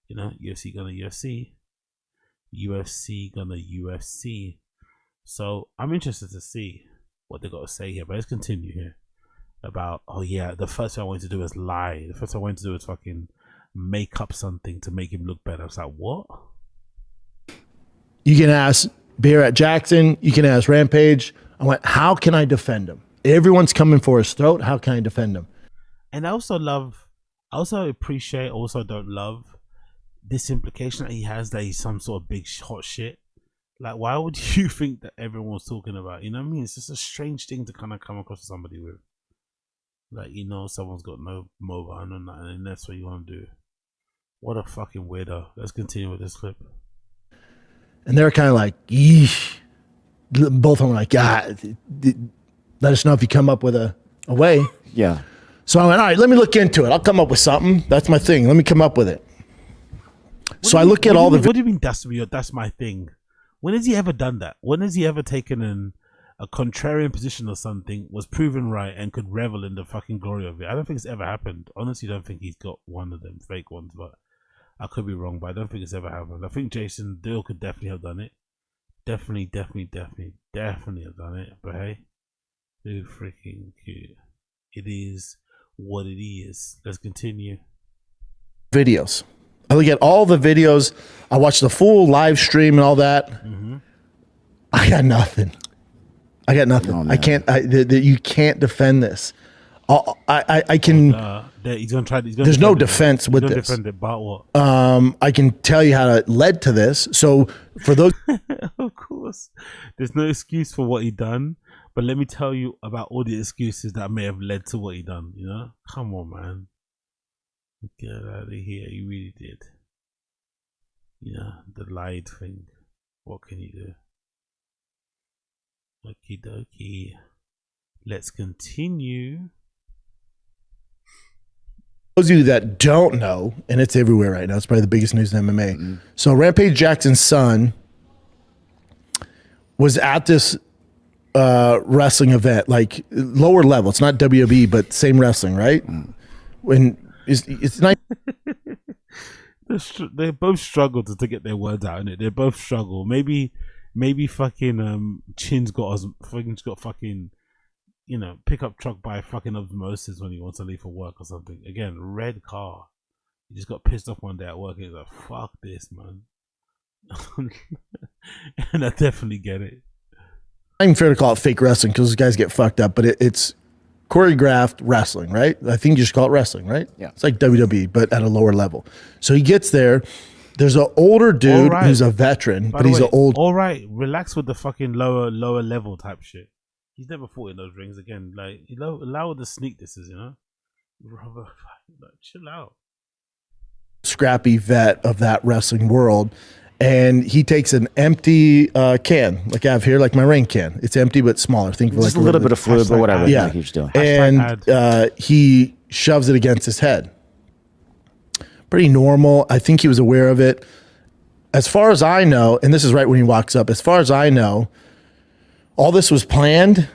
you know, UFC gonna UFC. UFC gonna UFC. So I'm interested to see what they got to say here. But let's continue here about, oh yeah, the first thing I wanted to do is lie. The first thing I wanted to do is fucking make up something to make him look better. I was like, what? You can ask BERT Jackson. You can ask Rampage. I went, how can I defend him? Everyone's coming for his throat. How can I defend him? And I also appreciate, also don't love this implication that he has that he's some sort of big hot shit. Like, why would you think that everyone's talking about? You know what I mean? It's just a strange thing to kind of come across to somebody with. Like, you know, someone's got no mobile and nothing, and that's what you want to do. What a fucking weirdo. Let's continue with this clip. And they're kind of like, yeesh. Both of them are like, yeah, let us know if you come up with a way. Yeah. So I went, all right, let me look into it. I'll come up with something. That's my thing. Let me come up with it. So I look at all the. What do you mean that's my thing? When has he ever done that? When has he ever taken a contrarian position or something, was proven right, and could revel in the fucking glory of it? I don't think it's ever happened. Honestly, don't think he's got one of them fake ones, but I could be wrong. But I don't think it's ever happened. I think Jason Dill could definitely have done it. Definitely have done it. But hey, too freaking cute. It is what it is. Let's continue. Videos. I look at all the videos. I watch the full live stream and all that. I got nothing. Oh, I can't. You can't defend this. I can. He's gonna try. There's no defense with this. Defend it, but what? I can tell you how it led to this. So for those, of course, there's no excuse for what he done. But let me tell you about all the excuses that may have led to what he done. You know, come on, man. Get out of here. You really did. You know, the lied thing. What can you do? Okie dokie. Let's continue. Those of you that don't know, and it's everywhere right now, it's probably the biggest news in MMA. So Rampage Jackson's son was at this wrestling event, like lower level. It's not WWE, but same wrestling, right? When it's not. They both struggle to get their words out, innit? They both struggle. Maybe fucking Chin's got fucking, you know, pickup truck by fucking osmosis when he wants to leave for work or something. Again, red car. He just got pissed off one day at work and he's like, fuck this, man. And I definitely get it. Not even fair to call it fake wrestling because those guys get fucked up, but it's choreographed wrestling, right? I think you just call it wrestling, right? Yeah. It's like WWE, but at a lower level. So he gets there. There's an older dude who's a veteran, but he's an old. All right, relax with the fucking lower level type shit. He's never fought in those rings again. Like, allow the sneak this is, you know? Like, chill out. Scrappy vet of that wrestling world. And he takes an empty can, like I have here, like my rain can. It's empty but smaller. Think just like a little bit of fluid, but whatever. Yeah, like he's doing. And he shoves it against his head. Pretty normal. I think he was aware of it. As far as I know, and this is right when he walks up. As far as I know, all this was planned.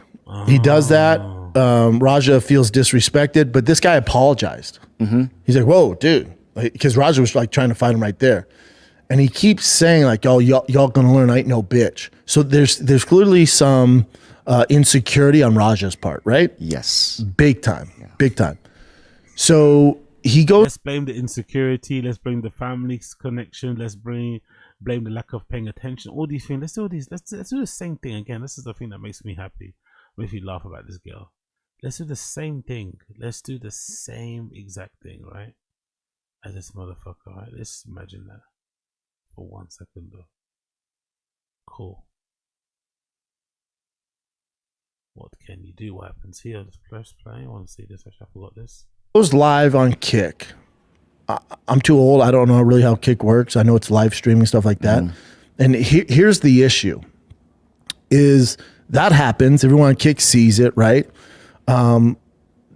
He does that. Raja feels disrespected, but this guy apologized. He's like, "Whoa, dude," because Raja was like trying to fight him right there. And he keeps saying like, "Oh, y'all gonna learn I ain't no bitch." So there's clearly some insecurity on Raja's part, right? Yes, big time, big time. So he goes. Let's blame the insecurity. Let's blame the family's connection. Let's blame the lack of paying attention. All these things. Let's do these. Let's do the same thing again. This is the thing that makes me happy. Makes me laugh about this girl. Let's do the same thing. Let's do the same exact thing, right? As this motherfucker, right? Let's imagine that. For 1 second though. Cool. What can you do? What happens here? Let's press play. I want to see this. Actually, I forgot this. Goes live on Kick. I'm too old. I don't know really how Kick works. I know it's live streaming, stuff like that. And here's the issue. Is that happens. Everyone on Kick sees it, right?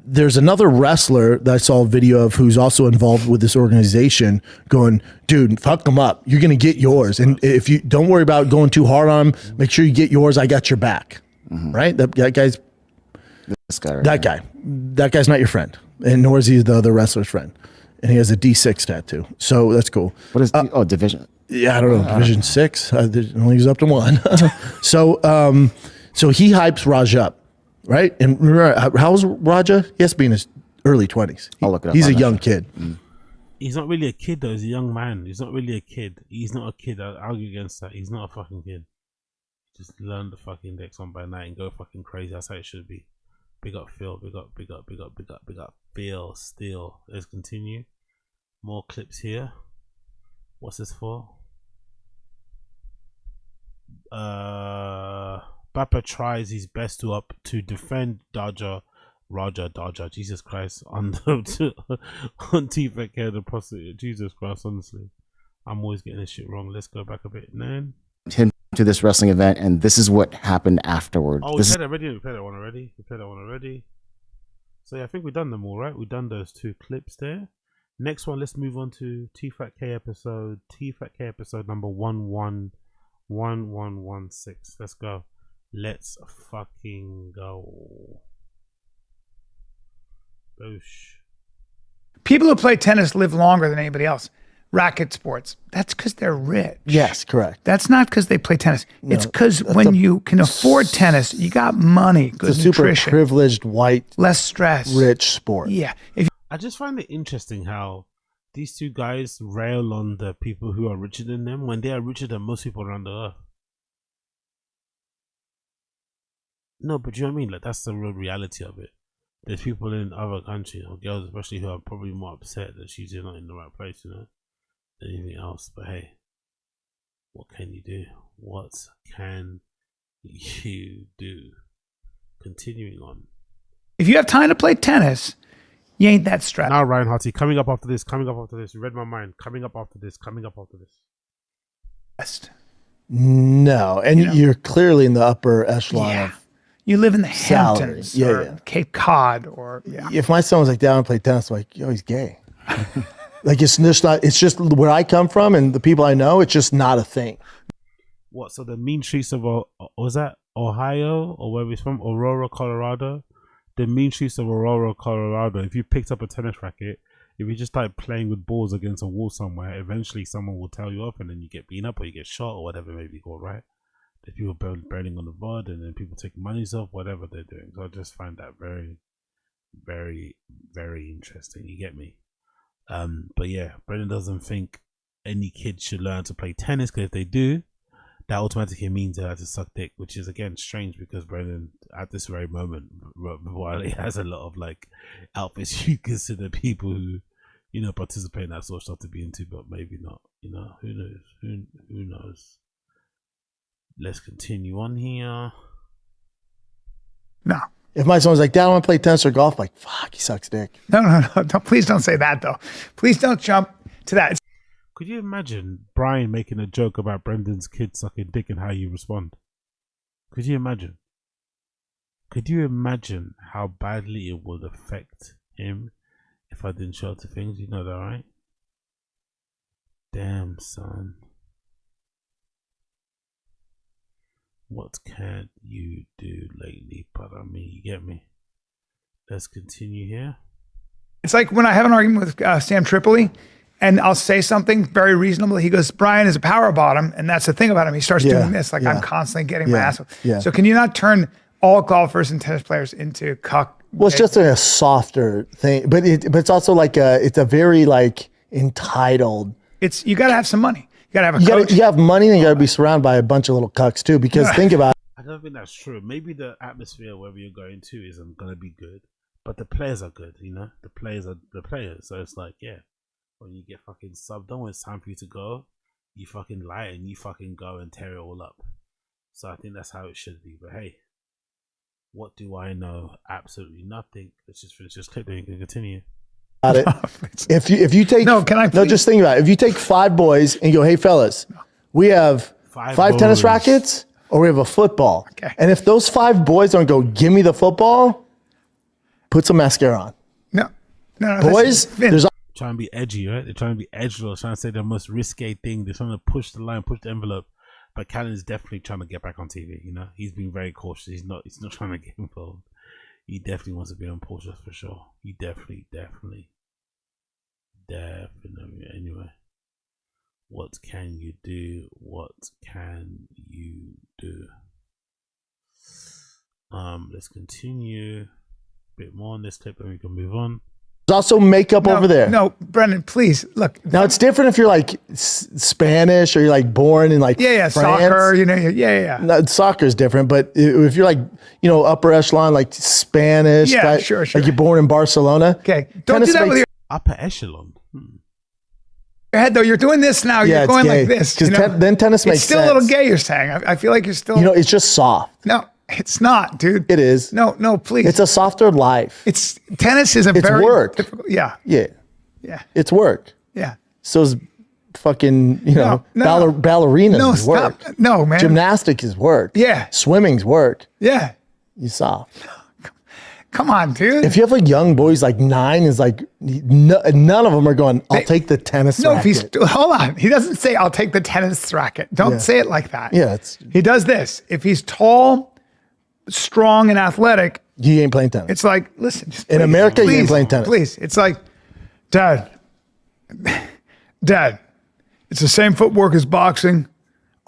There's another wrestler that I saw a video of who's also involved with this organization going, dude, fuck them up. You're going to get yours. And if you don't worry about going too hard on them, make sure you get yours. I got your back. Right? That guy's this guy right that here. guy. That guy's not your friend. And nor is he the other wrestler's friend. And he has a D6 tattoo. So that's cool. What is division? Yeah, I don't know. Division 6. It only goes up to 1. So he hypes Raj up. Right? And remember, how's Raja? He has to be in his early 20s. I'll look it up. He's a young kid. He's not really a kid though. He's a young man. He's not really a kid. He's not a kid. I'll argue against that. He's not a fucking kid. Just learn the fucking decks one by night and go fucking crazy. That's how it should be. Big up Phil. Big up Phil. Still. Let's continue. More clips here. What's this for? Bappa tries his best to defend Raja, Jesus Christ, on Tfatk, the prostitute. Jesus Christ, honestly, I'm always getting this shit wrong. Let's go back a bit, man. Him to this wrestling event, and this is what happened afterward. Oh, we played that one already. So yeah, I think we've done them all, right? We've done those 2 clips there. Next one, let's move on to Tfatk episode number 1116. Let's go. Let's fucking go. Boosh. People who play tennis live longer than anybody else. Racket sports. That's because they're rich. Yes, correct. That's not because they play tennis. No, it's because when you can afford tennis, you got money, good it's a super nutrition, privileged, white, less stress, rich sport. Yeah. I just find it interesting how these 2 guys rail on the people who are richer than them when they are richer than most people around the earth. No, but you know what I mean? Like, that's the real reality of it. There's people in other countries, or girls especially, who are probably more upset that she's not in the right place, you know, than anything else. But hey, what can you do? What can you do? Continuing on. If you have time to play tennis, you ain't that stressed. Now, Ryan Harty, coming up after this. You read my mind. Coming up after this. No, and you're clearly in the upper echelon of you live in the salaries. Hamptons or Cape Cod or If my son was like down and played tennis, I'm like, yo, he's gay. Like it's just not. It's just where I come from and the people I know. It's just not a thing. What? So the mean streets of was that Ohio or where he's from? Aurora, Colorado. The mean streets of Aurora, Colorado. If you picked up a tennis racket, if you just started playing with balls against a wall somewhere, eventually someone will tell you off, and then you get beaten up or you get shot or whatever it may be called, right? There's people burning on the VOD, and then people taking monies off, whatever they're doing. So I just find that very, very, very interesting. You get me? But yeah, Brendan doesn't think any kid should learn to play tennis, because if they do, that automatically means they have to suck dick, which is again strange because Brendan at this very moment, while he has a lot of like outfits you consider people who, you know, participate in that sort of stuff to be into, but maybe not. You know, who knows? Who knows? Let's continue on here. No. If my son was like, Dad, I want to play tennis or golf, I'm like, fuck, he sucks dick. No. Please don't say that though. Please don't jump to that. Could you imagine Brian making a joke about Brendan's kid sucking dick and how you respond? Could you imagine? Could you imagine how badly it would affect him if I didn't show up to things? You know that, right? Damn, son. What can you do lately? But I mean, you get me. Let's continue here. It's like when I have an argument with Sam Tripoli, and I'll say something very reasonable. He goes, Brian is a power bottom, and that's the thing about him. He starts doing this, like I'm constantly getting my ass. So can you not turn all golfers and tennis players into cuck? Well, it's just a softer thing, but it's also like it's a very like entitled. You got to have some money. You got to have a coach. You have money, and you got to be surrounded by a bunch of little cucks too. Because think about it. I don't think that's true. Maybe the atmosphere wherever you're going to isn't going to be good, but the players are good. You know, the players are the players. So it's like, yeah, when you get fucking subbed on, when it's time for you to go, you fucking lie and you fucking go and tear it all up. So I think that's how it should be. But hey, what do I know? Absolutely nothing. Let's just finish this clip and you can continue. About it. If you take just think about it. If you take 5 boys and you go, hey fellas, we have 5 tennis rackets or we have a football. Okay. And if those 5 boys don't go, give me the football, put some mascara on. No. Boys, there's trying to be edgy, right? They're trying to be edgeless, trying to say the most risque thing. They're trying to push the line, push the envelope. But Callan is definitely trying to get back on TV. You know, he's being very cautious. He's not trying to get involved. He definitely wants to be on Porsche for sure. He definitely. Anyway, what can you do? What can you do? Let's continue a bit more on this clip, and we can move on. There's also makeup over there. No, Brendan, please look. Now it's different if you're like Spanish or you're like born in like France. Soccer. You know, No, soccer's different, but if you're like upper echelon like Spanish, sure. Like you're born in Barcelona. Okay, don't do that with your upper echelon. Your head though. You're doing this now. You're going like this. Because then tennis makes sense. It's still a little gay. You're saying. I feel like you're still. It's just soft. No. It's not, dude. It is. No, please. It's a softer life. Tennis is very work. difficult. Yeah. It's work. Yeah. So is fucking ballerinas is work. No, man. Gymnastics is work. Yeah. Swimming's work. Yeah. You soft. Come on, dude. If you have like young boys, like 9 is like none of them are going. I'll take the tennis. No, racket. if he's hold on. He doesn't say I'll take the tennis racket. Don't say it like that. Yeah, he does this. If he's tall, strong, and athletic, he ain't playing tennis. It's like, listen, just in America, you ain't playing tennis. Please, it's like, Dad, it's the same footwork as boxing.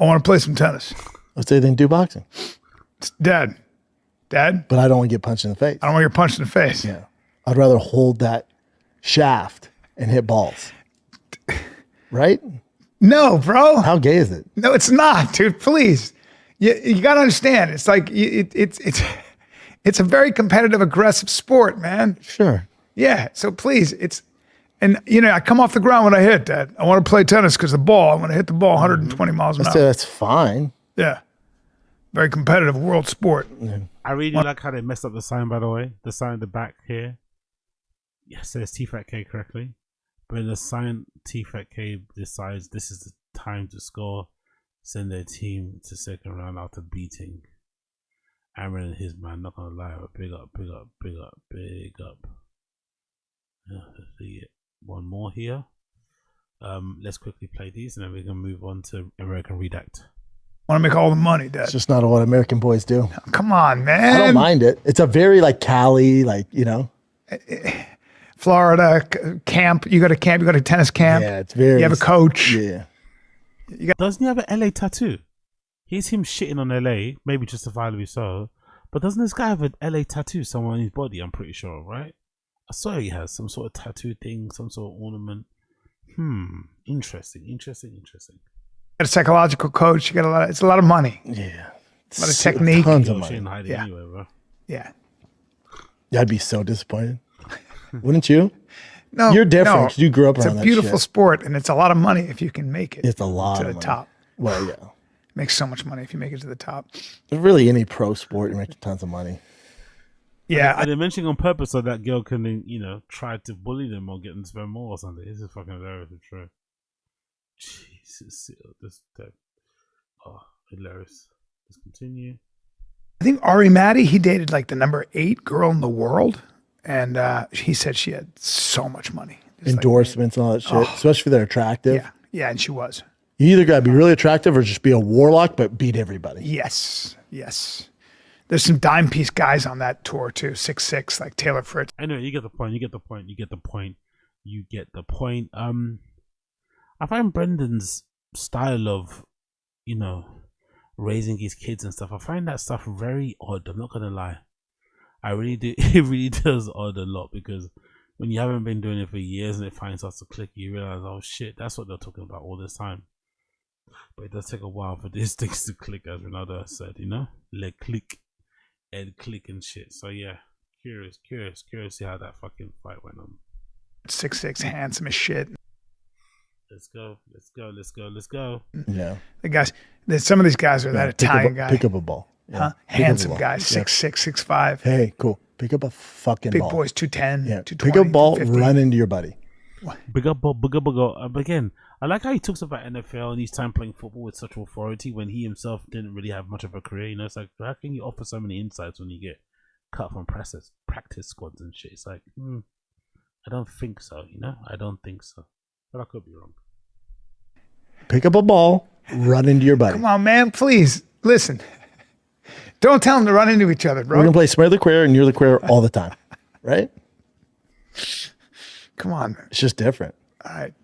I want to play some tennis. Let's say they didn't do boxing. Dad. But I don't want to get punched in the face. I don't want to get punched in the face. Yeah. I'd rather hold that shaft and hit balls. Right? No, bro. How gay is it? No, it's not, dude. Please. You got to understand. It's like, it's a very competitive, aggressive sport, man. Sure. Yeah. So please, and I come off the ground when I hit, Dad. I want to play tennis because I want to hit the ball 120 miles an hour. That's fine. Yeah. Very competitive world sport. Yeah. I really like how they messed up the sign, by the way. The sign at the back here. Yes, says Tfatk correctly. But in the sign, Tfatk decides this is the time to score. Send their team to second round after beating Aaron and his man. Not gonna lie, but big up. Let's see it. One more here. Let's quickly play these and then we can move on to American Redact. Want to make all the money, Dad. It's just not what American boys do. Come on, man. I don't mind it. It's a very like Cali, like, Florida camp. You go to camp, you go to tennis camp. Yeah, it's very. You have a coach. Yeah. Doesn't he have an LA tattoo? Here's him shitting on LA, maybe justifiably so. But doesn't this guy have an LA tattoo somewhere on his body? I'm pretty sure, right? I swear he has some sort of tattoo thing, some sort of ornament. Interesting. A psychological coach. You got a lot. It's a lot of money. Yeah, a lot of technique. Tons of money. Yeah. Anyway, bro. Yeah. I'd be so disappointed. Wouldn't you? No, you're different. 'Cause you grew up around that. It's a beautiful sport, and it's a lot of money if you can make it. It's a lot to of the money. top. Well, yeah. Makes so much money if you make it to the top. Really, any pro sport, you make tons of money. Yeah, and they mentioned on purpose so that girl can, try to bully them or get them to spend more or something. This is fucking hilarious. It's true. Jesus, hilarious. Let's continue. I think Ari Maddie, he dated like the number 8 girl in the world, and he said she had so much money, Endorsements and all that shit, especially if they're attractive. Yeah, and she was. You either gotta be really attractive or just be a warlock, but beat everybody. Yes. There's some dime piece guys on that tour too, 6'6", like Taylor Fritz. I know, you get the point. I find Brendan's style of, raising his kids and stuff, I find that stuff very odd. I'm not gonna lie. I really do. It really does odd a lot, because when you haven't been doing it for years and it finally starts to click, you realize, oh shit, that's what they're talking about all this time. But it does take a while for these things to click, as Ronaldo said, let click and click and shit. So yeah, curious to see how that fucking fight went on. 6'6", handsome as shit. Let's go. Yeah. The guys, some of these guys are that Italian guy. Pick up a ball. Yeah. Huh? Handsome guy, 6'6", 6'5". Hey, cool. Pick up a fucking big ball. Big boys, 210, yeah. 220, Pick up a ball, 250. run into your buddy. Big up ball. But again, I like how he talks about NFL and his time playing football with such authority when he himself didn't really have much of a career. It's like, how can you offer so many insights when you get cut from practice squads and shit? It's like, I don't think so, I don't think so. But I could be wrong. Pick up a ball, run into your buddy. Come on, man, please. Listen. Don't tell them to run into each other, bro. We're going to play Smear the Queer and You're the Queer all the time. Right? Come on, man. It's just different. All right.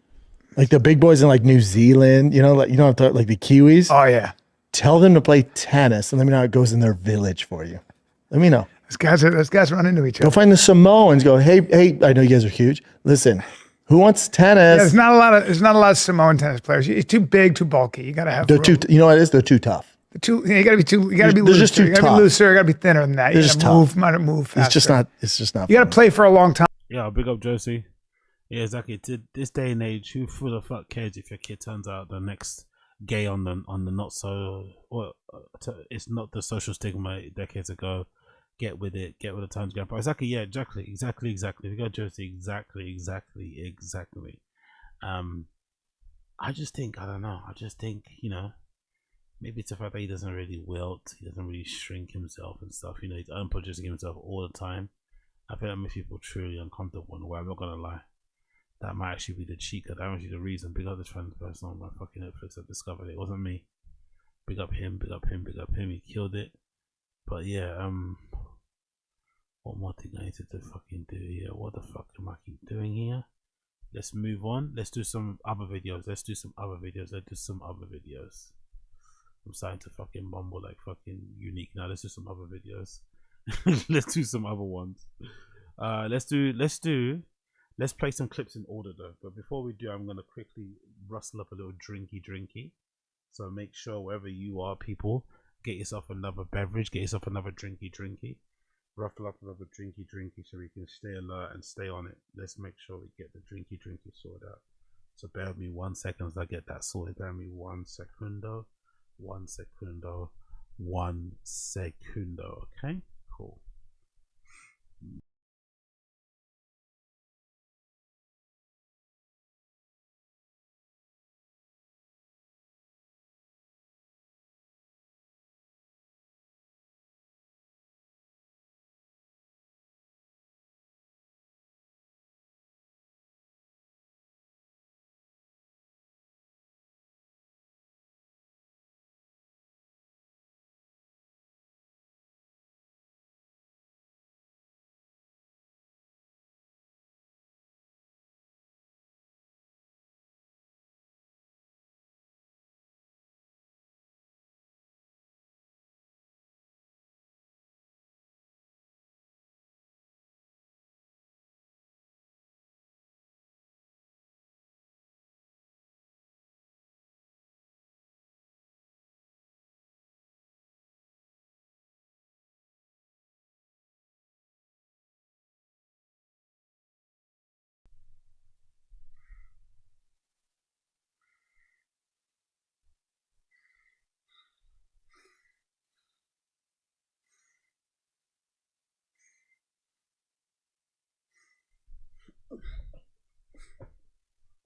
Like the big boys in like New Zealand, like like the Kiwis. Oh yeah. Tell them to play tennis and let me know how it goes in their village for you. Let me know. Those guys run into each other. Go find the Samoans. Go, hey, I know you guys are huge. Listen, who wants tennis? Yeah, there's not a lot of Samoan tennis players. It's too big, too bulky. You gotta have. They're too. You know what it is? They're too tough. You gotta be looser. Just too you gotta tough. be looser. You gotta be thinner than that. They're You just gotta move faster. It's just not. You gotta play for a long time. Yeah, big up Josie. Yeah, exactly. This day and age, who the fuck cares if your kid turns out the next gay on the not so, well, it's not the social stigma decades ago. Get with it. Get with the times, grandpa. Exactly. Yeah. Exactly. We got Josie. Exactly. I just think, I don't know. Maybe it's the fact that he doesn't really wilt. He doesn't really shrink himself and stuff. He's unproducing himself all the time. I think that makes people truly uncomfortable in a way. I'm not gonna lie. That might actually be the cheater. That might be the reason. Big up this friend's person on my fucking Netflix. I discovered it wasn't me. Big up him. Big up him. Big up him. He killed it. But yeah, what more thing I need to fucking do here? What the fuck am I keep doing here? Let's move on. Let's do some other videos. Let's do some other videos. I'm starting to fucking mumble like fucking unique now. Let's do some other videos. Let's do some other ones. Let's play some clips in order though. But before we do, I'm gonna quickly rustle up a little drinky. So make sure wherever you are, people, get yourself another beverage, get yourself another drinky. Ruffle up another drinky so we can stay alert and stay on it. Let's make sure we get the drinky sorted out. So bear with me 1 second as I get that sorted. Bear with me 1 secundo. 1 secundo. 1 secundo. Okay, cool.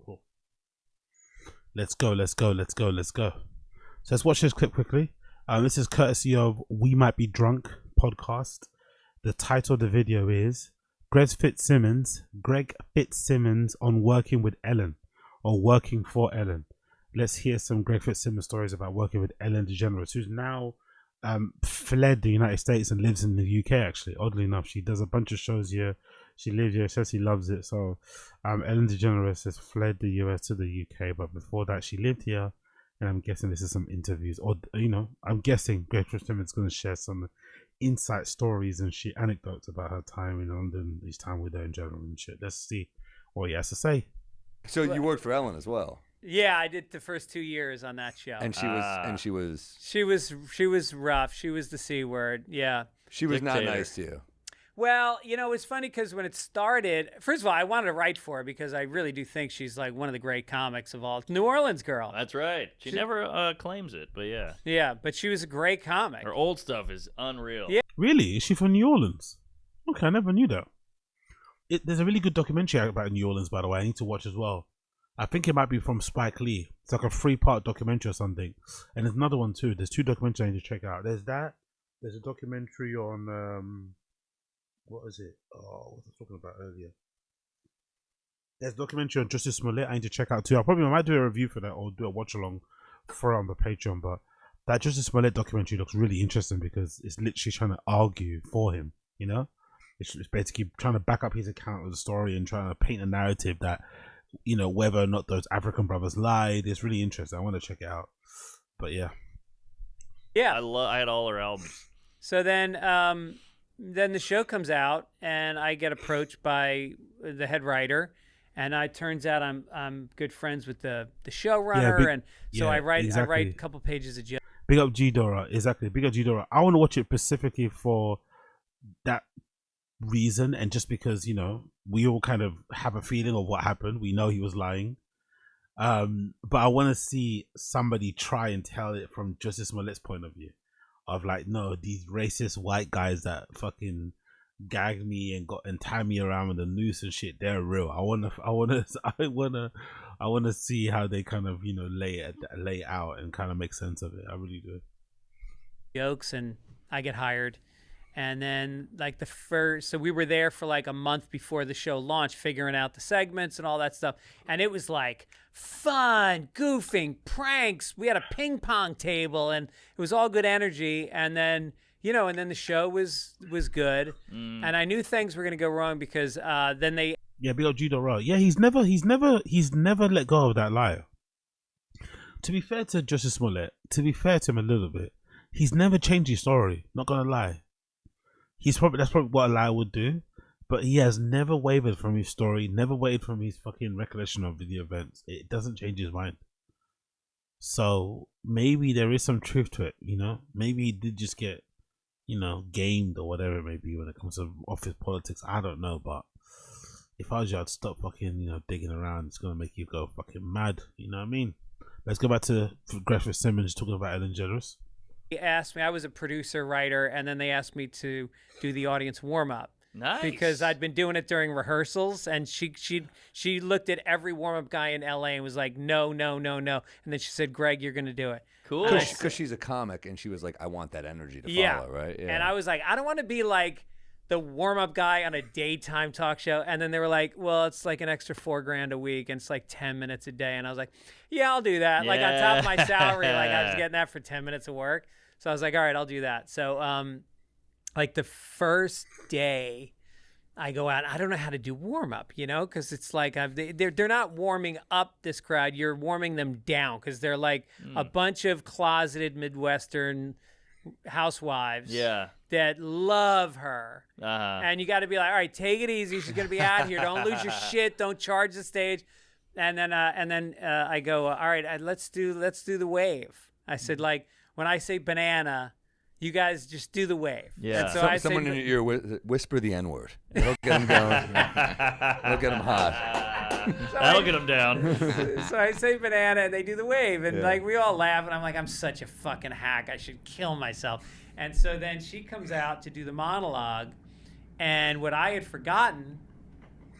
Cool. Let's go. So let's watch this clip quickly. This is courtesy of We Might Be Drunk podcast. The title of the video is Greg Fitzsimmons on working with Ellen or working for Ellen. Let's hear some Greg Fitzsimmons stories about working with Ellen DeGeneres, who's now fled the United States and lives in the UK. Actually, oddly enough, she does a bunch of shows here. She lives here, says she loves it. So Ellen DeGeneres has fled the US to the UK, but before that she lived here, and I'm guessing this is some interviews, or I'm guessing Greg Fitzsimmons is going to share some insight stories and shit, anecdotes about her time in London, his time with her in general and shit. Let's see what he has to say. So you worked for Ellen as well. Yeah, I did the first 2 years on that show. And she was rough. She was the C word. Yeah. She was not nice to you. Well, it's funny because when it started, first of all, I wanted to write for her because I really do think she's like one of the great comics of all. New Orleans girl. That's right. She never claims it, but yeah. Yeah, but she was a great comic. Her old stuff is unreal. Yeah. Really? Is she from New Orleans? Okay, I never knew that. There's a really good documentary about New Orleans, by the way. I need to watch as well. I think it might be from Spike Lee. It's like a 3-part documentary or something. And there's another one too. There's 2 documentaries I need to check out. There's that. There's a documentary on what is it? Oh, what was I talking about earlier? There's a documentary on Justice Smollett I need to check out too. I might do a review for that or do a watch along for it on the Patreon. But that Justice Smollett documentary looks really interesting because it's literally trying to argue for him. It's basically trying to back up his account of the story and trying to paint a narrative that, whether or not those African brothers lied. It's really interesting. I want to check it out. But yeah. Yeah. I had all her albums. So then the show comes out and I get approached by the head writer, and it turns out I'm good friends with the showrunner, and so I write a couple pages of joke. Big up G Dora, exactly. Big up G Dora. I want to watch it specifically for that reason, and just because we all kind of have a feeling of what happened. We know he was lying, but I want to see somebody try and tell it from Justice Smollett's point of view, of like, no, these racist white guys that fucking gagged me and tie me around with a noose and shit, they're real. I wanna see how they kind of lay it out and kind of make sense of it. I really do. Jokes, and I get hired, And then like so we were there for like a month before the show launched, figuring out the segments and all that stuff. And it was like fun, goofing, pranks. We had a ping pong table and it was all good energy. And then, you know, and then the show was good. And I knew things were going to go wrong because then they... Yeah, big old Judo Raw. Yeah, he's never let go of that lie. To be fair to Justice Smollett, to be fair to him a little bit, he's never changed his story. Not gonna lie. That's probably what a lie would do, but he has never wavered from his story, never wavered from his fucking recollection of the events. It doesn't change his mind. So maybe there is some truth to it, you know. Maybe he did just get, you know, gamed or whatever it may be when it comes to office politics. I don't know, but if I was you, I'd stop fucking, you know, digging around. It's gonna make you go fucking mad. You know what I mean? Let's go back to FITZSIMMONS talking about Ellen DeGeneres. They asked me, I was a producer, writer, and then they asked me to do the audience warm-up. Nice. Because I'd been doing it during rehearsals, and she looked at every warm-up guy in LA and was like, no, no, no, no. And then she said, Greg, you're going to do it. Cool. Because she's a comic, and she was like, I want that energy to follow, right? Yeah. And I was like, I don't want to be like the warm-up guy on a daytime talk show. And then they were like, well, it's like an extra $4,000 a week, and it's like 10 minutes a day. And I was like, yeah, I'll do that. Like on top of my salary, like I was getting that for 10 minutes of work. So I was like, all right, I'll do that. So like the first day I go out, I don't know how to do warm up, you know, because it's like they're not warming up this crowd. You're warming them down because they're like a bunch of closeted Midwestern housewives that love her. And you got to be like, all right, take it easy. She's going to be out here. Don't lose your shit. Don't charge the stage. And then I go, all right, let's do the wave. I said, like, when I say banana, you guys just do the wave. Yeah. And so someone in your ear whisper the N-word. It'll get them going. It'll get them hot. That'll get them down. So I say banana, and they do the wave, and like we all laugh, and I'm like, I'm such a fucking hack. I should kill myself. And so then she comes out to do the monologue, and what I had forgotten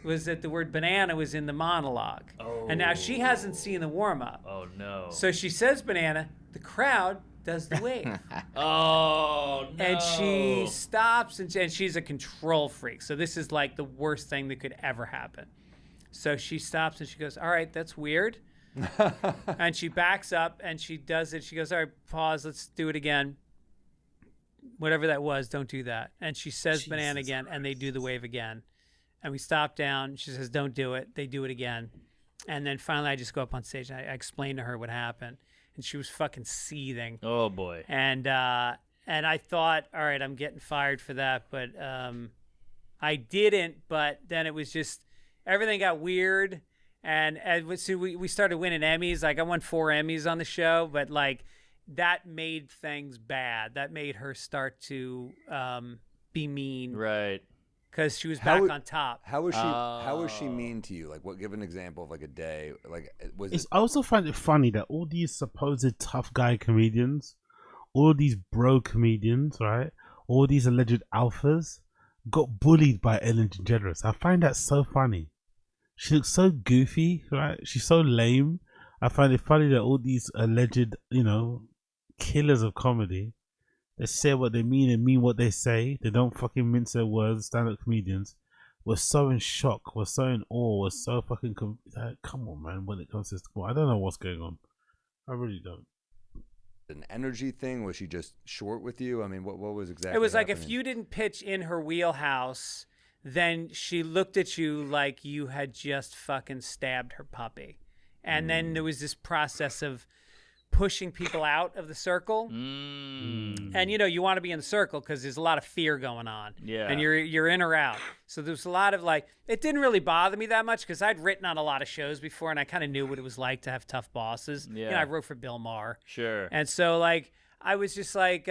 was that the word banana was in the monologue. Oh. And now she hasn't seen the warm-up. Oh, no. So she says banana. The crowd does the wave. Oh, no. And she stops, and she's a control freak. So this is like the worst thing that could ever happen. So she stops, and she goes, all right, that's weird. And she backs up, and she does it. She goes, all right, pause. Let's do it again. Whatever that was, don't do that. And she says banana again, and they do the wave again. And we stop down. She says, don't do it. They do it again. And then finally, I just go up on stage, and I explain to her what happened. And she was fucking seething. Oh, boy. And I thought, all right, I'm getting fired for that. But I didn't. But then it was just, everything got weird. And so we started winning Emmys. Like, I won 4 Emmys on the show. But, like, that made things bad. That made her start to be mean. Right. Because she was back on top. How was she mean to you? Like, what? Give an example of like a day. Like, I also find it funny that all these supposed tough guy comedians, all these bro comedians, right? All these alleged alphas got bullied by Ellen DeGeneres. I find that so funny. She looks so goofy, right? She's so lame. I find it funny that all these alleged, you know, killers of comedy, they say what they mean and mean what they say. They don't fucking mince their words. Stand-up comedians were so in shock, were so in awe, were so fucking... come on, man, when it comes to this... I don't know what's going on. I really don't. An energy thing? Was she just short with you? I mean, what was exactly It was like happening? if you didn't pitch in her wheelhouse, then she looked at you like you had just fucking stabbed her puppy. And then there was this process of pushing people out of the circle. And, you know, you want to be in the circle because there's a lot of fear going on. Yeah. And you're in or out. So there's a lot of, like, it didn't really bother me that much because I'd written on a lot of shows before and I kind of knew what it was like to have tough bosses. Yeah. You know, I wrote for Bill Maher. Sure. And so, like, I was just, like,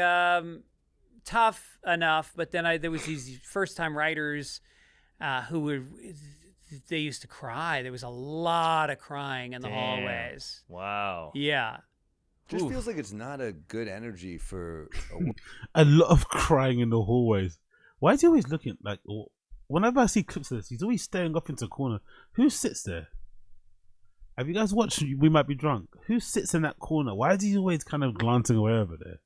tough enough. But then there was these first-time writers who were... They used to cry. There was a lot of crying in the hallways. Wow. Yeah. Just feels like it's not a good energy for a lot of crying in the hallways. Why is he always looking like? Whenever I see clips of this, he's always staring off into a corner. Who sits there? Have you guys watched We Might Be Drunk? Who sits in that corner? Why is he always kind of glancing away over there?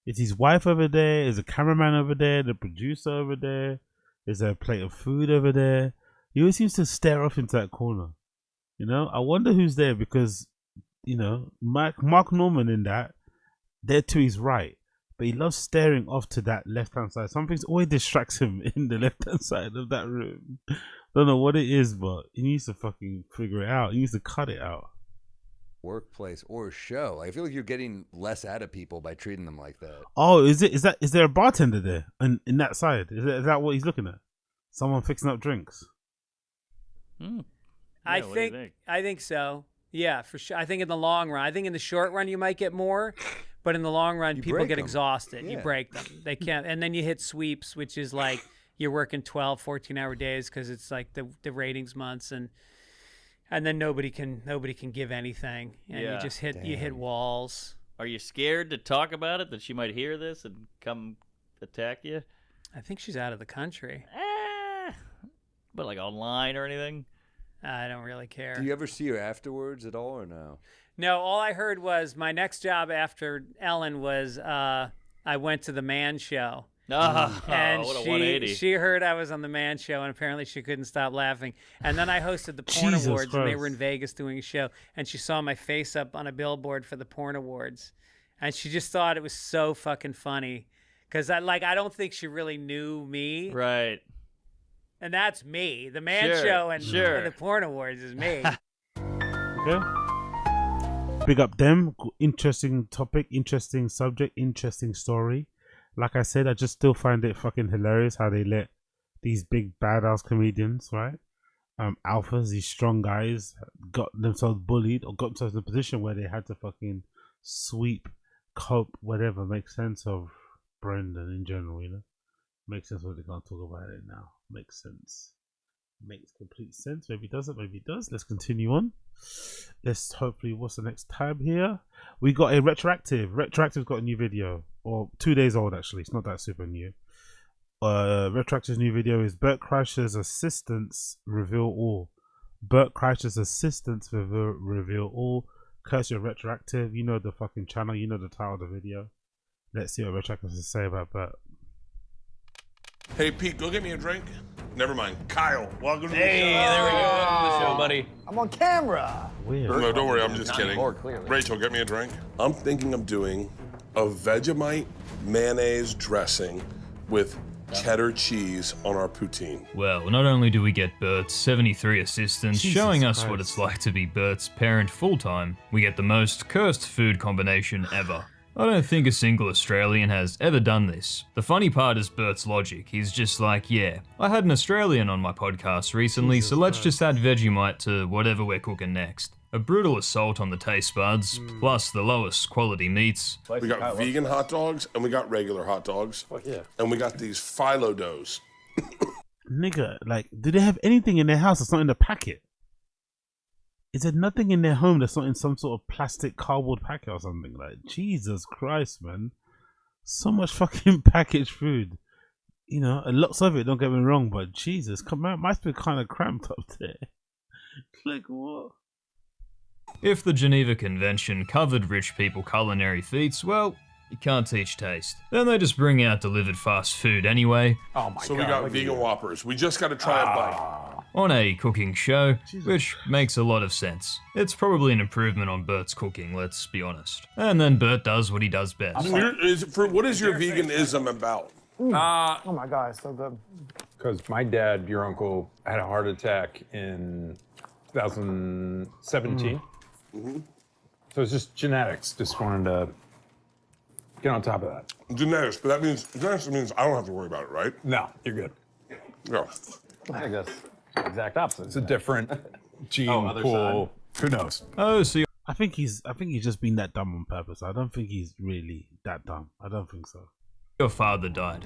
Is his wife over there? Is the cameraman over there? The producer over there? Is there a plate of food over there? He always seems to stare off into that corner. You know, I wonder who's there because, you know, Mark Norman in that, there to his right. But he loves staring off to that left-hand side. Something always distracts him in the left-hand side of that room. Don't know what it is, but he needs to fucking figure it out. He needs to cut it out. Workplace or show. I feel like you're getting less out of people by treating them like that. Oh, is there a bartender there in that side? Is that what he's looking at? Someone fixing up drinks? I think so. Yeah, for sure. I think in the long run. I think in the short run you might get more, but in the long run people get exhausted. Yeah. You break them. They can't. And then you hit sweeps, which is like you're working 12, 14-hour days because it's like the ratings months and then nobody can give anything, and you just hit walls. Are you scared to talk about it, that she might hear this and come attack you? I think she's out of the country. But like online or anything? I don't really care. Do you ever see her afterwards at all or no? No, all I heard was my next job after Ellen was I went to the Man Show. And what a 180. She heard I was on the Man Show, and apparently she couldn't stop laughing. And then I hosted the Porn Awards, and they were in Vegas doing a show, and she saw my face up on a billboard for the Porn Awards, and she just thought it was so fucking funny, because I don't think she really knew me. Right. And that's me. The Man Show and the Porn Awards is me. Okay. Big up them. Interesting topic, interesting subject, interesting story. Like I said, I just still find it fucking hilarious how they let these big badass comedians, right? Alphas, these strong guys, got themselves bullied or got themselves in a position where they had to fucking sweep, cope, whatever, make sense of Brendan in general, you know? Makes sense, but they can't talk about it now. Makes sense. Makes complete sense. Maybe it doesn't, maybe it does. Let's continue on. Let's hopefully, what's the next tab here? We got a Retroactive. Retroactive's got a new video, or 2 days old actually. It's not that super new. Retroactive's new video is Bert Kreischer's assistants reveal all. Bert Kreischer's assistants reveal all. Courtesy of Retroactive. You know the fucking channel. You know the title of the video. Let's see what Retroactive has to say about Bert. Hey, Pete, go get me a drink. Never mind. Kyle, welcome to the show. Hey, there we go. Welcome to the show, buddy. I'm on camera. Weird. No, don't worry. I'm just kidding. More clearly. Rachel, get me a drink. I'm thinking of doing a Vegemite mayonnaise dressing with cheddar cheese on our poutine. Well, not only do we get Bert's 73 assistants showing us what it's like to be Bert's parent full-time, we get the most cursed food combination ever. I don't think a single Australian has ever done this. The funny part is Bert's logic. He's just like, yeah, I had an Australian on my podcast recently, so let's just add Vegemite to whatever we're cooking next. A brutal assault on the taste buds, plus the lowest quality meats. We got vegan hot dogs and we got regular hot dogs. Yeah. And we got these phyllo doughs. Nigga, like, do they have anything in their house that's not in the packet? Is there nothing in their home that's not in some sort of plastic cardboard packet or something? Like, Jesus Christ, man. So much fucking packaged food. You know, and lots of it, don't get me wrong, but Jesus, come on, must be kind of cramped up there. Like, what? If the Geneva Convention covered rich people culinary feats, well, you can't teach taste. Then they just bring out delivered fast food anyway. Oh my God. So we got vegan Whoppers. We just got to try a bite. On a cooking show, which makes a lot of sense. It's probably an improvement on Bert's cooking, let's be honest. And then Bert does what he does best. What is your veganism about? Oh my God, it's so good. Because my dad, your uncle, had a heart attack in 2017. So it's just genetics. Just wanted to get on top of that. Genetics, but genetics means I don't have to worry about it, right? No, you're good. No. I guess exact opposite. It's a different gene pool. Who knows? Oh, so I think he's just been that dumb on purpose. I don't think he's really that dumb. I don't think so. Your father died.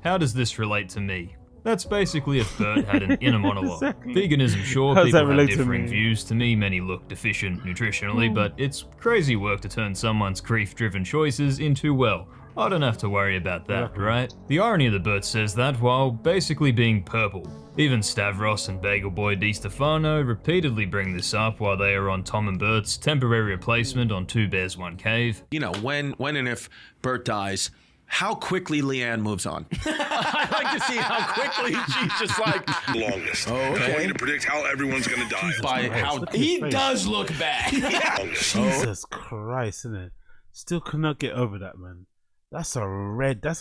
How does this relate to me? That's basically if Bert had an inner monologue. Exactly. Veganism, sure, How does that people have relate to differing me? views. To me, many look deficient nutritionally, but it's crazy work to turn someone's grief-driven choices into, well, I don't have to worry about that, right? The irony of the Bert says that while basically being purple. Even Stavros and Bagel Boy DiStefano repeatedly bring this up while they are on Tom and Bert's temporary replacement on Two Bears, One Cave. You know, when and if Bert dies, how quickly Leanne moves on. I like to see how quickly she's just like longest. Oh, okay. I want you to predict how everyone's gonna die. By how he does look bad. Jesus Christ, isn't it? Still cannot get over that, man. That's a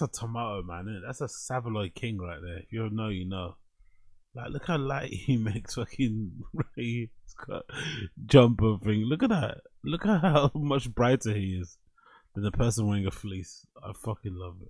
tomato, man. Isn't it? That's a Savaloy King right there. If you know, you know. Like, look how light he makes fucking Ray Scott jumper thing. Look at that. Look at how much brighter he is than the person wearing a fleece. I fucking love it.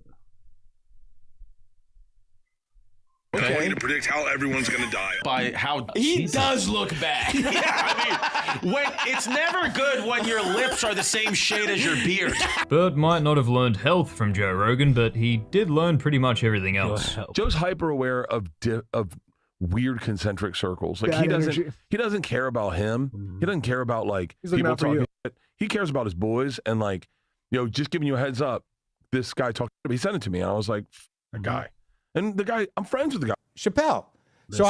I want you to predict how everyone's gonna die. By how he does look bad. Yeah, I mean, it's never good when your lips are the same shade as your beard. Bert might not have learned health from Joe Rogan, but he did learn pretty much everything else. Joe's hyper aware of weird concentric circles. Like he doesn't care about him. He doesn't care about like people talking. He cares about his boys and like, you know, just giving you a heads up. This guy talked. He sent it to me, and I was like, "A guy." And the guy, I'm friends with the guy. Chappelle. So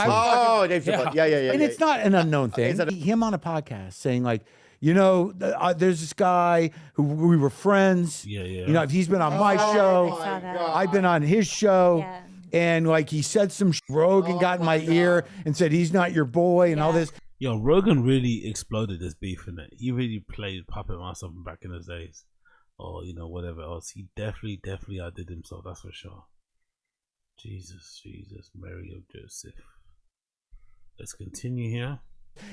Dave Chappelle. Yeah. And it's not an unknown thing. Him on a podcast saying like, you know, there's this guy who we were friends. Yeah. You know, he's been on my show. I've been on his show. Yeah. And like he said some Rogan got in my ear and said he's not your boy and all this. Yo, Rogan really exploded this beef, innit? He really played Puppet Master from back in his days. Or, you know, whatever else. He definitely outdid himself, that's for sure. Jesus, Mary of Joseph. Let's continue here.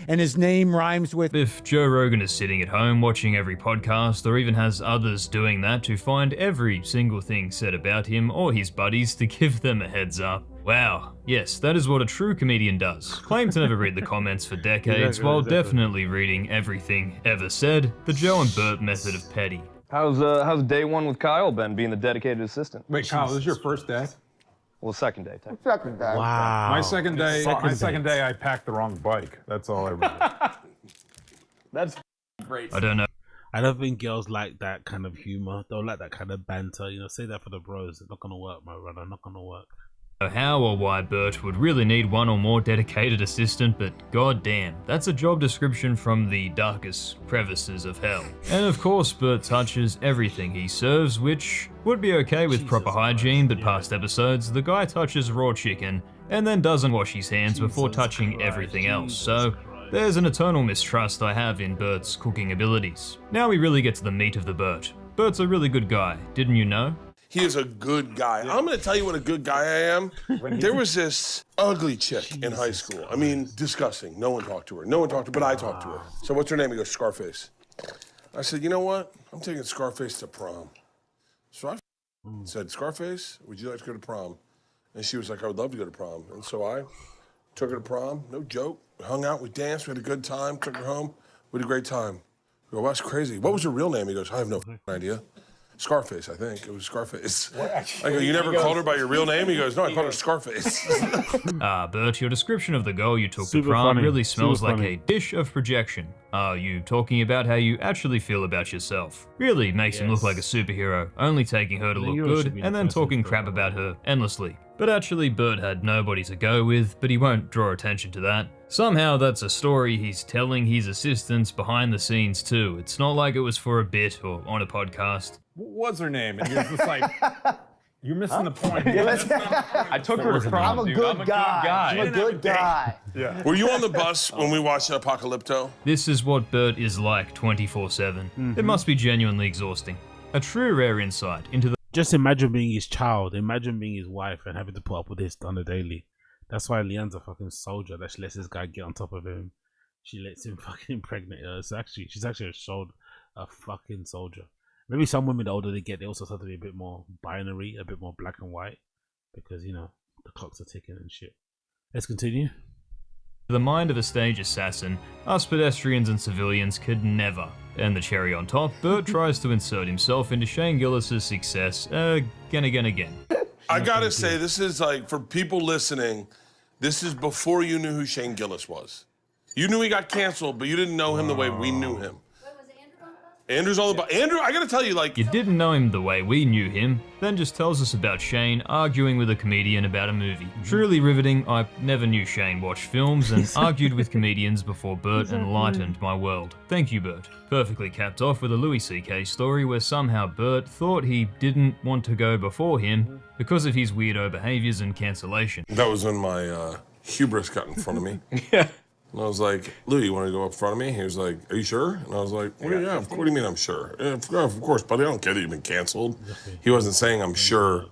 And his name rhymes with... If Joe Rogan is sitting at home watching every podcast or even has others doing that to find every single thing said about him or his buddies to give them a heads up. Wow, yes, that is what a true comedian does. Claim to never read the comments for decades while definitely reading everything ever said. The Joe and Bert method of petty. How's day one with Kyle been, being the dedicated assistant? Wait, Kyle, this is your first day? Well, second day. Second day. Wow. My second day, I packed the wrong bike. That's all I remember. That's great. I don't know. I don't think girls like that kind of humor. They don't like that kind of banter. You know, say that for the bros. It's not gonna work, my brother. Not gonna work. How or why Bert would really need one or more dedicated assistant, but goddamn, that's a job description from the darkest crevices of hell. And of course, Bert touches everything he serves, which would be okay with proper hygiene, but past episodes, the guy touches raw chicken and then doesn't wash his hands before touching everything else, so there's an eternal mistrust I have in Bert's cooking abilities. Now we really get to the meat of the Bert. Bert's a really good guy, didn't you know? He is a good guy. I'm going to tell you what a good guy I am. There was this ugly chick in high school. I mean, disgusting. No one talked to her. But I talked to her. So what's her name? He goes, Scarface. I said, you know what? I'm taking Scarface to prom. So I said, Scarface, would you like to go to prom? And she was like, I would love to go to prom. And so I took her to prom. No joke. We hung out. We danced. We had a good time. Took her home. We had a great time. I go, well, that's crazy. What was her real name? He goes, I have no idea. Scarface, I think. It was Scarface. I go, you never called her by your real name? He goes, no, I called her Scarface. Bert, your description of the girl you took to prom really smells like a dish of projection. Are you talking about how you actually feel about yourself? Really makes him look like a superhero, only taking her to look good and then talking crap about her endlessly. But actually, Bert had nobody to go with, but he won't draw attention to that. Somehow that's a story he's telling his assistants behind the scenes too. It's not like it was for a bit or on a podcast. What's her name? And you're just like, you're missing the point. I took her to prom, I'm a good guy. I'm a good guy. Yeah. Were you on the bus when we watched Apocalypto? This is what Bert is like 24/7. It must be genuinely exhausting. A true rare insight into the... Just imagine being his child. Imagine being his wife and having to put up with this on a daily. That's why Leanne's a fucking soldier. That she lets this guy get on top of him. She lets him fucking impregnate her. She's actually a fucking soldier. Maybe some women, the older they get, they also start to be a bit more binary, a bit more black and white, because, you know, the clocks are ticking and shit. Let's continue. The mind of a stage assassin, us pedestrians and civilians could never. And the cherry on top, Bert tries to insert himself into Shane Gillis's success again. I gotta say, this is like, for people listening, this is before you knew who Shane Gillis was. You knew he got canceled, but you didn't know him the way we knew him. Andrew's all about Andrew. I gotta tell you, like, You didn't know him the way we knew him, then just tells us about Shane arguing with a comedian about a movie. Truly riveting. I never knew Shane watched films and argued with comedians before Bert enlightened my world. Thank you, Bert. Perfectly capped off with a Louis C.K. story where somehow Bert thought he didn't want to go before him because of his weirdo behaviors and cancellation. that was when my hubris got in front of me. Yeah. And I was like, Louis, you want to go up front of me? He was like, are you sure? And I was like, well, yeah, what do you mean I'm sure? Yeah, of course, buddy, I don't care that you've been canceled. He wasn't saying I'm sure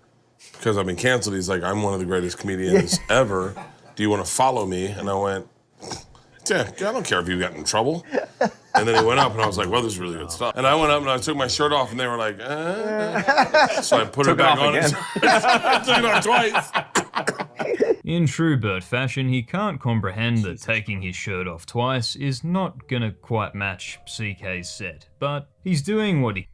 because I've been canceled. He's like, I'm one of the greatest comedians ever. Do you want to follow me? And I went, yeah, I don't care if you got in trouble. And then he went up, and I was like, well, this is really good stuff. And I went up, and I took my shirt off, and they were like, So I put it back on. I took it off twice. In true Bert fashion, he can't comprehend that taking his shirt off twice is not gonna quite match CK's set, but he's doing what he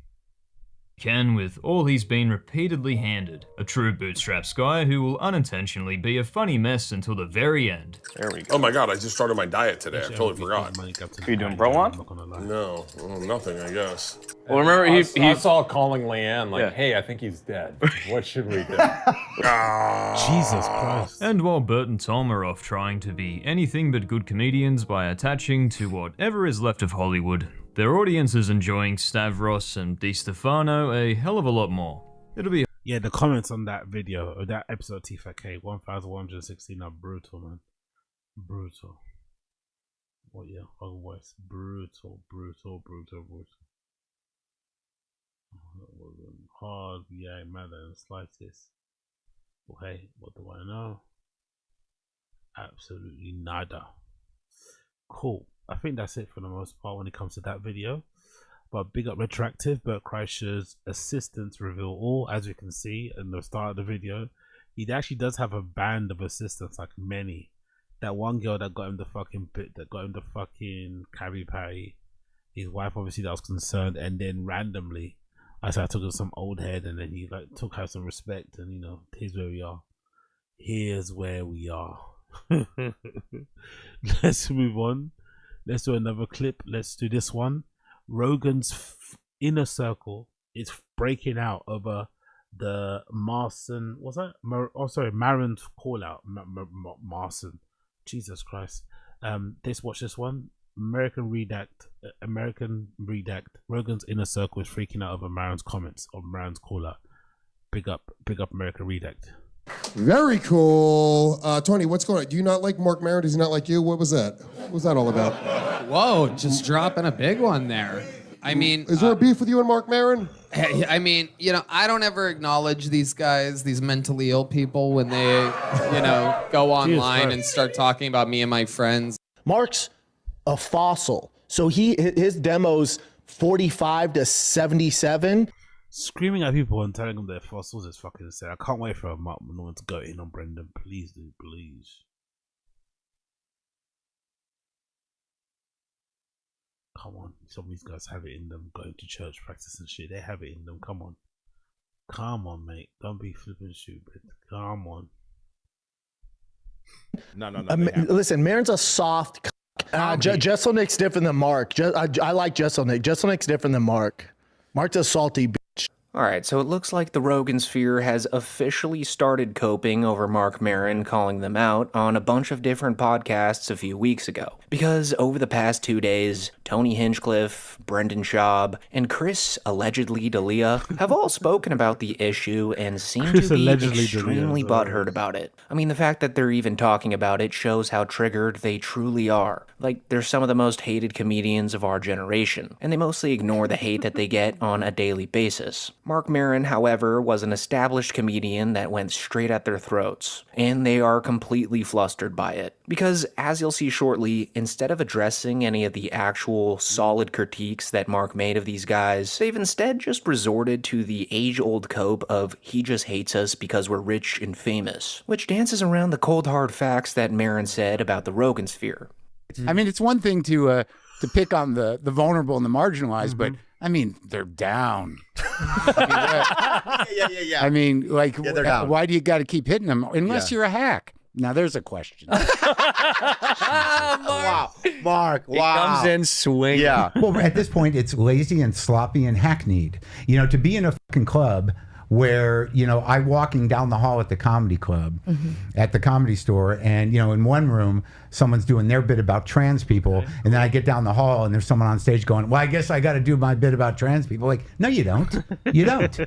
can with all he's been repeatedly handed. A true bootstraps guy who will unintentionally be a funny mess until the very end. There we go. Oh my God, I just started my diet today. I totally forgot. Are you doing pro on? No, nothing, I guess. Well, remember, I saw calling Leanne, like, hey, I think he's dead. What should we do? Jesus Christ. And while Bert and Tom are off trying to be anything but good comedians by attaching to whatever is left of Hollywood, their audience is enjoying Stavros and Di Stefano a hell of a lot more. It'll be Yeah, the comments on that video, or that episode of Tfatk 1116 are brutal, man. Brutal. What, yeah, otherwise, brutal. That wasn't hard, yeah, matter in the slightest. Well, hey, what do I know? Absolutely nada. Cool. I think that's it for the most part when it comes to that video. But big up Retroactive, Bert Kreischer's assistants reveal all, as you can see in the start of the video. He actually does have a band of assistants, like many. That one girl that got him the fucking bit, that got him the fucking Carrie Patty. His wife, obviously, that was concerned, and then randomly, I took her some old head, and then he like took her some respect, and you know, here's where we are. Here's where we are. Let's move on. Let's do another clip. Let's do this one. Rogan's inner circle is breaking out over the Marson. What's that? Maron's call out. Marson. Jesus Christ. Let's watch this one. American Redact. Rogan's inner circle is freaking out over Maron's comments on Maron's call out. Big up American Redact. Very cool. Tony, what's going on? Do you not like Marc Maron? Does he not like you? What was that? What was that all about? Whoa, just dropping a big one there. I mean... Is there a beef with you and Marc Maron? I mean, you know, I don't ever acknowledge these guys, these mentally ill people, when they, you know, go online and start talking about me and my friends. Mark's a fossil. So his demo's 45 to 77. Screaming at people and telling them they're fossils is fucking insane. I can't wait for Mark Malone to go in on Brendan. Please do, please. Come on. Some of these guys have it in them, going to church, practice and shit. They have it in them. Come on. Come on, mate. Don't be flipping stupid. Come on. No. Listen, Maron's a soft Jesselnick's different than Mark. I like Jesselnick. Jesselnick's different than Mark. Mark's a salty bitch. All right, so it looks like the Rogan sphere has officially started coping over Marc Maron calling them out on a bunch of different podcasts a few weeks ago. Because over the past 2 days, Tony Hinchcliffe, Brendan Schaub, and Chris allegedly D'Elia have all spoken about the issue and seem to be extremely butthurt about it. I mean, the fact that they're even talking about it shows how triggered they truly are. Like, they're some of the most hated comedians of our generation, and they mostly ignore the hate that they get on a daily basis. Marc Maron, however, was an established comedian that went straight at their throats, and they are completely flustered by it. Because, as you'll see shortly, instead of addressing any of the actual solid critiques that Mark made of these guys, they've instead just resorted to the age-old cope of he just hates us because we're rich and famous, which dances around the cold hard facts that Maron said about the Rogan sphere. I mean, it's one thing to pick on the vulnerable and the marginalized, but I mean, they're down. I mean, like, why do you got to keep hitting them? Unless you're a hack. Now there's a question. Wow. Mark, He comes in swinging. Yeah. Well, at this point, it's lazy and sloppy and hackneyed. You know, to be in a fucking club where, you know, I'm walking down the hall at the comedy club, at the Comedy Store, and, you know, in one room, someone's doing their bit about trans people, and then I get down the hall and there's someone on stage going, well, I guess I got to do my bit about trans people. Like, no, you don't. You don't.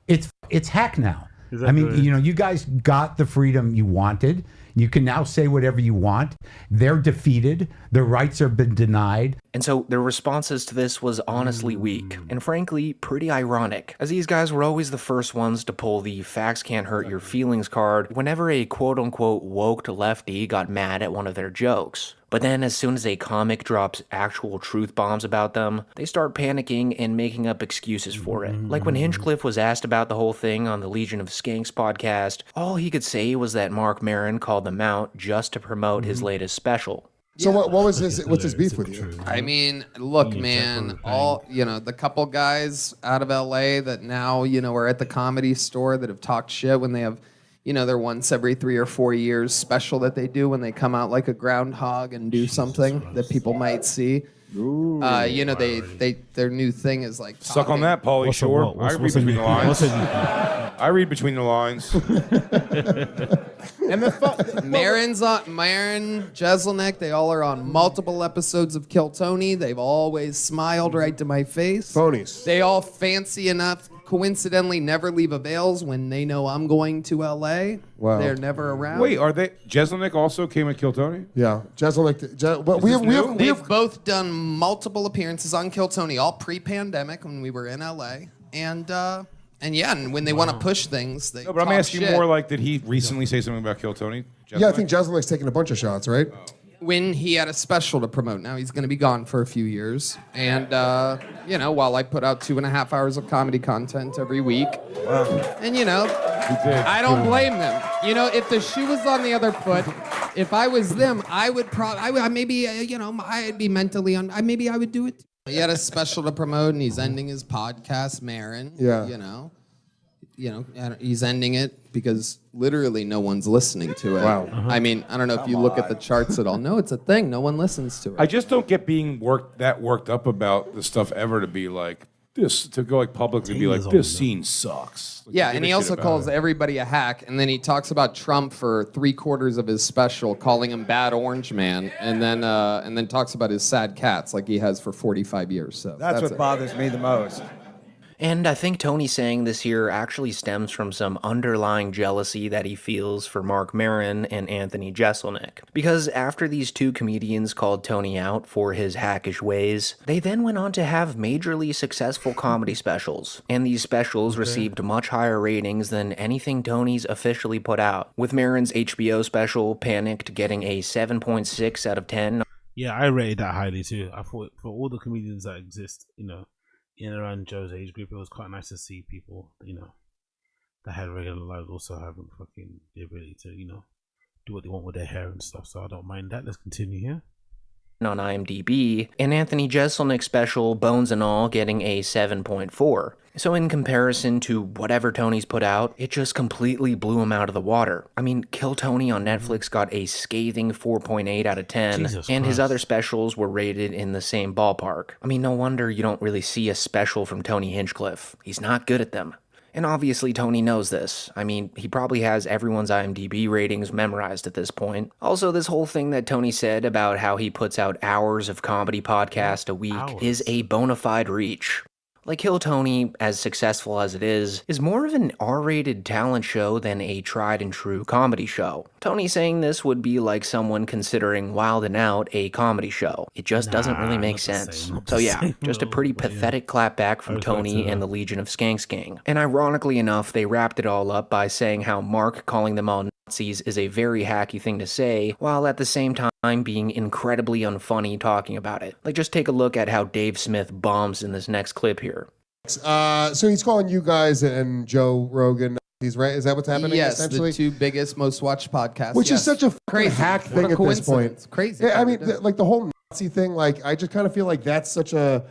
It's hack now. I mean, you know, you guys got the freedom you wanted. You can now say whatever you want. They're defeated. Their rights have been denied. And so their responses to this was honestly weak, and frankly, pretty ironic, as these guys were always the first ones to pull the facts can't hurt your feelings card whenever a quote-unquote woke lefty got mad at one of their jokes. But then as soon as a comic drops actual truth bombs about them, they start panicking and making up excuses for it. Like when Hinchcliffe was asked about the whole thing on the Legion of Skanks podcast, all he could say was that Mark Maron called them out just to promote his latest special. So what's his beef with you? I mean, look, man, the couple guys out of LA that now, are at the Comedy Store that have talked shit when they have, their once every 3 or 4 years special that they do when they come out like a groundhog and do something that people might see. Their new thing is like suck on that, Pauly Shore. I read between the lines. I read between the lines. And Maron, Jeselnik, they all are on multiple episodes of Kill Tony. They've always smiled right to my face. Phonies. They all fancy enough, coincidentally, never leave avails when they know I'm going to LA. Wow. They're never around. Wait, are they? Jeselnik also came at Kill Tony? Yeah, Jeselnik. But They've both done multiple appearances on Kill Tony, all pre-pandemic when we were in LA, and when they want to push things, they. No, but I'm asking more like, did he recently say something about Kill Tony? Yeah, I think Jeselnik's taking a bunch of shots, right? When he had a special to promote. Now he's going to be gone for a few years. And, while I put out 2.5 hours of comedy content every week. Wow. And, I don't blame them. If the shoe was on the other foot, if I was them, I would I'd be mentally maybe I would do it. He had a special to promote and he's ending his podcast, Maron. Yeah. He's ending it because literally no one's listening to it. Wow. I mean, I don't know if you look at the charts at all. No, it's a thing. No one listens to it. I just don't get being worked up about the stuff ever to be like this, to go like publicly and be like, this scene sucks. Like, yeah, and he also calls everybody a hack, and then he talks about Trump for 3/4 of his special, calling him Bad Orange Man, and then talks about his sad cats like he has for 45 years. So that's what bothers me the most. And I think Tony saying this here actually stems from some underlying jealousy that he feels for Mark Maron and Anthony Jeselnik. Because after these two comedians called Tony out for his hackish ways, they then went on to have majorly successful comedy specials. And these specials received much higher ratings than anything Tony's officially put out, with Maron's HBO special, Panicked, getting a 7.6 out of 10. Yeah, I rated that highly too. I thought for all the comedians that exist, in and around Joe's age group, it was quite nice to see people, that had regular lives also having fucking the ability to, do what they want with their hair and stuff. So I don't mind that. Let's continue here. On IMDb, and Anthony Jeselnik's special, Bones and All, getting a 7.4. So in comparison to whatever Tony's put out, it just completely blew him out of the water. I mean, Kill Tony on Netflix got a scathing 4.8 out of 10, and his other specials were rated in the same ballpark. I mean, no wonder you don't really see a special from Tony Hinchcliffe. He's not good at them. And obviously Tony knows this. I mean, he probably has everyone's IMDb ratings memorized at this point. Also, this whole thing that Tony said about how he puts out hours of comedy podcast a week is a bona fide reach. Like Kill Tony, as successful as it is more of an R-rated talent show than a tried-and-true comedy show. Tony saying this would be like someone considering Wild 'N Out a comedy show. It just doesn't really make sense. So yeah, just a pretty pathetic clapback from Tony and the Legion of Skanks gang. And ironically enough, they wrapped it all up by saying how Mark calling them all Nazis is a very hacky thing to say, while at the same time being incredibly unfunny talking about it. Like, just take a look at how Dave Smith bombs in this next clip here. So he's calling you guys and Joe Rogan. He's right. Is that what's happening? Yes, essentially? the two biggest, most watched podcasts. Which is such a crazy hack thing at this point. Crazy. Yeah, I mean, like the whole Nazi thing. Like, I just kind of feel like that's such a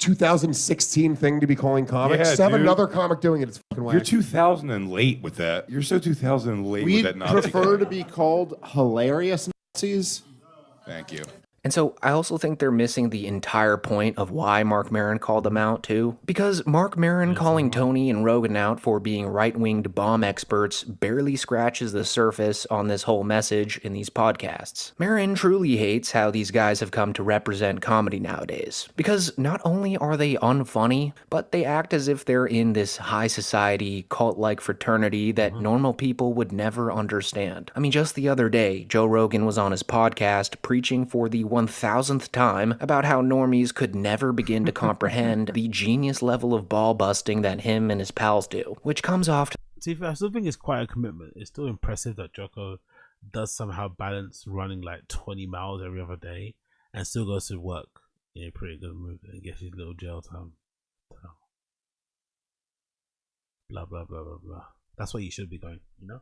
2016 thing to be calling comics. Yeah, Just have dude. another comic doing it. It's fucking whack. You're 2000 and late with that. You're so 2000 and late We with that Nazi. prefer to be called hilarious Nazis. Thank you. And so I also think they're missing the entire point of why Marc Maron called them out too. Because Marc Maron calling Tony and Rogan out for being right-winged bomb experts barely scratches the surface on this whole message in these podcasts. Maron truly hates how these guys have come to represent comedy nowadays. Because not only are they unfunny, but they act as if they're in this high society, cult-like fraternity that normal people would never understand. I mean, just the other day, Joe Rogan was on his podcast preaching for the 1000th time about how normies could never begin to comprehend the genius level of ball busting that him and his pals do, which comes off to... See, I still think it's quite a commitment. It's still impressive that Jocko does somehow balance running like 20 miles every other day and still goes to work in a pretty good mood and gets his little jail time. Blah, blah, blah, blah, blah. That's where he should be going, you know?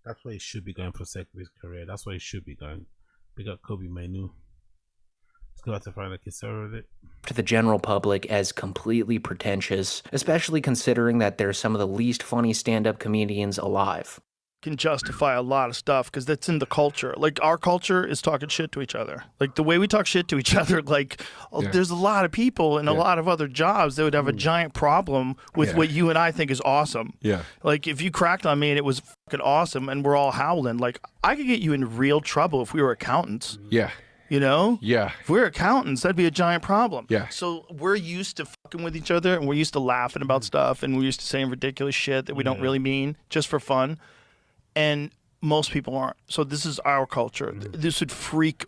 That's where he should be going for the sake of his career. That's where he should be going. Big up Kobe Mainu. Let's go out to find a kisser with it. To the general public as completely pretentious, especially considering that they're some of the least funny stand-up comedians alive. Can justify a lot of stuff because that's in the culture. Like, our culture is talking shit to each other. Like, the way we talk shit to each other, like, there's a lot of people in a lot of other jobs that would have a giant problem with what you and I think is awesome. Yeah. Like, if you cracked on me and it was fucking awesome and we're all howling, like, I could get you in real trouble if we were accountants. Yeah. You know? Yeah. If we're accountants, that'd be a giant problem. Yeah. So we're used to fucking with each other and we're used to laughing about stuff and we're used to saying ridiculous shit that we don't really mean just for fun. And most people aren't. So this is our culture. This would freak,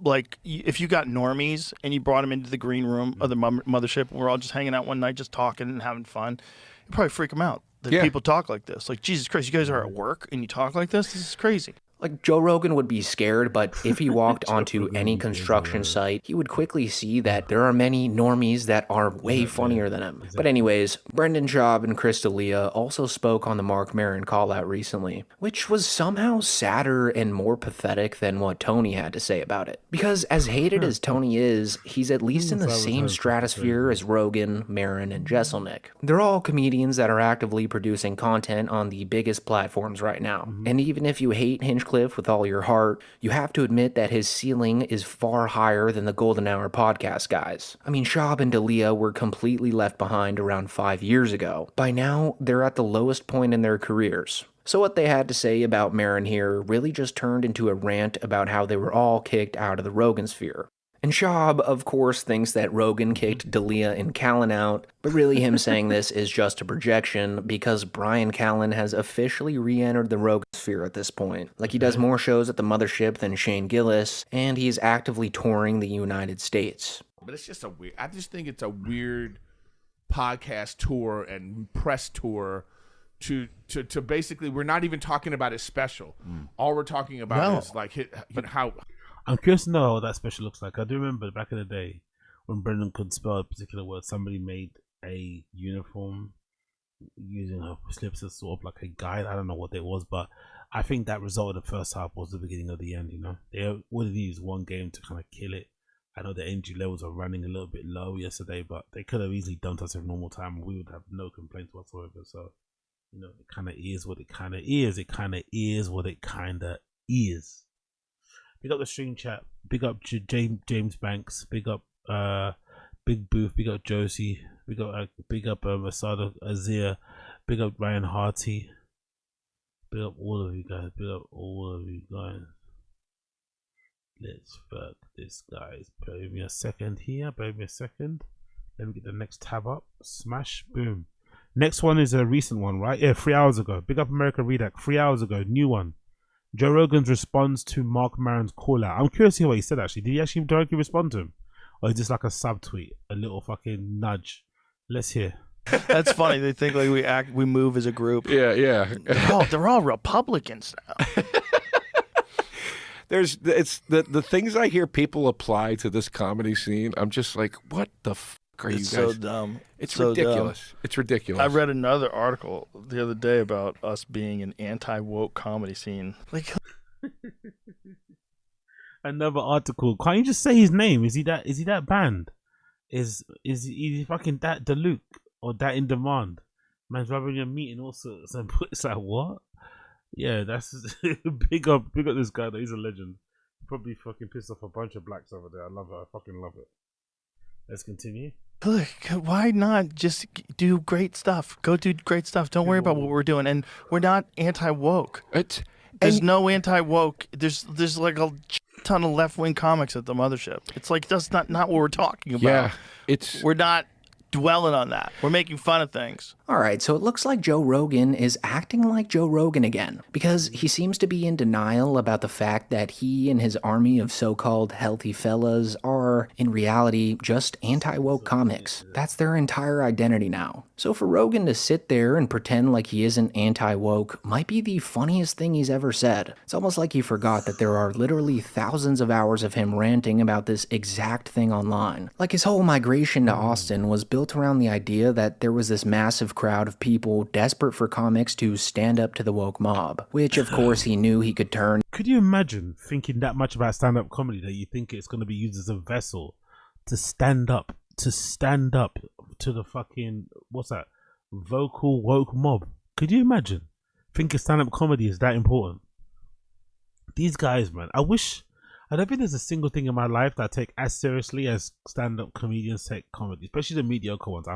like, if you got normies and you brought them into the green room of the mothership, and we're all just hanging out one night, just talking and having fun, it'd probably freak them out that people talk like this. Like, Jesus Christ, you guys are at work and you talk like this? This is crazy. Like, Joe Rogan would be scared, but if he walked onto any construction site, he would quickly see that there are many normies that are way funnier than him. But anyways, Brendan Schaub and Chris D'Elia also spoke on the Marc Maron call-out recently, which was somehow sadder and more pathetic than what Tony had to say about it. Because as hated as Tony is, he's at least in the same stratosphere as Rogan, Maron, and Jeselnik. They're all comedians that are actively producing content on the biggest platforms right now. And even if you hate Hinchcliffe with all your heart, you have to admit that his ceiling is far higher than the Golden Hour podcast guys. I mean, Schaub and D'Elia were completely left behind around 5 years ago. By now, they're at the lowest point in their careers. So what they had to say about Maron here really just turned into a rant about how they were all kicked out of the Rogan sphere. And Schaub, of course, thinks that Rogan kicked D'Elia and Callen out, but really him saying this is just a projection because Brian Callen has officially re-entered the Rogan sphere at this point. Like, he does more shows at the mothership than Shane Gillis, and he's actively touring the United States. But it's just I just think it's a weird podcast tour and press tour to basically, we're not even talking about his special. All we're talking about is like how... I'm curious to know what that special looks like. I do remember back in the day when Brendan could spell a particular word, somebody made a uniform using her slips as sort of like a guide. I don't know what it was, but I think that result of the first half was the beginning of the end, you know. They would have used one game to kind of kill it. I know the energy levels are running a little bit low yesterday, but they could have easily dumped us in normal time and we would have no complaints whatsoever. So, you know, it kind of is what it kind of is. It kind of is what it kind of is. Big up the stream chat. Big up James Banks. Big up Big Booth. Big up Josie. Big up Asada Azir. Big up Ryan Harty. Big up all of you guys. Big up all of you guys. Let's fuck this, guys. Bear me a second here. Bear me a second. Let me get the next tab up. Smash. Boom. Next one is a recent one, right? Yeah, 3 hours ago. Big up America REDACT. 3 hours ago. New one. Joe Rogan's response to Marc Maron's call out. I'm curious to hear what he said actually. Did he actually directly respond to him? Or is this like a subtweet? A little fucking nudge? Let's hear. That's funny. They think like we move as a group. Yeah. They're all Republicans now. It's the things I hear people apply to this comedy scene. I'm just like, what the fuck are you guys? So dumb. It's so ridiculous. Dumb. It's ridiculous. I read another article the other day about us being an anti-woke comedy scene. Like, another article. Can't you just say his name? Is he that banned? is he fucking that Deluxe or that in demand? Man's rubbing your meat and all sorts. And it's like, what? Yeah, that's big up this guy. Though. He's a legend. Probably fucking pissed off a bunch of blacks over there. I love it. I fucking love it. Let's continue. Look, why not just do great stuff? Go do great stuff. Don't worry about what we're doing. And we're not anti-woke. There's no anti-woke. There's like a ton of left-wing comics at the mothership. It's like that's not what we're talking about. Yeah, we're not dwelling on that. We're making fun of things. All right, so it looks like Joe Rogan is acting like Joe Rogan again, because he seems to be in denial about the fact that he and his army of so-called healthy fellas are, in reality, just anti-woke comics. That's their entire identity now. So for Rogan to sit there and pretend like he isn't anti-woke might be the funniest thing he's ever said. It's almost like he forgot that there are literally thousands of hours of him ranting about this exact thing online. Like his whole migration to Austin was built around the idea that there was this massive crowd of people desperate for comics to stand up to the woke mob, which of course he knew he could turn. Could you imagine thinking that much about stand-up comedy that you think it's going to be used as a vessel to stand up to the fucking, what's that, vocal woke mob? Could you imagine thinking stand-up comedy is that important? These guys, man, I don't think there's a single thing in my life that I take as seriously as stand-up comedians take comedy, especially the mediocre ones.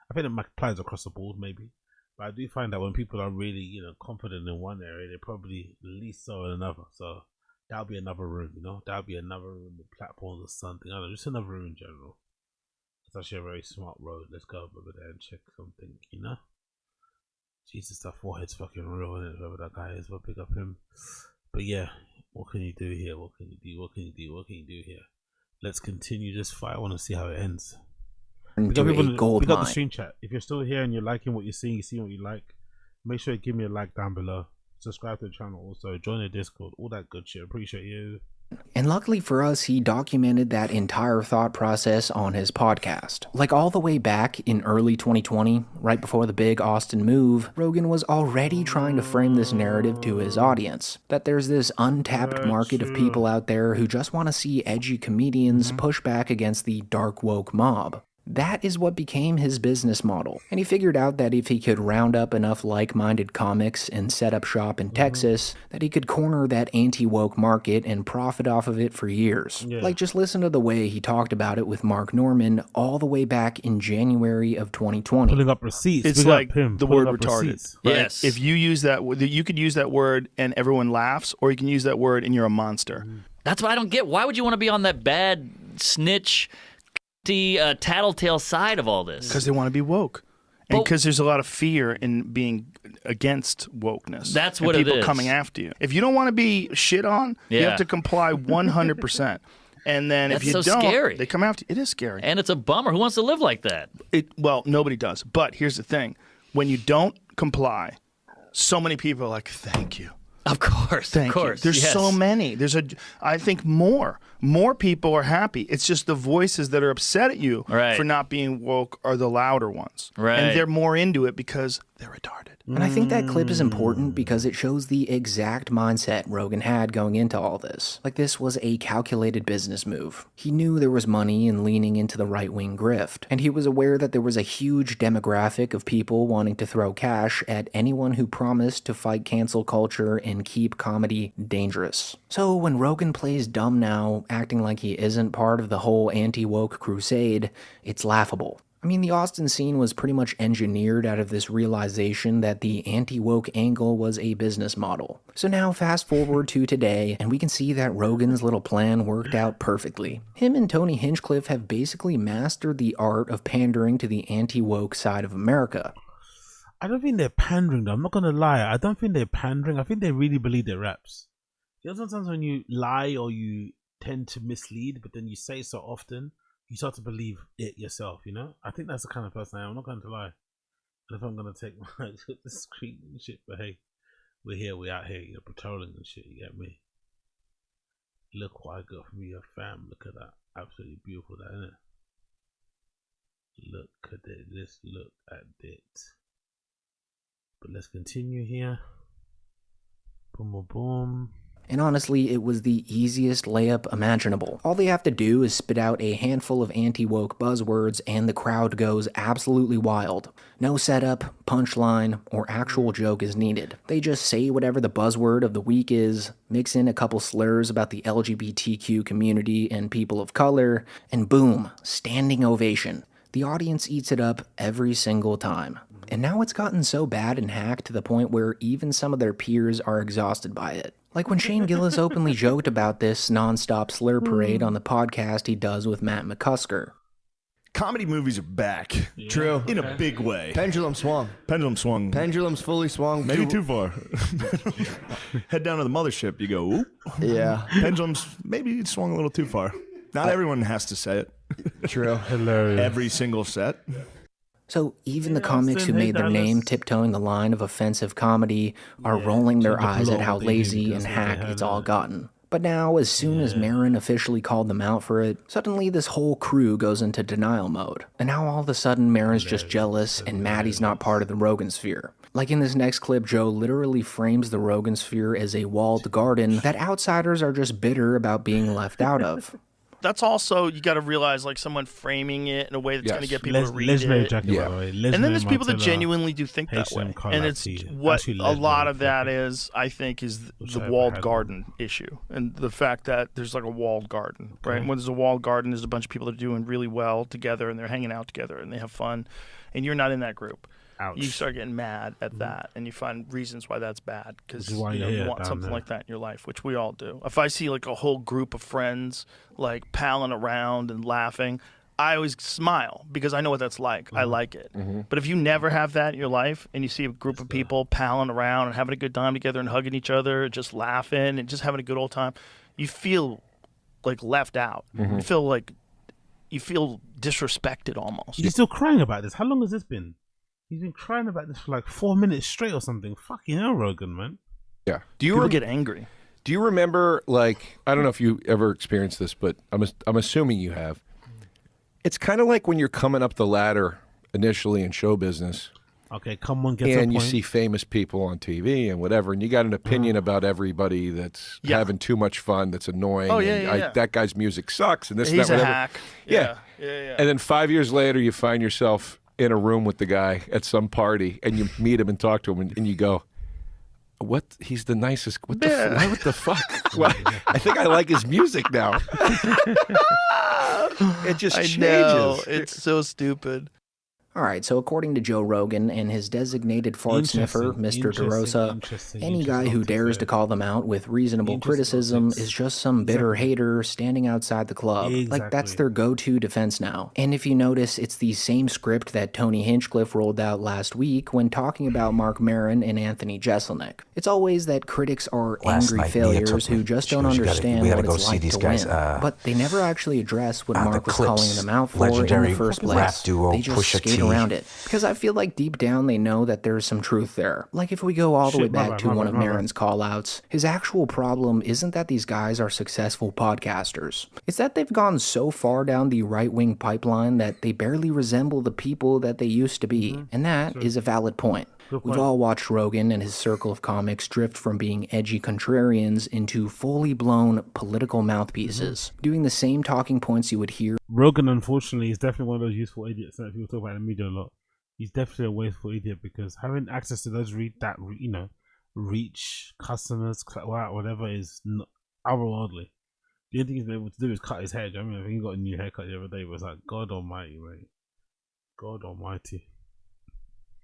I think it applies across the board, maybe, but I do find that when people are really, confident in one area, they're probably least so in another. So that'll be another room, that'll be another room with platforms or something. I don't know, just another room in general. It's actually a very smart road. Let's go over there and check something, Jesus, that forehead's fucking real, isn't it? Whoever that guy is, we'll pick up him. But yeah, what can you do here? What can you do here? Let's continue this fight. I want to see how it ends. We got the stream chat. If you're still here and you're liking what you're seeing, you see what you like, make sure you give me a like down below. Subscribe to the channel also. Join the Discord. All that good shit. Appreciate you. And luckily for us, he documented that entire thought process on his podcast. Like all the way back in early 2020, right before the big Austin move, Rogan was already trying to frame this narrative to his audience. That there's this untapped market of people out there who just want to see edgy comedians push back against the dark woke mob. That is what became his business model, and he figured out that if he could round up enough like-minded comics and set up shop in Texas, that he could corner that anti-woke market and profit off of it for years. Yeah. Like, just listen to the way he talked about it with Mark Norman all the way back in January of 2020. Pulling up receipts. It's like the word retarded. Right? Yes. If you use that, you could use that word and everyone laughs, or you can use that word and you're a monster. That's what I don't get. Why would you want to be on that bad snitch, tattletale side of all this? Because they want to be woke, and because there's a lot of fear in being against wokeness. That's what it is. People coming after you. If you don't want to be shit on, you have to comply 100%. And then if you don't, scary. They come after you. It is scary, and it's a bummer. Who wants to live like that? Well, nobody does. But here's the thing: when you don't comply, so many people are like, "Thank you." Of course, Thank you. There's so many. I think more people are happy. It's just the voices that are upset at you for not being woke are the louder ones. Right. And they're more into it because they're retarded. And I think that clip is important because it shows the exact mindset Rogan had going into all this. Like, this was a calculated business move. He knew there was money in leaning into the right-wing grift, and he was aware that there was a huge demographic of people wanting to throw cash at anyone who promised to fight cancel culture and keep comedy dangerous. So when Rogan plays dumb now, acting like he isn't part of the whole anti-woke crusade, it's laughable. I mean, the Austin scene was pretty much engineered out of this realization that the anti-woke angle was a business model. So now fast forward to today, and we can see that Rogan's little plan worked out perfectly. Him and Tony Hinchcliffe have basically mastered the art of pandering to the anti-woke side of America. I don't think they're pandering though. I'm not gonna lie. I don't think they're pandering. I think they really believe their raps. Sometimes when you lie or you tend to mislead, but then you say it so often, you start to believe it yourself, I think that's the kind of person I am. I'm not going to lie. And if I'm going to take my the screen and shit, but hey, we're out here, patrolling and shit, you get me? Look what I got from you, fam. Look at that. Absolutely beautiful, that, isn't it? Look at it. Let's look at it. But let's continue here. Boom, boom, boom. And honestly, it was the easiest layup imaginable. All they have to do is spit out a handful of anti-woke buzzwords and the crowd goes absolutely wild. No setup, punchline, or actual joke is needed. They just say whatever the buzzword of the week is, mix in a couple slurs about the LGBTQ community and people of color, and boom, standing ovation. The audience eats it up every single time. And now it's gotten so bad and hacked to the point where even some of their peers are exhausted by it. Like when Shane Gillis openly joked about this non-stop slur parade on the podcast he does with Matt McCusker. Comedy movies are back. True. In a big way. Pendulum swung. Pendulum swung. Pendulum's fully swung. Maybe too far. Head down to the mothership, you go, oop. Yeah. Pendulum's maybe it swung a little too far. Not everyone has to say it. True. Hilarious. Every single set. So even the comics who made their name tiptoeing the line of offensive comedy are rolling their eyes at how lazy and hack it's all gotten. But now, as soon as Maron officially called them out for it, suddenly this whole crew goes into denial mode. And now all of a sudden Maron's just jealous and mad he's not part of the Rogan sphere. Like in this next clip, Joe literally frames the Rogan sphere as a walled garden that outsiders are just bitter about being left out of. That's also, you got to realize, like, someone framing it in a way that's going to get people to read it. Jacket, by the way. And then there's people that genuinely do think that way. And it's what a lot of that is, I think, is the walled garden issue. And the fact that there's like a walled garden, right? And when there's a walled garden, there's a bunch of people that are doing really well together and they're hanging out together and they have fun. And you're not in that group. Ouch. You start getting mad at that, and you find reasons why that's bad, because you want something like that in your life, which we all do. If I see like a whole group of friends like palling around and laughing, I always smile because I know what that's like. I like it. But if you never have that in your life, and you see a group of people palling around and having a good time together and hugging each other, and just laughing and just having a good old time, you feel like left out. You feel disrespected almost. You're still crying about this. How long has this been? He's been crying about this for like 4 minutes straight or something. Fucking hell, Rogan, man. Yeah. People get angry. Do you remember, like, I don't know if you ever experienced this, but I'm assuming you have. It's kind of like when you're coming up the ladder initially in show business. Okay, come on, get to the And you point. see famous people on TV and whatever, and you got an opinion about everybody that's having too much fun, that's annoying. Oh, and that guy's music sucks, and this, He's that, a whatever. hack. Yeah. Yeah. And then 5 years later, you find yourself in a room with the guy at some party, and you meet him and talk to him, and you go, "What? He's the nicest. What the fuck? Well, I think I like his music now." It just changes. Know. It's so stupid. Alright, so according to Joe Rogan and his designated fart sniffer, Mr. DeRosa, any guy who dares to call them out with reasonable criticism is just some bitter hater standing outside the club. Like, that's their go-to defense now. And if you notice, it's the same script that Tony Hinchcliffe rolled out last week when talking about Mark Maron and Anthony Jeselnik. It's always that critics are angry failures who just don't understand what it's like to win. But they never actually address what Mark was calling them out for in the first place. They just skate around it, because I feel like deep down they know that there's some truth there. Like if we go all the way back to one of Maron's call-outs, his actual problem isn't that these guys are successful podcasters. It's that they've gone so far down the right-wing pipeline that they barely resemble the people that they used to be, and that is a valid point. We've all watched Rogan and his circle of comics drift from being edgy contrarians into fully blown political mouthpieces, doing the same talking points you would hear. Rogan, unfortunately, is definitely one of those useful idiots that people talk about in the media a lot. He's definitely a wasteful idiot because having access to those reach customers, whatever, is otherworldly. The only thing he's been able to do is cut his hair. I mean, I think he got a new haircut the other day. It was like, God Almighty, mate. God Almighty.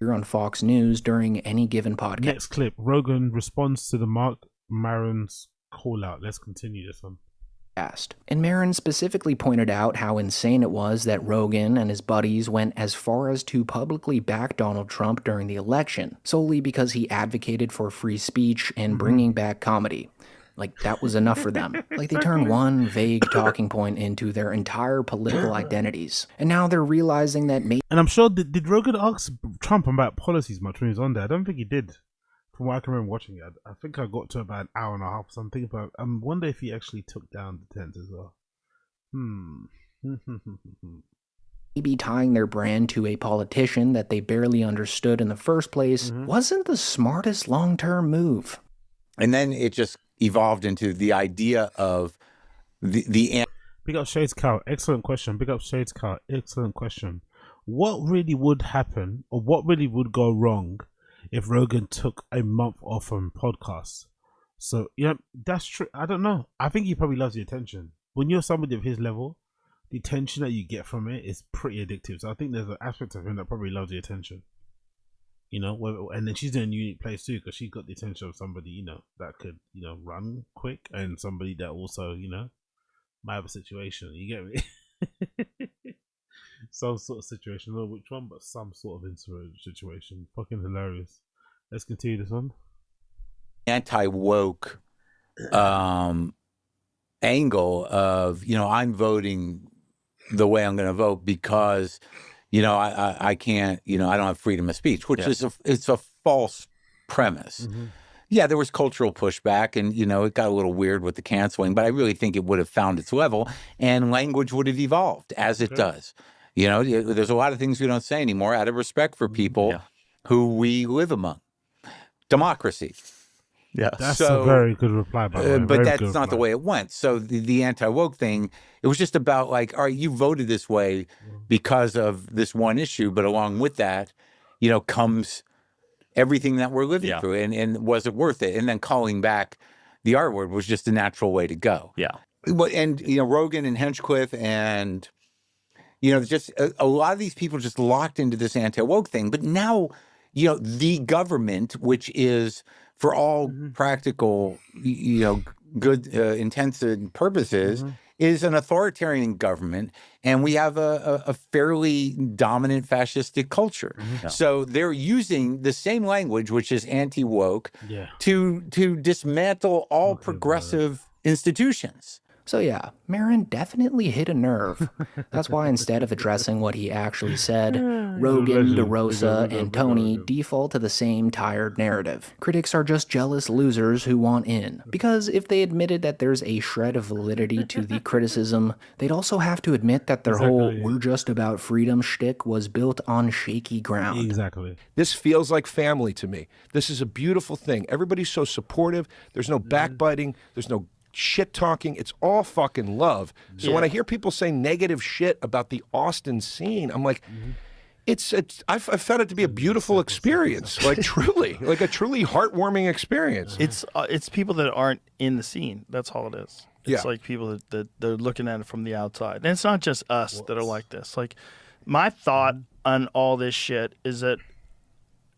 On Fox News during any given podcast. Next clip, Rogan responds to the Mark Maron's call out. Let's continue this one. And Maron specifically pointed out how insane it was that Rogan and his buddies went as far as to publicly back Donald Trump during the election, solely because he advocated for free speech and bringing back comedy. Like, that was enough for them. Like, they turned one vague talking point into their entire political identities. And now they're realizing that maybe... And I'm sure, did Rogan ask Trump about policies much when he was on there? I don't think he did. From what I can remember watching it, I think I got to about an hour and a half or something, but I wonder if he actually took down the tent as well. Maybe tying their brand to a politician that they barely understood in the first place wasn't the smartest long-term move. And then it just evolved into the idea of the Big up Shades Cow. Excellent question. Big up Shades Cow. Excellent question. What really would happen, or what really would go wrong, if Rogan took a month off from podcasts? So yeah, that's true. I don't know. I think he probably loves the attention. When you're somebody of his level, the attention that you get from it is pretty addictive. So I think there's an aspect of him that probably loves the attention. You know, and then she's in a unique place too, because she got the attention of somebody, you know, that could, you know, run quick, and somebody that also, you know, might have a situation. You get me? Some sort of situation. I don't know which one, but some sort of situation. Fucking hilarious. Let's continue this one. anti-woke angle of, you know, I'm voting the way I'm going to vote because, you know, I can't, you know, I don't have freedom of speech, which is it's a false premise. Yeah, there was cultural pushback, and, you know, it got a little weird with the canceling, but I really think it would have found its level, and language would have evolved as it does. You know, there's a lot of things we don't say anymore out of respect for people who we live among. Democracy. Yeah, that's a very good reply, by the way. But that's not the way it went. So the anti-woke thing, it was just about like, all right, you voted this way because of this one issue, but along with that, you know, comes everything that we're living through, and was it worth it? And then calling back the R word was just a natural way to go. Yeah. And, you know, Rogan and Hinchcliffe and, you know, just a lot of these people just locked into this anti-woke thing. But now, you know, the government, which is for all practical, you know, good intents and purposes, is an authoritarian government, and we have a fairly dominant fascistic culture. So they're using the same language, which is anti-woke, to dismantle all progressive institutions. So yeah, Maron definitely hit a nerve. That's why instead of addressing what he actually said, Rogan, DeRosa, and Tony default to the same tired narrative. Critics are just jealous losers who want in. Because if they admitted that there's a shred of validity to the criticism, they'd also have to admit that their whole "we're just about freedom" shtick was built on shaky ground. Exactly. This feels like family to me. This is a beautiful thing. Everybody's so supportive. There's no backbiting. There's no shit talking. It's all fucking love. So when I hear people say negative shit about the Austin scene, I'm like, I've found it to be a beautiful experience, like truly, like a truly heartwarming experience. It's people that aren't in the scene. That's all it is. It's like people that they're looking at it from the outside. And it's not just us that are like this. Like, my thought on all this shit is that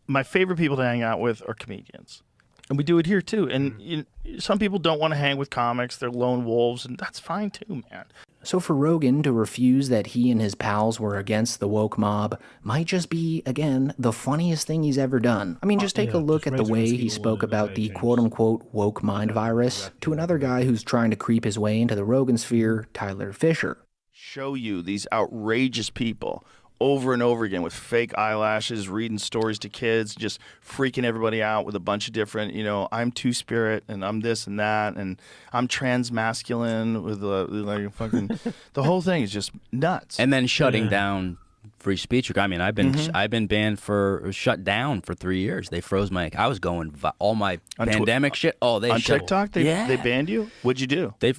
my favorite people to hang out with are comedians. And we do it here too. And some people don't want to hang with comics. They're lone wolves, and that's fine too, man. So for Rogan to refuse that he and his pals were against the woke mob might just be, again, the funniest thing he's ever done. I mean, just take a look at the way he spoke about the quote-unquote woke mind virus to another guy who's trying to creep his way into the Rogan sphere, Tyler Fisher. Show you these outrageous people over and over again with fake eyelashes, reading stories to kids, just freaking everybody out with a bunch of different, you know, I'm two-spirit, and I'm this and that, and I'm trans-masculine with like fucking, the whole thing is just nuts. And then shutting down free speech. I mean, I've been banned shut down for 3 years. They froze my. I was going all my pandemic shit. Oh, they on shut TikTok. They banned you. What'd you do? They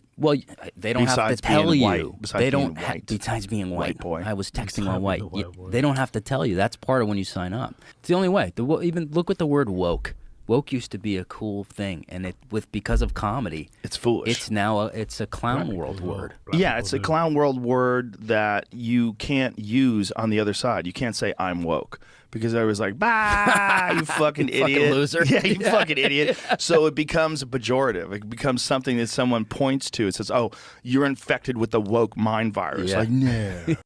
don't have to tell you. They don't. Besides being white, boy. I was texting while white. They don't have to tell you. That's part of when you sign up. It's the only way. Even look at the word woke. Woke used to be a cool thing, and because of comedy, it's foolish. It's now it's a clown world word. Yeah, it's a clown world word that you can't use on the other side. You can't say I'm woke because I was like, bah, you fucking idiot, fucking loser. Yeah, you fucking idiot. So it becomes a pejorative. It becomes something that someone points to. It says, oh, you're infected with the woke mind virus. Yeah. Like, no.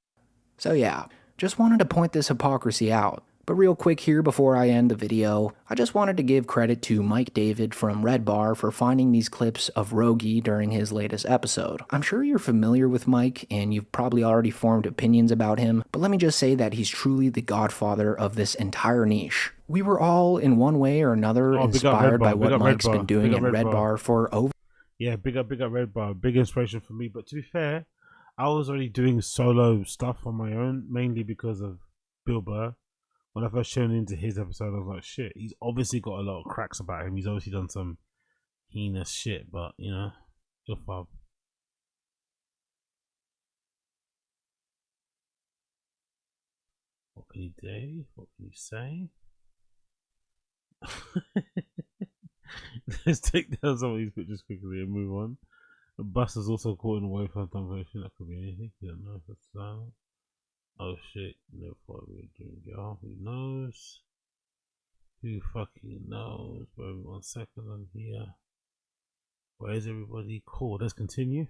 So yeah, just wanted to point this hypocrisy out. But real quick here before I end the video, I just wanted to give credit to Mike David from Red Bar for finding these clips of Rogie during his latest episode. I'm sure you're familiar with Mike, and you've probably already formed opinions about him, but let me just say that he's truly the godfather of this entire niche. We were all, in one way or another, inspired by what Mike's been doing in Red Bar for over... Yeah, big up Red Bar. Big inspiration for me. But to be fair, I was already doing solo stuff on my own, mainly because of Bill Burr. When I first tuned into his episode, I was like, shit, he's obviously got a lot of cracks about him. He's obviously done some heinous shit, but you know, your father. What can you do? What can you say? Let's take down some of these pictures quickly and move on. The bus is also caught in a wave of conversion. That could be anything. You don't know if it's that. Oh shit, no thought we were doing y'all. Who knows? Who fucking knows? Wait 1 second on here. Where's everybody? Cool, let's continue.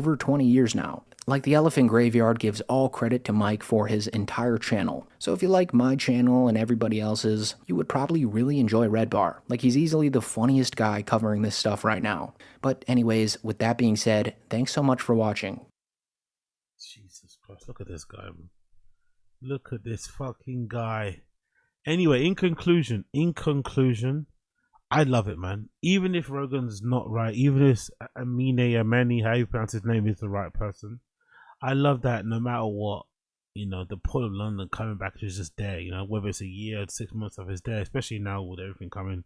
Over 20 years now. Like the Elephant Graveyard gives all credit to Mike for his entire channel. So if you like my channel and everybody else's, you would probably really enjoy Red Bar. Like he's easily the funniest guy covering this stuff right now. But anyways, with that being said, thanks so much for watching. Jesus Christ, look at this guy, man. Look at this fucking guy. Anyway, in conclusion, I love it, man. Even if Rogan's not right, even if Amani, how you pronounce his name, is the right person, I love that no matter what, you know, the Port of London coming back is just there, you know, whether it's a year or 6 months of his day, especially now with everything coming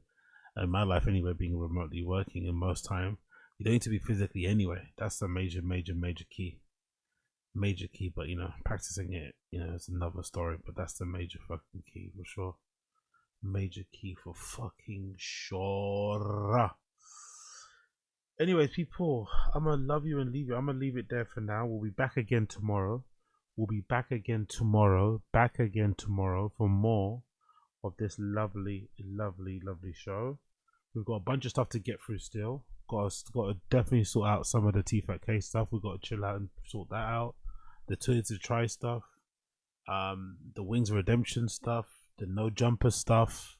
in my life anyway, being remotely working in most time, you don't need to be physically anyway. That's the major key. Major key, but you know, practicing it, you know, it's another story, but that's the major fucking key for sure. Major key for fucking sure. Anyways, people, I'm gonna love you and leave you. I'm gonna leave it there for now. We'll be back again tomorrow. Back again tomorrow for more of this lovely show. We've got a bunch of stuff to get through still. Got to definitely sort out some of the Tfatk case stuff. We've got to chill out and sort that out. The Twitter to try stuff. The Wings of Redemption stuff. The no jumper stuff,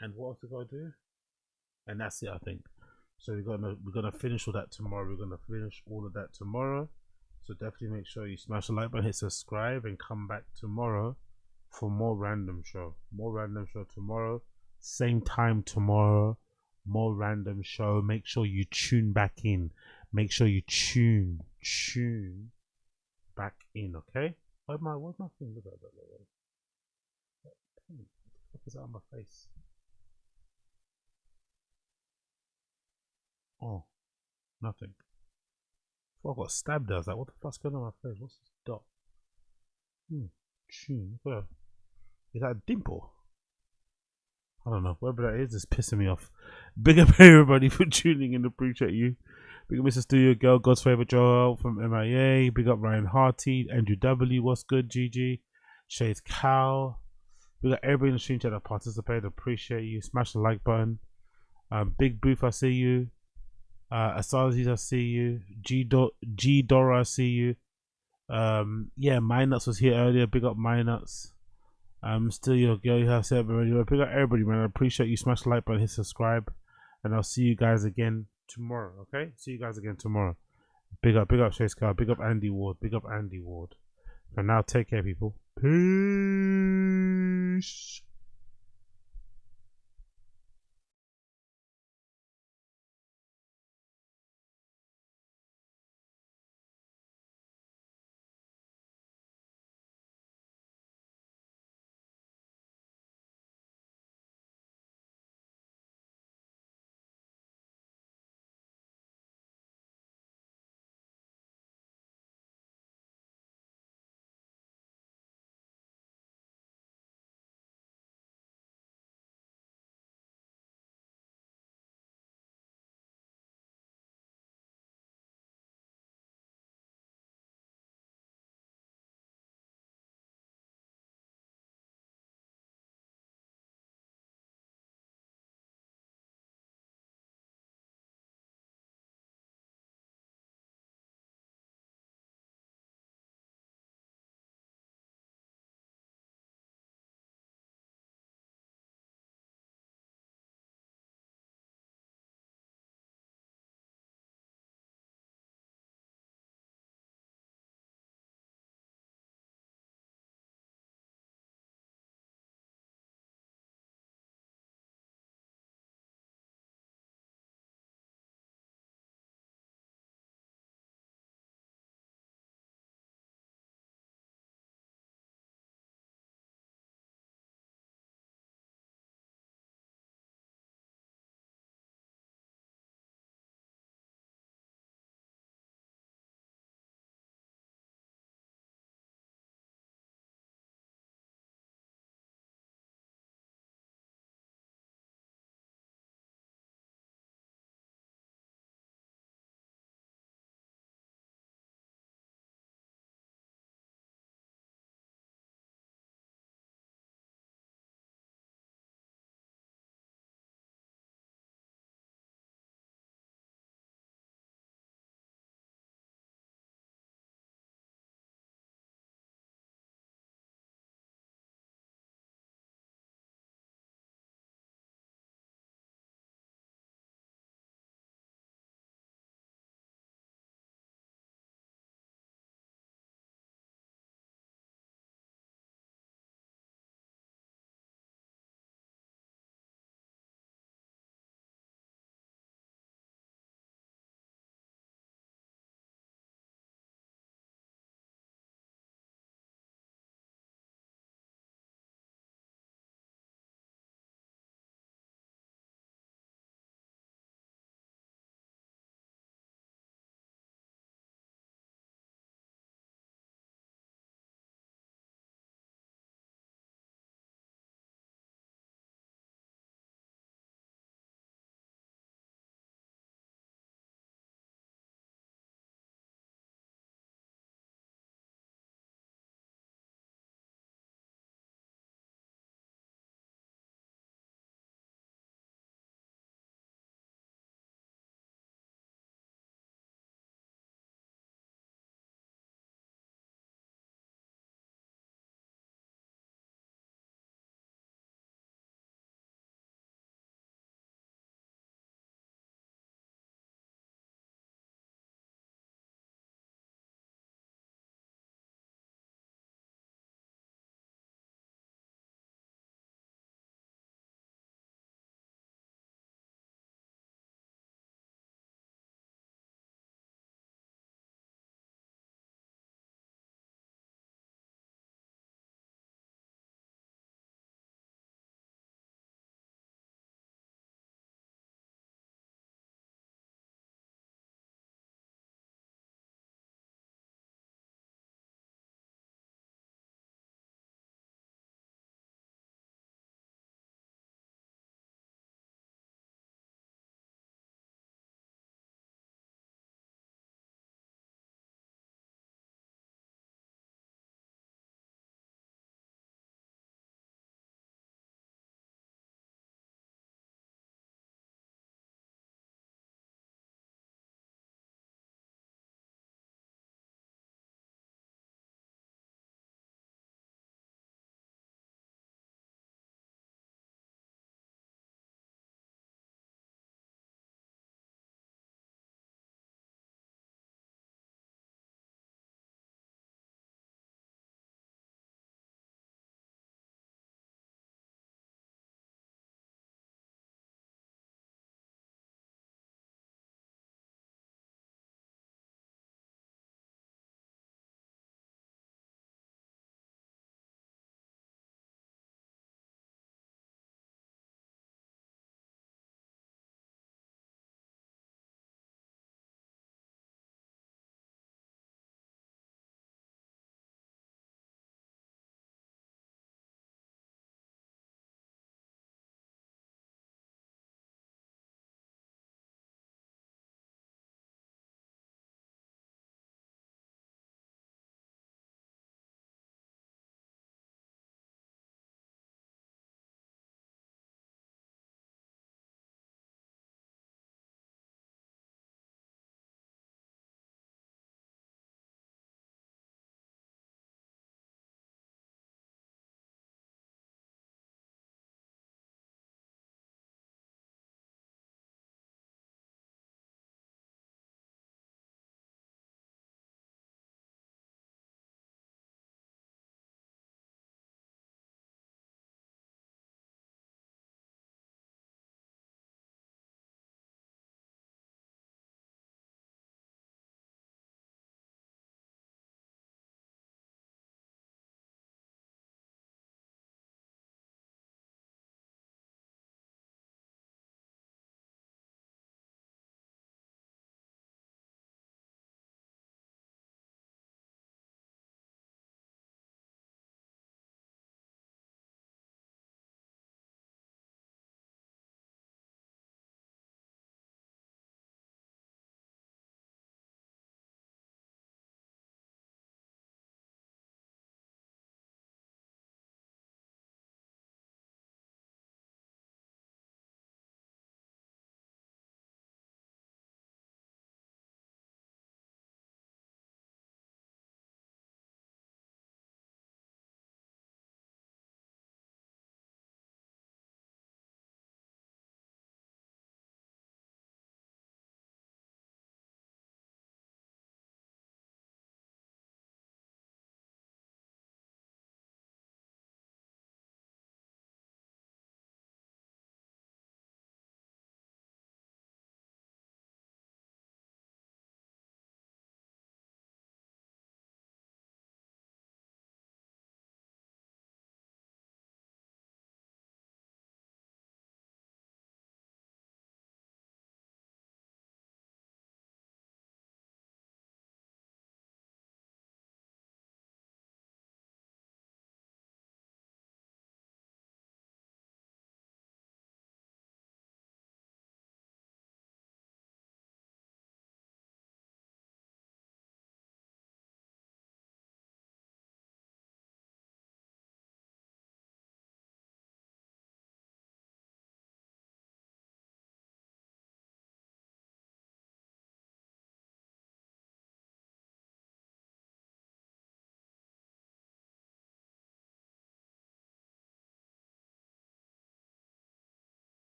and what else we gotta do? And that's it, I think. So we're gonna finish all that tomorrow. So definitely make sure you smash the like button, hit subscribe, and come back tomorrow for more random show. Tomorrow, same time tomorrow. More random show. Make sure you tune back in. Make sure you tune back in. Okay. Where's my thing? Look at that. What the fuck is that on my face? Oh, nothing. I got stabbed there. I was like, what the fuck's going on my face? What's this dot? Tune. Is that a dimple? I don't know. Whatever that is, it's pissing me off. Big up everybody for tuning in. Appreciate you. Big up Mr. Studio Girl, God's Favorite Joel from MIA. Big up Ryan Harty, Andrew W. What's good, GG? Shades Cow. We got everybody in the stream chat that participated. Appreciate you. Smash the like button. Big Booth, I see you. Asazis, I see you. G Dora, I see you. Yeah, My Nuts was here earlier. Big up My Nuts. Still your girl. You have said already. Big up everybody, man. I appreciate you. Smash the like button, hit subscribe, and I'll see you guys again tomorrow. Okay, see you guys again tomorrow. Big up Chase Car. Big up Andy Ward. For now, take care, people. Peace.